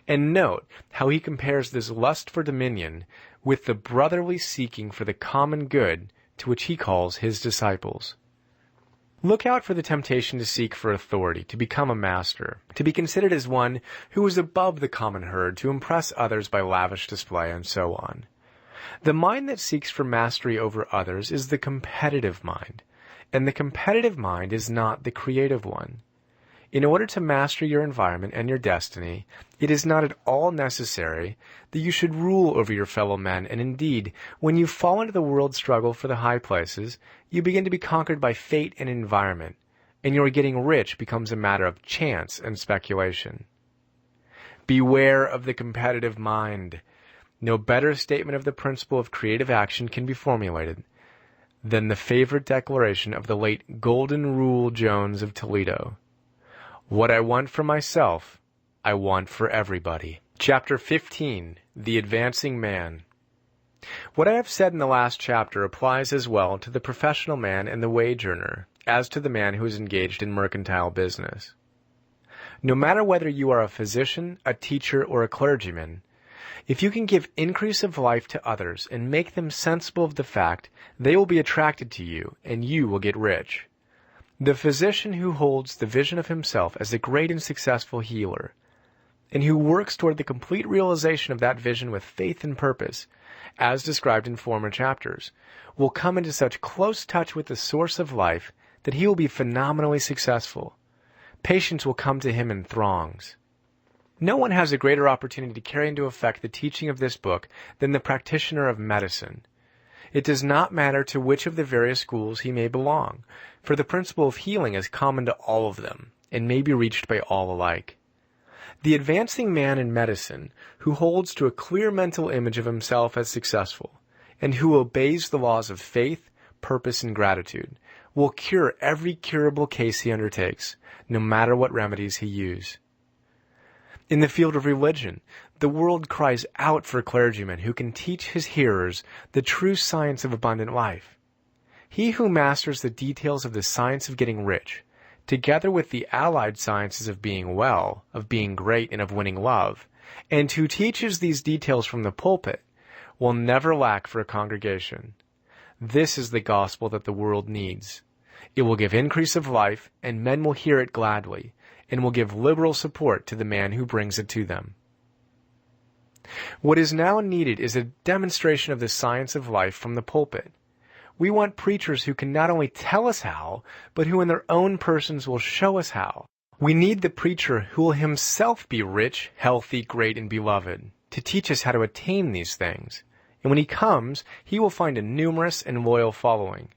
And note how he compares this lust for dominion with the brotherly seeking for the common good to which he calls his disciples. Look out for the temptation to seek for authority, to become a master, to be considered as one who is above the common herd, to impress others by lavish display, and so on. The mind that seeks for mastery over others is the competitive mind, and the competitive mind is not the creative one. In order to master your environment and your destiny, it is not at all necessary that you should rule over your fellow men, and indeed, when you fall into the world struggle for the high places, you begin to be conquered by fate and environment, and your getting rich becomes a matter of chance and speculation. Beware of the competitive mind. No better statement of the principle of creative action can be formulated than the favorite declaration of the late Golden Rule Jones of Toledo. What I want for myself, I want for everybody. Chapter 15, The Advancing Man. What I have said in the last chapter applies as well to the professional man and the wage earner as to the man who is engaged in mercantile business. No matter whether you are a physician, a teacher, or a clergyman, if you can give increase of life to others and make them sensible of the fact, they will be attracted to you, and you will get rich. The physician who holds the vision of himself as a great and successful healer, and who works toward the complete realization of that vision with faith and purpose, as described in former chapters, will come into such close touch with the source of life that he will be phenomenally successful. Patients will come to him in throngs. No one has a greater opportunity to carry into effect the teaching of this book than the practitioner of medicine. It does not matter to which of the various schools he may belong, for the principle of healing is common to all of them, and may be reached by all alike. The advancing man in medicine who holds to a clear mental image of himself as successful, and who obeys the laws of faith, purpose, and gratitude, will cure every curable case he undertakes, no matter what remedies he uses. In the field of religion, the world cries out for clergymen who can teach his hearers the true science of abundant life. He who masters the details of the science of getting rich, together with the allied sciences of being well, of being great, and of winning love, and who teaches these details from the pulpit, will never lack for a congregation. This is the gospel that the world needs. It will give increase of life, and men will hear it gladly, and will give liberal support to the man who brings it to them. What is now needed is a demonstration of the science of life from the pulpit. We want preachers who can not only tell us how, but who in their own persons will show us how. We need the preacher who will himself be rich, healthy, great, and beloved, to teach us how to attain these things. And when he comes, he will find a numerous and loyal following.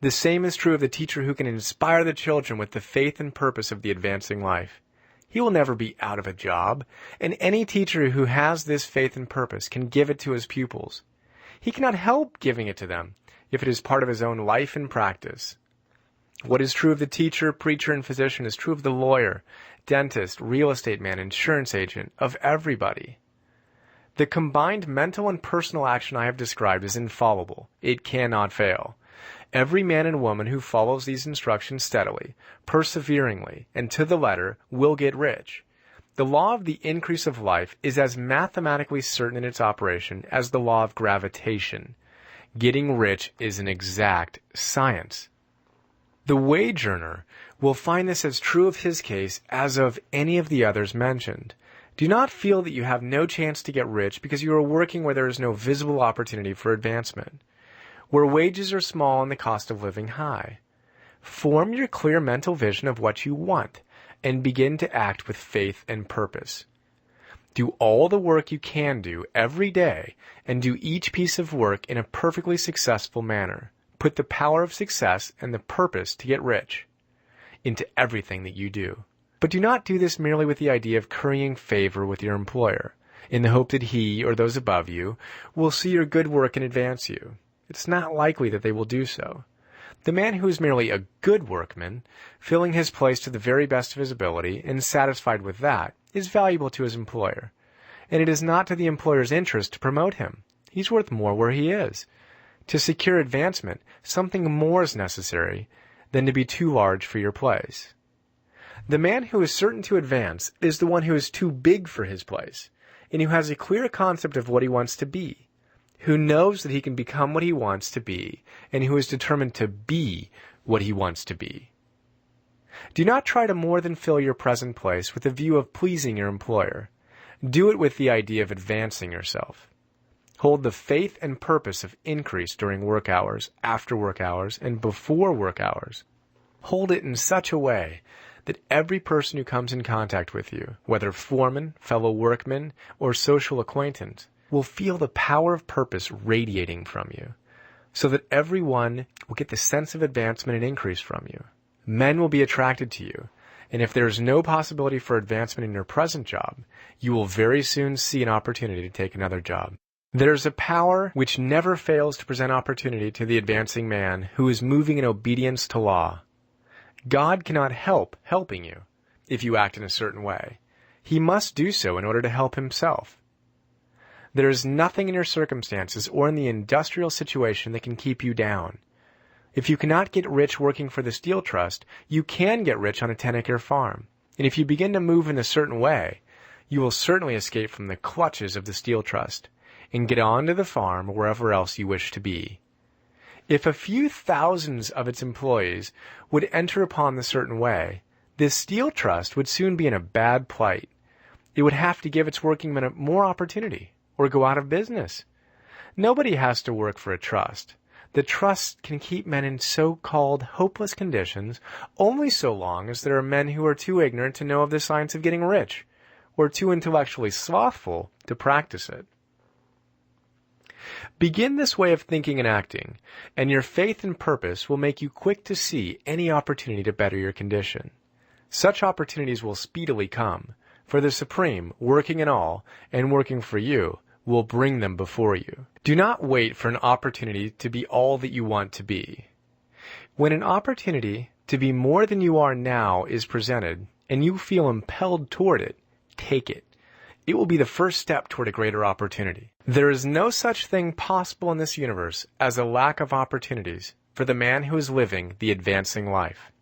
The same is true of the teacher who can inspire the children with the faith and purpose of the advancing life. He will never be out of a job, and any teacher who has this faith and purpose can give it to his pupils. He cannot help giving it to them if it is part of his own life and practice. What is true of the teacher, preacher, and physician is true of the lawyer, dentist, real estate man, insurance agent, of everybody. The combined mental and personal action I have described is infallible. It cannot fail. Every man and woman who follows these instructions steadily, perseveringly, and to the letter will get rich. The law of the increase of life is as mathematically certain in its operation as the law of gravitation. Getting rich is an exact science. The wage earner will find this as true of his case as of any of the others mentioned. Do not feel that you have no chance to get rich because you are working where there is no visible opportunity for advancement, where wages are small and the cost of living high. Form your clear mental vision of what you want and begin to act with faith and purpose. Do all the work you can do every day and do each piece of work in a perfectly successful manner. Put the power of success and the purpose to get rich into everything that you do. But do not do this merely with the idea of currying favor with your employer, in the hope that he or those above you will see your good work and advance you. It's not likely that they will do so. The man who is merely a good workman, filling his place to the very best of his ability and satisfied with that, is valuable to his employer. And it is not to the employer's interest to promote him. He's worth more where he is. To secure advancement, something more is necessary than to be too large for your place. The man who is certain to advance is the one who is too big for his place, and who has a clear concept of what he wants to be, who knows that he can become what he wants to be, and who is determined to be what he wants to be. Do not try to more than fill your present place with the view of pleasing your employer. Do it with the idea of advancing yourself. Hold the faith and purpose of increase during work hours, after work hours, and before work hours. Hold it in such a way that every person who comes in contact with you, whether foreman, fellow workman, or social acquaintance, will feel the power of purpose radiating from you, so that everyone will get the sense of advancement and increase from you. Men will be attracted to you, and if there is no possibility for advancement in your present job, you will very soon see an opportunity to take another job. There is a power which never fails to present opportunity to the advancing man who is moving in obedience to law. God cannot help helping you if you act in a certain way. He must do so in order to help himself. There is nothing in your circumstances or in the industrial situation that can keep you down. If you cannot get rich working for the Steel Trust, you can get rich on a 10-acre farm. And if you begin to move in a certain way, you will certainly escape from the clutches of the Steel Trust and get on to the farm or wherever else you wish to be. If a few thousands of its employees would enter upon the certain way, this Steel Trust would soon be in a bad plight. It would have to give its working men more opportunity or go out of business. Nobody has to work for a trust. The trust can keep men in so-called hopeless conditions only so long as there are men who are too ignorant to know of the science of getting rich, or too intellectually slothful to practice it. Begin this way of thinking and acting, and your faith and purpose will make you quick to see any opportunity to better your condition. Such opportunities will speedily come, for the Supreme, working in all, and working for you, will bring them before you. Do not wait for an opportunity to be all that you want to be. When an opportunity to be more than you are now is presented, and you feel impelled toward it, take it. It will be the first step toward a greater opportunity. There is no such thing possible in this universe as a lack of opportunities for the man who is living the advancing life.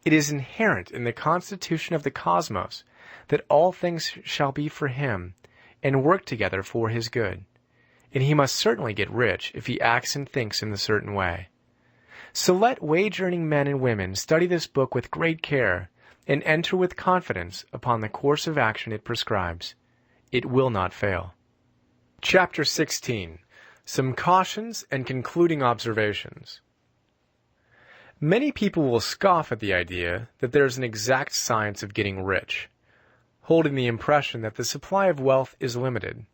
It is inherent in the constitution of the cosmos that all things shall be for him and work together for his good, and he must certainly get rich if he acts and thinks in a certain way. So let wage-earning men and women study this book with great care and enter with confidence upon the course of action it prescribes. It will not fail. Chapter 16. Some Cautions and Concluding Observations. Many people will scoff at the idea that there is an exact science of getting rich, holding the impression that the supply of wealth is limited.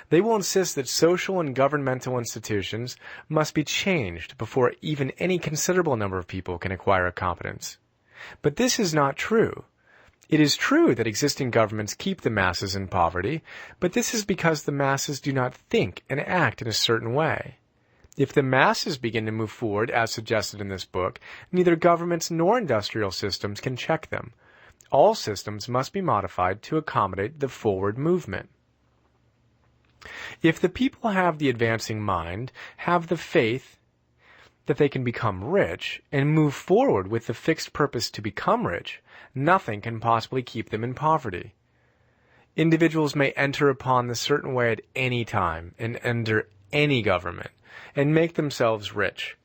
They will insist that social and governmental institutions must be changed before even any considerable number of people can acquire a competence. But this is not true. It is true that existing governments keep the masses in poverty, but this is because the masses do not think and act in a certain way. If the masses begin to move forward, as suggested in this book, neither governments nor industrial systems can check them. All systems must be modified to accommodate the forward movement. If the people have the advancing mind, have the faith that they can become rich, and move forward with the fixed purpose to become rich, nothing can possibly keep them in poverty. Individuals may enter upon the certain way at any time and under any government, and make themselves rich.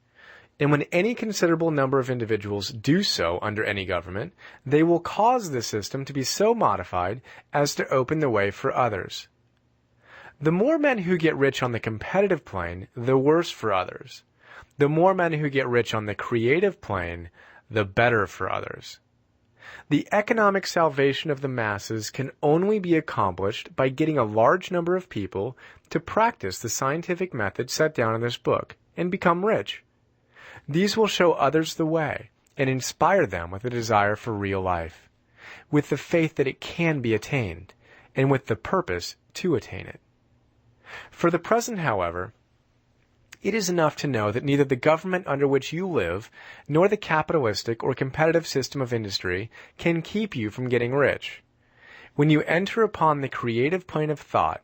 And when any considerable number of individuals do so under any government, they will cause the system to be so modified as to open the way for others. The more men who get rich on the competitive plane, the worse for others. The more men who get rich on the creative plane, the better for others. The economic salvation of the masses can only be accomplished by getting a large number of people to practice the scientific method set down in this book and become rich. These will show others the way and inspire them with a desire for real life, with the faith that it can be attained, and with the purpose to attain it. For the present, however, it is enough to know that neither the government under which you live, nor the capitalistic or competitive system of industry can keep you from getting rich. When you enter upon the creative plane of thought,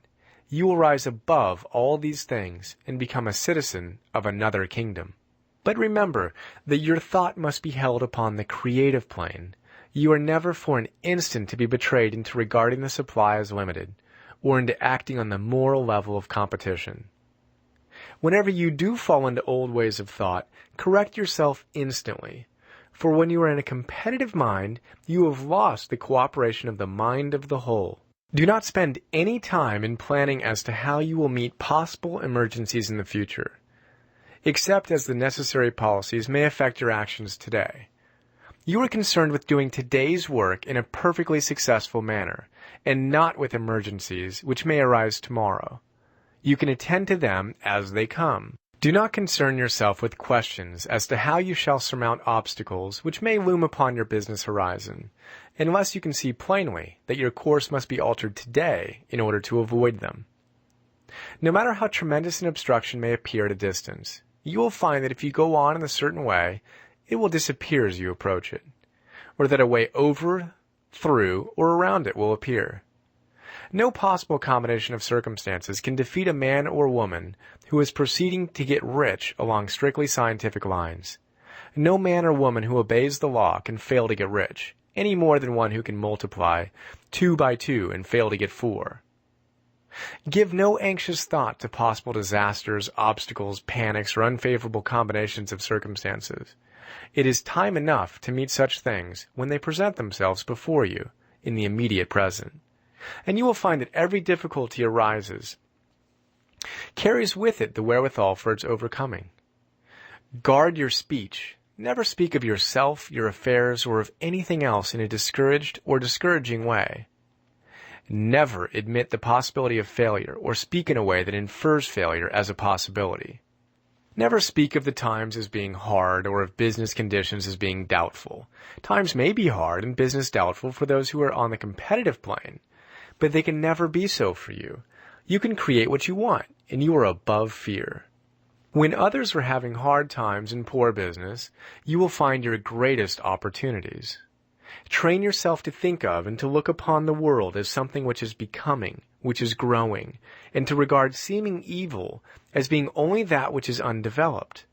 you will rise above all these things and become a citizen of another kingdom. But remember that your thought must be held upon the creative plane. You are never for an instant to be betrayed into regarding the supply as limited, or into acting on the moral level of competition. Whenever you do fall into old ways of thought, correct yourself instantly. For when you are in a competitive mind, you have lost the cooperation of the mind of the whole. Do not spend any time in planning as to how you will meet possible emergencies in the future, except as the necessary policies may affect your actions today. You are concerned with doing today's work in a perfectly successful manner, and not with emergencies which may arise tomorrow. You can attend to them as they come. Do not concern yourself with questions as to how you shall surmount obstacles which may loom upon your business horizon, unless you can see plainly that your course must be altered today in order to avoid them. No matter how tremendous an obstruction may appear at a distance, you will find that if you go on in a certain way, it will disappear as you approach it, or that a way over, through, or around it will appear. No possible combination of circumstances can defeat a man or woman who is proceeding to get rich along strictly scientific lines. No man or woman who obeys the law can fail to get rich, any more than one who can multiply 2 by 2 and fail to get 4. Give no anxious thought to possible disasters, obstacles, panics, or unfavorable combinations of circumstances. It is time enough to meet such things when they present themselves before you in the immediate present. And you will find that every difficulty carries with it the wherewithal for its overcoming. Guard your speech. Never speak of yourself, your affairs, or of anything else in a discouraged or discouraging way. Never admit the possibility of failure or speak in a way that infers failure as a possibility. Never speak of the times as being hard or of business conditions as being doubtful. Times may be hard and business doubtful for those who are on the competitive plane, but they can never be so for you. You can create what you want, and you are above fear. When others are having hard times and poor business, you will find your greatest opportunities. Train yourself to think of and to look upon the world as something which is becoming, which is growing, and to regard seeming evil as being only that which is undeveloped.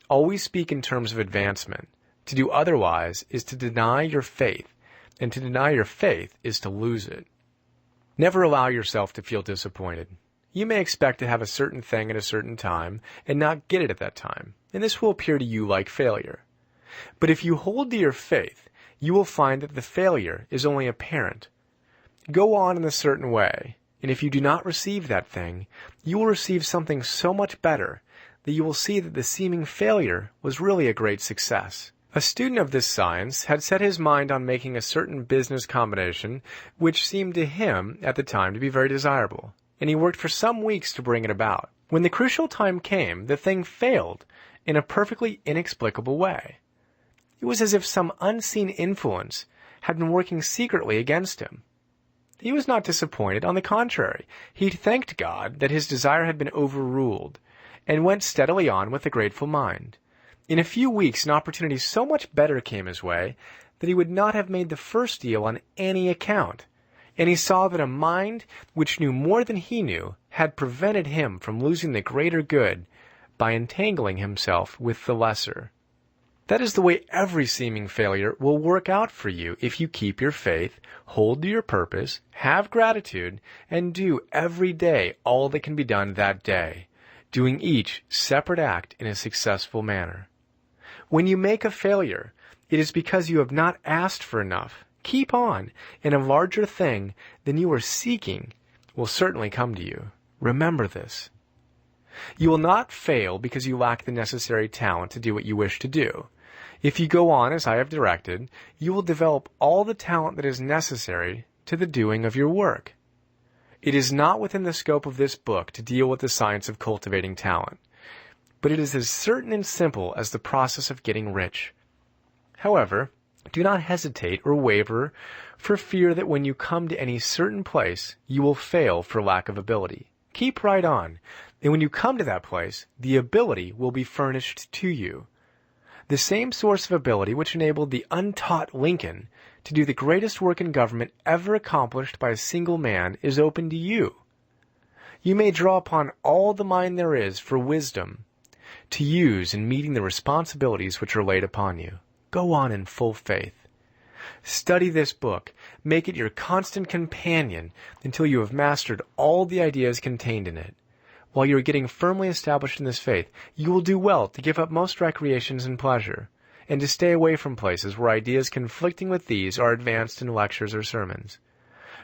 Always speak in terms of advancement. To do otherwise is to deny your faith, and to deny your faith is to lose it. Never allow yourself to feel disappointed. You may expect to have a certain thing at a certain time and not get it at that time, and this will appear to you like failure. But if you hold to your faith, you will find that the failure is only apparent. Go on in a certain way, and if you do not receive that thing, you will receive something so much better that you will see that the seeming failure was really a great success. A student of this science had set his mind on making a certain business combination which seemed to him at the time to be very desirable, and he worked for some weeks to bring it about. When the crucial time came, the thing failed in a perfectly inexplicable way. It was as if some unseen influence had been working secretly against him. He was not disappointed. On the contrary, he thanked God that his desire had been overruled, and went steadily on with a grateful mind. In a few weeks, an opportunity so much better came his way that he would not have made the first deal on any account, and he saw that a mind which knew more than he knew had prevented him from losing the greater good by entangling himself with the lesser. That is the way every seeming failure will work out for you if you keep your faith, hold to your purpose, have gratitude, and do every day all that can be done that day, doing each separate act in a successful manner. When you make a failure, it is because you have not asked for enough. Keep on, and a larger thing than you are seeking will certainly come to you. Remember this. You will not fail because you lack the necessary talent to do what you wish to do. If you go on as I have directed, you will develop all the talent that is necessary to the doing of your work. It is not within the scope of this book to deal with the science of cultivating talent, but it is as certain and simple as the process of getting rich. However, do not hesitate or waver for fear that when you come to any certain place, you will fail for lack of ability. Keep right on, and when you come to that place, the ability will be furnished to you. The same source of ability which enabled the untaught Lincoln to do the greatest work in government ever accomplished by a single man is open to you. You may draw upon all the mind there is for wisdom to use in meeting the responsibilities which are laid upon you. Go on in full faith. Study this book. Make it your constant companion until you have mastered all the ideas contained in it. While you are getting firmly established in this faith, you will do well to give up most recreations and pleasure, and to stay away from places where ideas conflicting with these are advanced in lectures or sermons.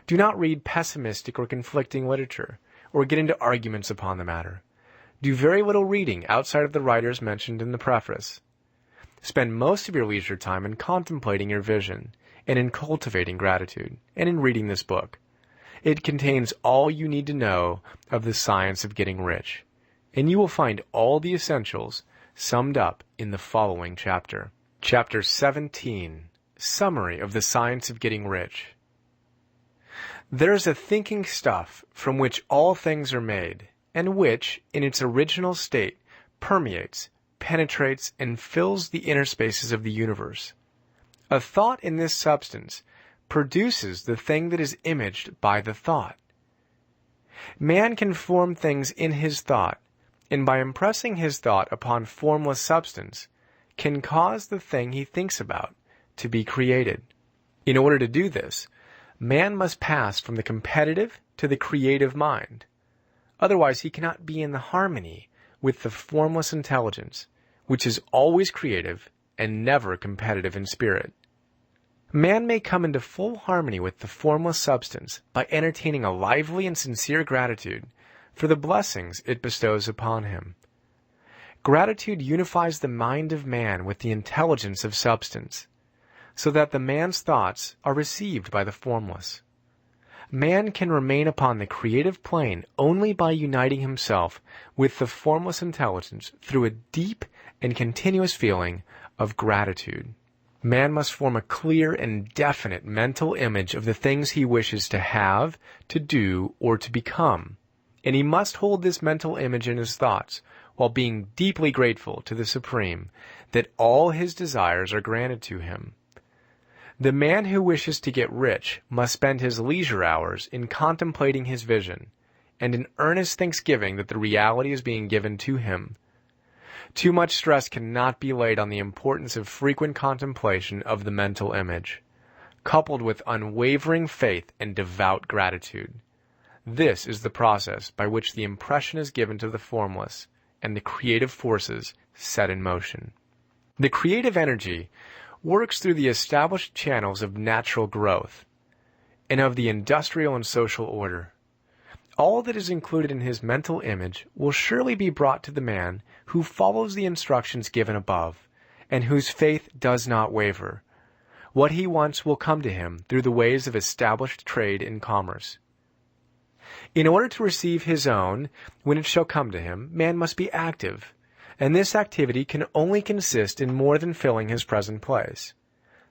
Do not read pessimistic or conflicting literature, or get into arguments upon the matter. Do very little reading outside of the writers mentioned in the preface. Spend most of your leisure time in contemplating your vision, and in cultivating gratitude, and in reading this book. It contains all you need to know of the science of getting rich, and you will find all the essentials summed up in the following chapter. Chapter 17, Summary of the Science of Getting Rich. There is a thinking stuff from which all things are made, and which, in its original state, permeates, penetrates, and fills the inner spaces of the universe. A thought in this substance produces the thing that is imaged by the thought. Man can form things in his thought, and by impressing his thought upon formless substance, can cause the thing he thinks about to be created. In order to do this, man must pass from the competitive to the creative mind. Otherwise, he cannot be in the harmony with the formless intelligence, which is always creative and never competitive in spirit. Man may come into full harmony with the formless substance by entertaining a lively and sincere gratitude for the blessings it bestows upon him. Gratitude unifies the mind of man with the intelligence of substance, so that the man's thoughts are received by the formless. Man can remain upon the creative plane only by uniting himself with the formless intelligence through a deep and continuous feeling of gratitude. Man must form a clear and definite mental image of the things he wishes to have, to do, or to become, and he must hold this mental image in his thoughts while being deeply grateful to the Supreme that all his desires are granted to him. The man who wishes to get rich must spend his leisure hours in contemplating his vision and in earnest thanksgiving that the reality is being given to him. Too much stress cannot be laid on the importance of frequent contemplation of the mental image, coupled with unwavering faith and devout gratitude. This is the process by which the impression is given to the formless and the creative forces set in motion. The creative energy works through the established channels of natural growth and of the industrial and social order. All that is included in his mental image will surely be brought to the man who follows the instructions given above, and whose faith does not waver. What he wants will come to him through the ways of established trade and commerce. In order to receive his own, when it shall come to him, man must be active, and this activity can only consist in more than filling his present place.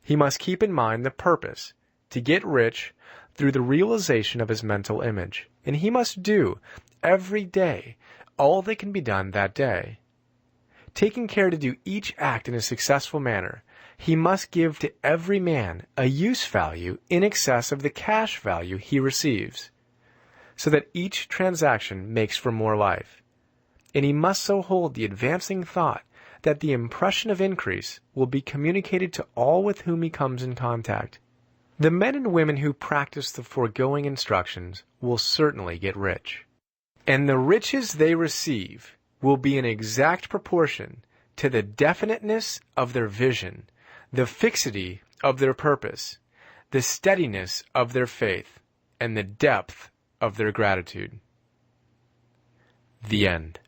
He must keep in mind the purpose, to get rich through the realization of his mental image, and he must do, every day, all that can be done that day. Taking care to do each act in a successful manner, he must give to every man a use value in excess of the cash value he receives, so that each transaction makes for more life. And he must so hold the advancing thought that the impression of increase will be communicated to all with whom he comes in contact. The men and women who practice the foregoing instructions will certainly get rich. And the riches they receive will be in exact proportion to the definiteness of their vision, the fixity of their purpose, the steadiness of their faith, and the depth of their gratitude. The end.